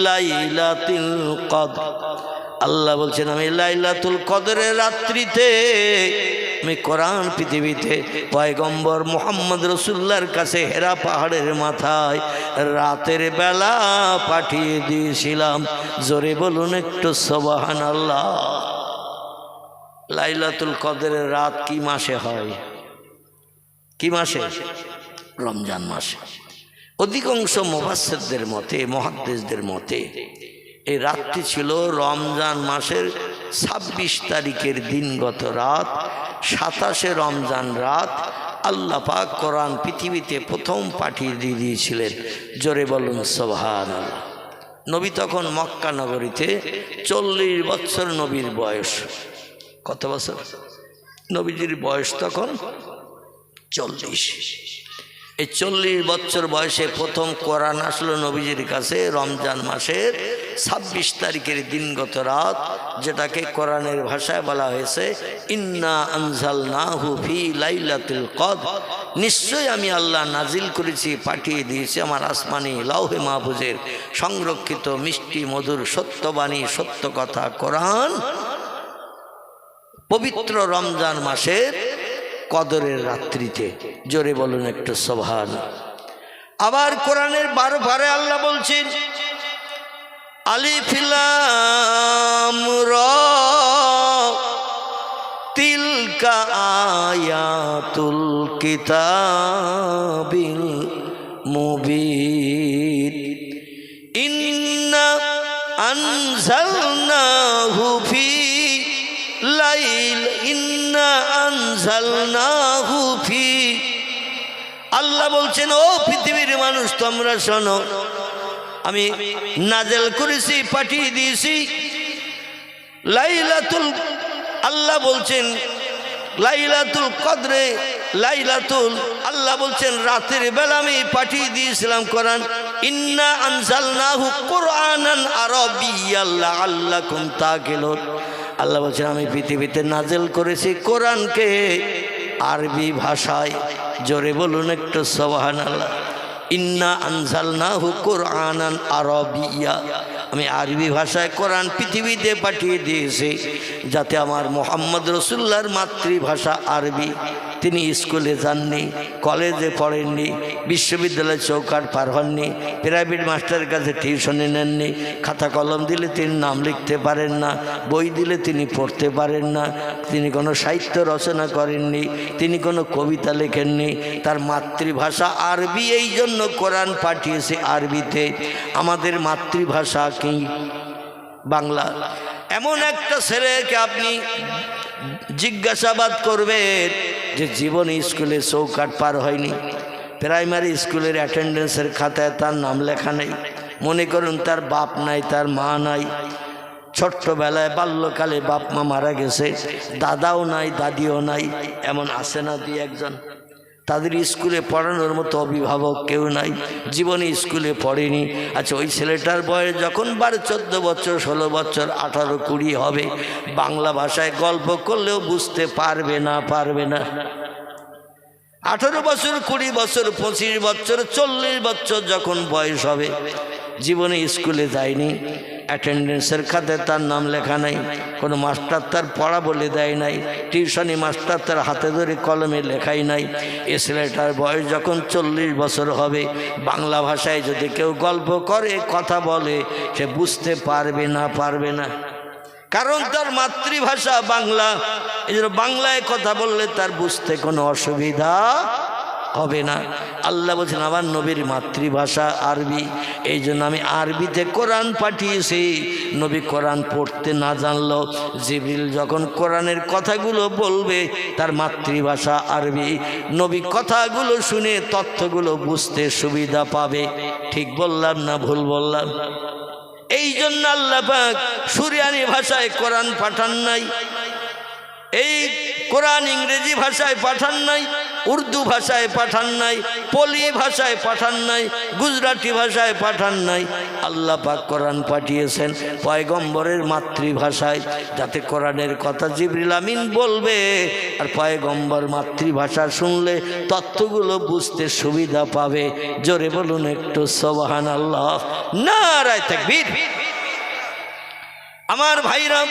লাইলাতুল কদর। আল্লাহ বলছেন আমি লাইলাতুল কদরের রাত্রিতে আমি কোরআন পৃথিবীতে পয়গম্বর মুহাম্মদ রাসূলুল্লাহর কাছে হেরা পাহাড়ের মাথায় রাতের বেলা পাঠিয়ে দিয়েছিলাম। জোরে বলুন একটু সুবহানাল্লাহ। লাইলাতুল কদরের রাত কি মাসে হয়? কি মাসে? রমজান মাসে। অধিকাংশ মুফাসসিরদের মতে, মুহাদ্দিসদের মতে এই রাতটি ছিল রমজান মাসের 26 তারিখের দিনগত রাত। 27শে রমজান রাত আল্লাহ পাক কোরআন পৃথিবীতে প্রথম পাঠিয়ে দিয়েছিলেন। জোরে বলুন সুবহানাল্লাহ। নবী তখন মক্কা নগরীতে 40 বছর নবীর বয়স। কত বছর? নবীজির বয়স তখন 40। এই 40 বছর বয়সে প্রথম কোরআন আসলো নবীজির কাছে রমজান মাসের 26 তারিখের দিনগত রাত, যেটাকে কোরআনের ভাষায় বলা হয়েছে ইন্না আনজালনাহু ফি লাইলাতুল কদর। নিশ্চয়ই আমি আল্লাহ নাজিল করেছি, পাঠিয়ে দিয়েছি আমার আসমানি লাউহে মাহফুজের সংরক্ষিত মিষ্টি মধুর সত্যবাণী সত্য কথা কোরআন পবিত্র রমজান মাসের কদরের রাত্রিতে। জোরে বলুন একটু সুবহান। আবার কোরআনের 12 পারে আল্লাহ বলছেন আলিফ লাম রা তিলকা আয়াতুল কিতাবিল মুবিন ইন্না আনজালনাহু ফি লাইল ইন্না আনজালনাহু ফি। আল্লাহ বলছেন ও পৃথিবীর মানুষ তোমরা শোনো, আমি নাজেল করেছি, পাঠিয়ে দিয়েছি লাইলাতুল, আল্লাহ বলছেন লাইলাতুল কদরে, লাইলাতুল, আল্লাহ বলছেন রাতের বেলা আমি পাঠিয়ে দিয়েছিলাম কোরআন। ইন্না আনজালনাহু কুরআনান আরাবিয়্যান লাআল্লাকুম তাকিলুন। আল্লাহ বলছেন আমি পৃথিবীতে নাজেল করেছি কোরআনকে আরবি ভাষায়। জোরে বলুন একটু সুবহানাল্লাহ। ইন্না আনজালনাহু কুরআনান আরাবিয়্যা, আমি আরবি ভাষায় কোরআন পৃথিবীতে পাঠিয়ে দিয়েছি যাতে আমার মুহাম্মদ রাসূলুল্লাহর মাতৃভাষা আরবি। তিনি স্কুলে যাননি, কলেজে পড়েননি, বিশ্ববিদ্যালয়ে চৌকাঠ পার হননি, প্রাইভেট মাস্টারের কাছে টিউশনে নেননি, খাতা কলম দিলে তিনি নাম লিখতে পারেন না, বই দিলে তিনি পড়তে পারেন না, তিনি কোনো সাহিত্য রচনা করেননি, তিনি কোনো কবিতা লেখেননি। তার মাতৃভাষা আরবি, এই জন্য কোরআন পাঠিয়েছে আরবিতে। আমাদের মাতৃভাষা কি? বাংলা। এমন একটা ছেলেকে আপনি জিজ্ঞাসাবাদ করবেন যে জীবনে স্কুলে চৌকাঠ পার হয়নি, প্রাইমারি স্কুলের অ্যাটেন্ডেন্সের খাতায় তার নাম লেখা নেই, মনে করুন তার বাপ নাই, তার মা নাই, ছোট্টবেলায় বাল্যকালে বাপ মা মারা গেছে, দাদাও নাই দাদিও নাই, এমন আছে না দুই একজন। তাদের স্কুলে পড়ানোর মতো অভিভাবক কেউ নাই, জীবনে স্কুলে পড়েনি। আচ্ছা, ওই ছেলেটার বয়স যখন 12-14 বছর, 16 বছর, 18-20 হবে, বাংলা ভাষায় গল্প করলেও বুঝতে পারবে না। 18 বছর, 20 বছর, 25 বছর, 40 বছর যখন বয়স হবে, জীবনে স্কুলে যায়নি, অ্যাটেন্ডেন্সের খাতে তার নাম লেখা নাই, কোনো মাস্টার তার পড়া বলে দেয় নাই, টিউশনি মাস্টার তার হাতে ধরে কলমে লেখাই নাই। এ ছেলেটার বয়স যখন 40 বছর হবে, বাংলা ভাষায় যদি কেউ গল্প করে, কথা বলে, সে বুঝতে পারবে না। কারণ তার মাতৃভাষা বাংলা। এই জন্য বাংলায় কথা বললে তার বুঝতে কোনো অসুবিধা হবে না। আল্লাহ বলছেন আমার নবীর মাতৃভাষা আরবি, এই জন্য আমি আরবিতে কোরআন পাঠিয়েছি। নবী কোরআন পড়তে না জানলো, জিবরিল যখন কোরআনের কথাগুলো বলবে, তার মাতৃভাষা আরবি, নবী কথাগুলো শুনে তথ্যগুলো বুঝতে সুবিধা পাবে। ঠিক বললাম না ভুল বললাম? এই জন্য আল্লাহ পাক সুরিয়ানি ভাষায় কোরআন পাঠান নাই, এই কোরআন ইংরেজি ভাষায় পাঠান নাই, উর্দু ভাষায় পাঠান নাই, পলি ভাষায় পাঠান নাই, গুজরাটি ভাষায় পাঠান নাই। আল্লাহ পাক কোরআন পাঠিয়েছেন পয়গম্বরের মাতৃভাষায়, যাতে কোরআনের কথা জিবরিল আমিন বলবে, আর পয়গম্বর মাতৃভাষা শুনলে তত্ত্বগুলো বুঝতে সুবিধা পাবে। জোরে বলুন একটু সুবহানাল্লাহ, নারায়ে তাকবীর। আমার ভাইরা,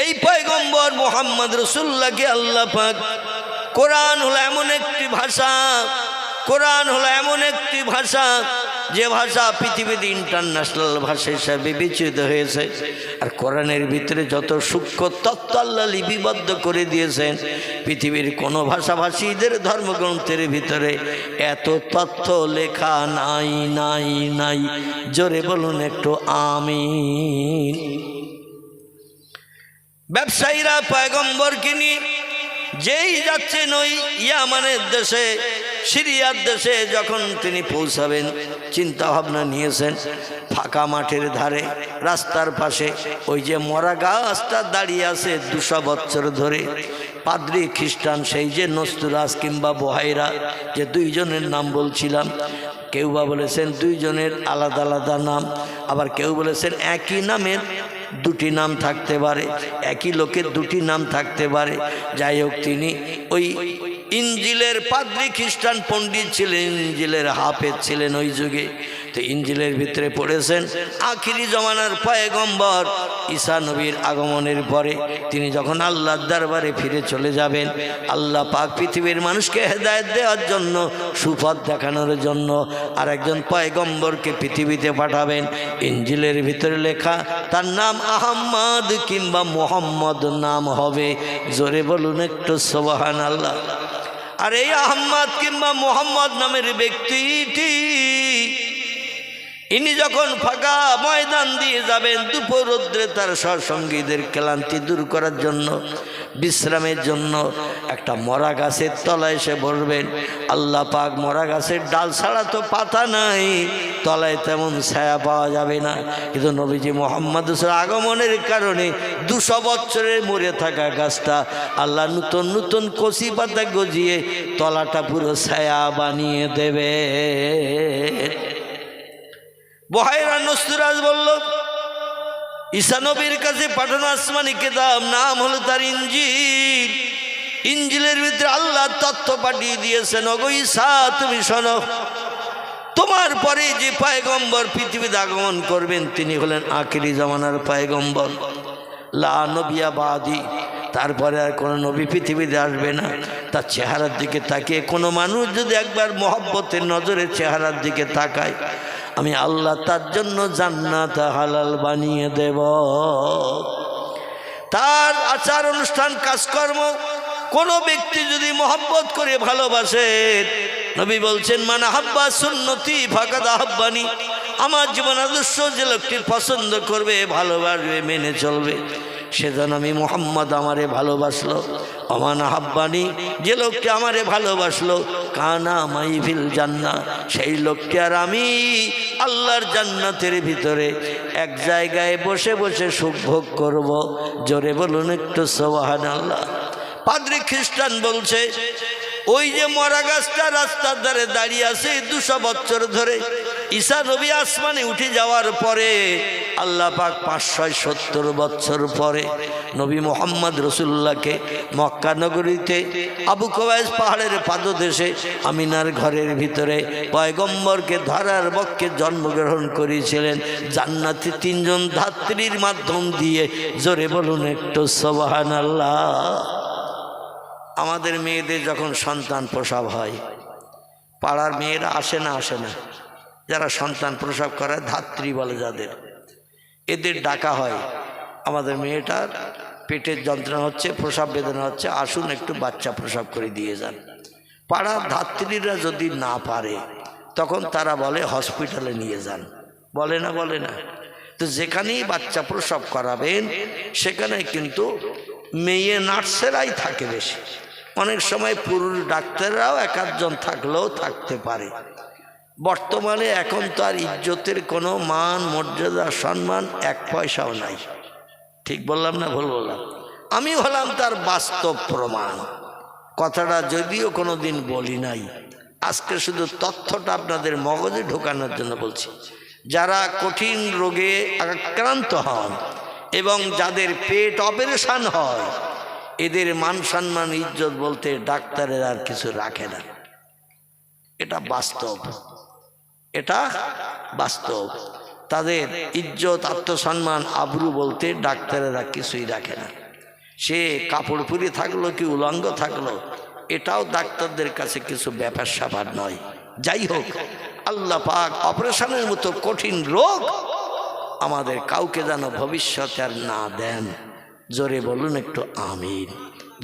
এই পয়গম্বর মুহাম্মদ রাসূলুল্লাহকে আল্লাহ পাক, কোরআন হলো এমন একটি ভাষা, কোরআন হলো এমন একটি ভাষা যে ভাষা পৃথিবীতে ইন্টারন্যাশনাল ভাষা হিসাবে বিবেচিত হয়েছে। আর কোরআনের ভিতরে যত সূক্ষ্ম তত্ত্ব আল্লাহ লিপিবদ্ধ করে দিয়েছেন, পৃথিবীর কোনো ভাষাভাষীদের ধর্মগ্রন্থের ভিতরে এত তথ্য লেখা নাই। জোরে বলুন একটু আমিন। ব্যবসায়ীরা পয়গম্বরকে নিয়ে যেই যাচ্ছেন ওই ইয়ামানের দেশে, সিরিয়ার দেশে, যখন তিনি পৌঁছাবেন, চিন্তা ভাবনা নিয়েছেন ফাঁকা মাঠের ধারে, রাস্তার পাশে ওই যে মরা গাছটা দাঁড়িয়ে আছে 200 বছর ধরে। পাদ্রী খ্রিস্টান, সেই যে নস্তুরাস কিংবা বহাইরা, যে দুইজনের নাম বলছিলাম, কেউ বা বলেছেন দুইজনের আলাদা আলাদা নাম, আবার কেউ বলেছেন একই নামের দুটি নাম থাকতে পারে, একই লোকের দুটি নাম থাকতে পারে। যাই হোক, তিনি ওই ইঞ্জিলের পাদ্রী খ্রিস্টান পণ্ডিত ছিলেন, ইঞ্জিলের হাফেজ ছিলেন ওই যুগে। তো ইঞ্জিলের ভিতরে পড়েছেন আখিরি জমানার পয়গম্বর ঈসা নবীর আগমনের পরে তিনি যখন আল্লাহর দরবারে ফিরে চলে যাবেন, আল্লাহ পাক পৃথিবীর মানুষকে হেদায়েত দেওয়ার জন্য, সুপথ দেখানোর জন্য আরেকজন পয়গম্বরকে পৃথিবীতে পাঠাবেন। ইঞ্জিলের ভিতরে লেখা তার নাম আহমদ কিংবা মোহাম্মদ নাম হবে। জোরে বলুন একটু সুবহানাল্লাহ। আর এই আহমদ কিংবা মোহাম্মদ নামের ব্যক্তিটি, ইনি যখন ফাঁকা ময়দান দিয়ে যাবেন, দুপুর রৌদ্রে তার সঙ্গীদের ক্লান্তি দূর করার জন্য, বিশ্রামের জন্য একটা মরা গাছের তলায় এসে বসবেন। আল্লাহ পাক মরা গাছের ডাল ছাড়া তো পাতা নাই, তলায় তেমন ছায়া পাওয়া যাবে না। কিন্তু নবীজি মুহাম্মদের আগমনের কারণে 200 বছরের মরে থাকা গাছটা আল্লাহ নতুন নতুন কচি পাতা গজিয়ে তলাটা পুরো ছায়া বানিয়ে দেবে। বহাইরা নস্তুরাজ বলল, ঈসা নবীর কাছে পাঠানো আসমানি কিতাব, নাম হলো তার ইঞ্জিল। ইঞ্জিলের ভিতরে আল্লাহ তথ্য পাঠিয়ে দিয়েছেন, ওগো ঈসা তুমি শোনো, তোমার পরে যে পয়গম্বর পৃথিবীতে আগমন করবেন, তিনি হলেন আখিরি জামানার পয়গম্বর, লা নবিয়া বাদি, তারপরে আর কোনো নবী পৃথিবীতে আসবে না। তার চেহারার দিকে তাকিয়ে কোনো মানুষ যদি একবার মহব্বতের নজরে চেহারার দিকে তাকায়, আমি আল্লাহ তার জন্য জান্নাত হালাল বানিয়ে দেব। তার আচার অনুষ্ঠান কাজকর্ম কোনো ব্যক্তি যদি মহব্বত করে ভালোবাসে, নবী বলছেন মান আহাব্বা সুন্নতি ফাকাদ আহাব্বানি, আমার জীবন আদর্শ যে লোকটি পছন্দ করবে, ভালোবাসবে, মেনে চলবে, সেজন্য আমি মুহাম্মদ আমারে ভালোবাসলো। অমান আহাব্বানি, যে লোকটি আমারে ভালোবাসলো, কানা মাই ফিল জান্নাহ, সেই লোকটি আর আমি আল্লাহর জান্নাতের ভিতরে এক জায়গায় বসে বসে সুখ ভোগ করব। জোরে বলুন একটু সুবহানাল্লাহ। পাদ্রী খ্রিস্টান বলছে ওই যে মরা গাছটা রাস্তার ধারে দাঁড়িয়ে আছে 200 বছর ধরে, ঈসা নবী আসমানে উঠে যাওয়ার পরে আল্লাহ পাক 570 বছর পরে নবী মুহাম্মদ রাসূলুল্লাহকে মক্কা নগরীতে আবু কুবাইস পাহাড়ের পাদদেশে আমিনার ঘরের ভিতরে পয়গম্বরকে ধরার বক্ষে জন্মগ্রহণ করেছিলেন জান্নাতি 3 জন ধাত্রীর মাধ্যম দিয়ে। জোরে বলুন একটু সুবহানাল্লাহ। আমাদের মেয়েদের যখন সন্তান প্রসব হয়, পাড়ার মেয়েরা আসে না যারা সন্তান প্রসব করে ধাত্রী বলে যাদের, এদের ডাকা হয় আমাদের মেয়েটার পেটের যন্ত্রণা হচ্ছে, প্রসব বেদনা হচ্ছে, আসুন একটু বাচ্চা প্রসব করে দিয়ে যান। পাড়ার ধাত্রীরা যদি না পারে তখন তারা বলে হসপিটালে নিয়ে যান, বলে না। তো যেখানেই বাচ্চা প্রসব করাবেন সেখানে কিন্তু মেয়ে নার্সেরাই থাকে বেশি। অনেক সময় পুরুষ ডাক্তাররাও 1-2 থাকলেও থাকতে পারে। বর্তমানে এখন তো আর ইজ্জতের কোনো মান মর্যাদা সম্মান 1 পয়সাও নাই। ঠিক বললাম না ভুল বললাম? আমি হলাম তার বাস্তব প্রমাণ। কথাটা যদিও কোনো দিন বলি নাই, আজকে শুধু তথ্যটা আপনাদের মগজে ঢোকানোর জন্য বলছি। যারা কঠিন রোগে আক্রান্ত হন এবং যাদের পেট অপারেশন হয়, এদের মান সম্মান ইজ্জত বলতে ডাক্তারের আর কিছু রাখে না। এটা বাস্তব। তাদের ইজ্জত আত্মসম্মান আবরু বলতে ডাক্তারেরা কিছুই রাখে না। সে কাপড় পরে থাকলো কি উলঙ্গ থাকলো, এটাও ডাক্তারদের কাছে কিছু ব্যাপার স্যাপার নয়। যাই হোক, আল্লাহ পাক অপারেশনের মতো কঠিন রোগ আমাদের কাউকে যেন ভবিষ্যতে আর না দেন। জোরে বলুন একটু আমিন,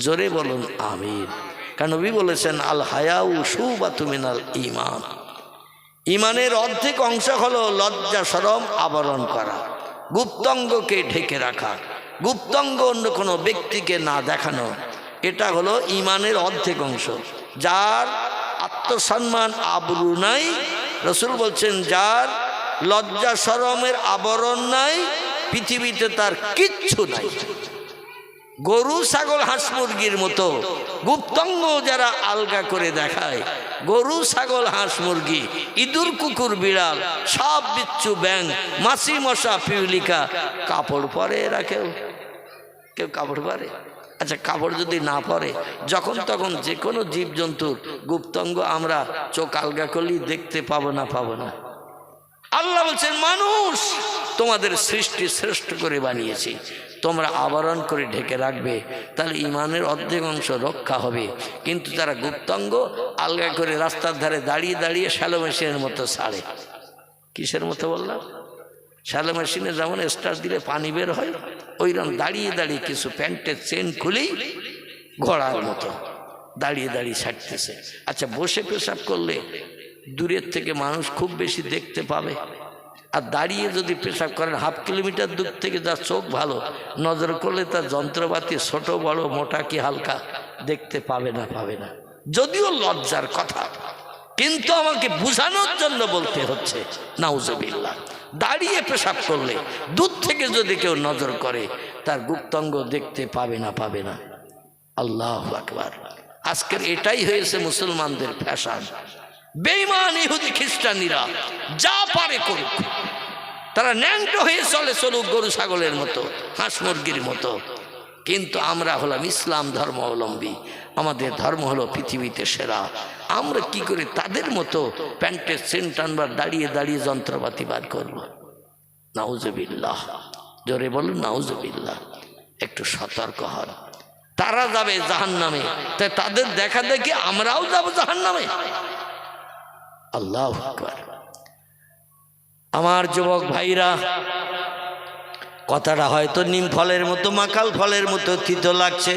জোরে বলুন আমিন। কারণ নবী বলেছেন আল হায়াউ শুবাতুম মিনাল ঈমান, ঈমানের অর্ধেক অংশ হলো লজ্জা শরম আবরণ করা, গুপ্তাঙ্গকে ঢেকে রাখা, গুপ্তাঙ্গ অন্য কোনো ব্যক্তিকে না দেখানো। এটা হলো ঈমানের অর্ধেক অংশ। যার আত্মসম্মান আবরু নাই, রাসূল বলছেন যার লজ্জা শরমের আবরণ নাই, পৃথিবীতে তার কিচ্ছু নাই। গরু ছাগল হাঁস মুরগির মতো গুপ্তাঙ্গ যারা আলগা করে দেখায়, গরু ছাগল হাঁস মুরগি, ইঁদুর কুকুর বিড়াল, সাপ বিচ্ছু ব্যাঙ, মাছি মশা পিউলিকা, কাপড় পরে এরা কেউ কাপড় পরে? আচ্ছা, কাপড় যদি না পরে, যখন তখন যে কোনো জীবজন্তুর গুপ্তাঙ্গ আমরা চোখ আলগা করলেই দেখতে পাবো না? আল্লাহ বলছেন মানুষ তোমাদের সৃষ্টি শ্রেষ্ঠ করে বানিয়েছি, তোমরা আবরণ করে ঢেকে রাখবে, তাহলে ঈমানের অর্ধেক অংশ রক্ষা হবে। কিন্তু তারা গুপ্তাঙ্গ আলগা করে রাস্তার ধারে দাঁড়িয়ে দাঁড়িয়ে শ্যালো মেশিনের মতো ছাড়ে। কিসের মতো বললাম? শ্যালো মেশিনে যেমন স্টার্ট দিলে পানি বের হয়, ওইরকম দাঁড়িয়ে দাঁড়িয়ে কিছু প্যান্টের চেন খুলেই ঘোড়ার মতো দাঁড়িয়ে দাঁড়িয়ে ছাড়তেছে। আচ্ছা, বসে পেশাব করলে দূরের থেকে মানুষ খুব বেশি দেখতে পাবে, আর দাঁড়িয়ে যদি পেশাব করেন 1/2 কিলোমিটার দূর থেকে যার চোখ ভালো, নজর করলে তার যন্ত্রপাতি ছোট বড় মোটা কি হালকা দেখতে পাবে না। যদিও লজ্জার কথা, কিন্তু আমাকে বুঝানোর জন্য বলতে হচ্ছে। নাউজুবিল্লাহ। দাঁড়িয়ে পেশাব করলে দূর থেকে যদি কেউ নজর করে তার গুপ্তাঙ্গ দেখতে পাবে না। আল্লাহু আকবার। আজকের এটাই হয়েছে মুসলমানদের ফ্যাশন। বেঈমান ইহুদি খ্রিস্টানিরা যা পারে করুক, তারা ন্যাংটো হয়ে চলুক গরু ছাগলের মতো, হাঁস মুরগির মতো। কিন্তু আমরা হলাম ইসলাম ধর্ম অবলম্বী, আমাদের ধর্ম হলো পৃথিবীতে সেরা। আমরা কি করে তাদের মতো প্যান্টের চেন টানবার দাঁড়িয়ে দাঁড়িয়ে যন্ত্রপাতি বার করব? নাউজুবিল্লাহ। জোরে বলুন নাউজুবিল্লাহ। একটু সতর্ক হন। তারা যাবে জাহান্নামে, তাই তাদের দেখা দেখি আমরাও যাব জাহান্নামে। আল্লাহু আকবার। আমার যুবক ভাইরা, কথাটা হয়তো নিম ফলের মতো মাকাল ফলের মতো তিতো লাগছে,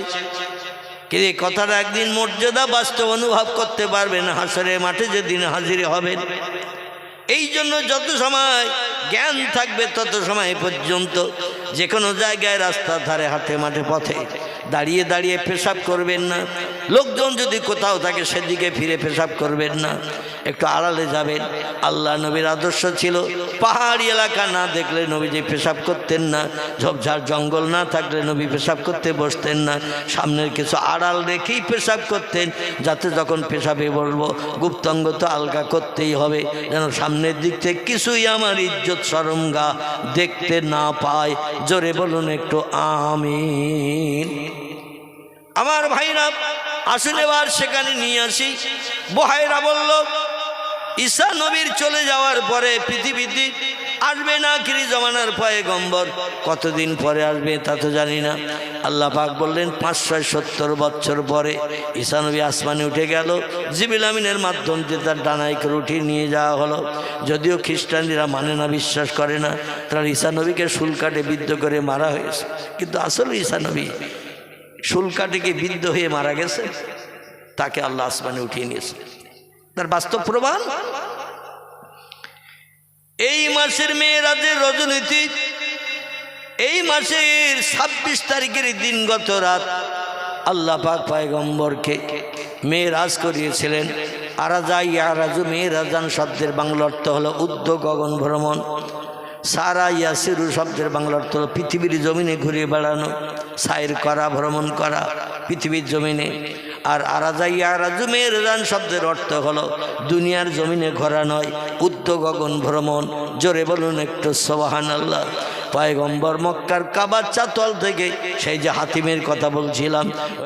কিন্তু এই কথাটা একদিন মর্যাদা বাস্তব অনুভব করতে পারবেন হাসরের মাঠে যেদিন হাজির হবেন। এই জন্য যত সময় জ্ঞান থাকবে তত সময় পর্যন্ত যে কোনো জায়গায় রাস্তার ধারে হাটে মাঠে পথে দাঁড়িয়ে দাঁড়িয়ে পেশাব করবেন না। লোকজন যদি কোথাও থাকে সেদিকে ফিরে পেশাব করবেন না। একটু আড়ালে যাবেন। আল্লাহ নবীর আদর্শ ছিল পাহাড়ি এলাকা না দেখলে নবীজি পেশাব করতেন না, ঝোপঝাড় জঙ্গল না থাকলে নবী পেশাব করতে বসতেন না, সামনের কিছু আড়াল রেখেই পেশাব করতেন, যাতে যখন পেশাবে বলবো গুপ্তাঙ্গ তো আলগা করতেই হবে, যেন সামনের দিক থেকে কিছুই আমার ইজ্জত শরমগা দেখতে না পায়। জোরে বলুন একটু আমিন। আমার ভাইরা আসুন এবার সেখানে নিয়ে আসি। বুহাইরা বলল, ঈসা নবীর চলে যাওয়ার পরে পৃথিবীতে আসবে না আখিরি জমানার পয়গম্বর, কতদিন পরে আসবে তা তো জানি না। আল্লাহ পাক বললেন 570 বছর পরে ঈসা নবী আসমানে উঠে গেল, জিবরিল আমিনের মাধ্যম দিয়ে তার ডানায় করে উঠিয়ে নিয়ে যাওয়া হলো। যদিও খ্রিস্টানরা মানে না, বিশ্বাস করে না, তারা ঈসা নবীকে শুল কাটে বিদ্ধ করে মারা হয়েছে, কিন্তু আসলে ঈসা নবী শুল কাটিকে বিদ্ধ হয়ে মারা গেছে, তাকে আল্লাহ আসমানে উঠিয়ে নিয়েছে। তার বাস্তব প্রমাণ এই মাসের মেরাজের রজনীতি, এই মাসের 26 তারিখের দিনগত রাত আল্লাহ পাক পয়গম্বরকে মেরাজ করিয়েছিলেন। আরাজা ইয়ারাজু মেরাজান শব্দের বাংলা অর্থ হলো উদ্ধ গগন ভ্রমণ। সারা ইয়াসিরু শব্দের বাংলা অর্থ হলো পৃথিবীর জমিনে ঘুরে বেড়ানো, সাইর করা, ভ্রমণ করা পৃথিবীর জমিনে। আর আরাজা ইয়ারাজু মেরাজান শব্দের অর্থ হলো দুনিয়ার জমিনে ঘোরা নয়, উদ্ধ গগন ভ্রমণ। জোরে বলুন একটু সুবহানাল্লাহ। পয়গম্বর মক্কার কাবার চাতল থেকে, সেই যে হাতিমের কথা বলছিলাম,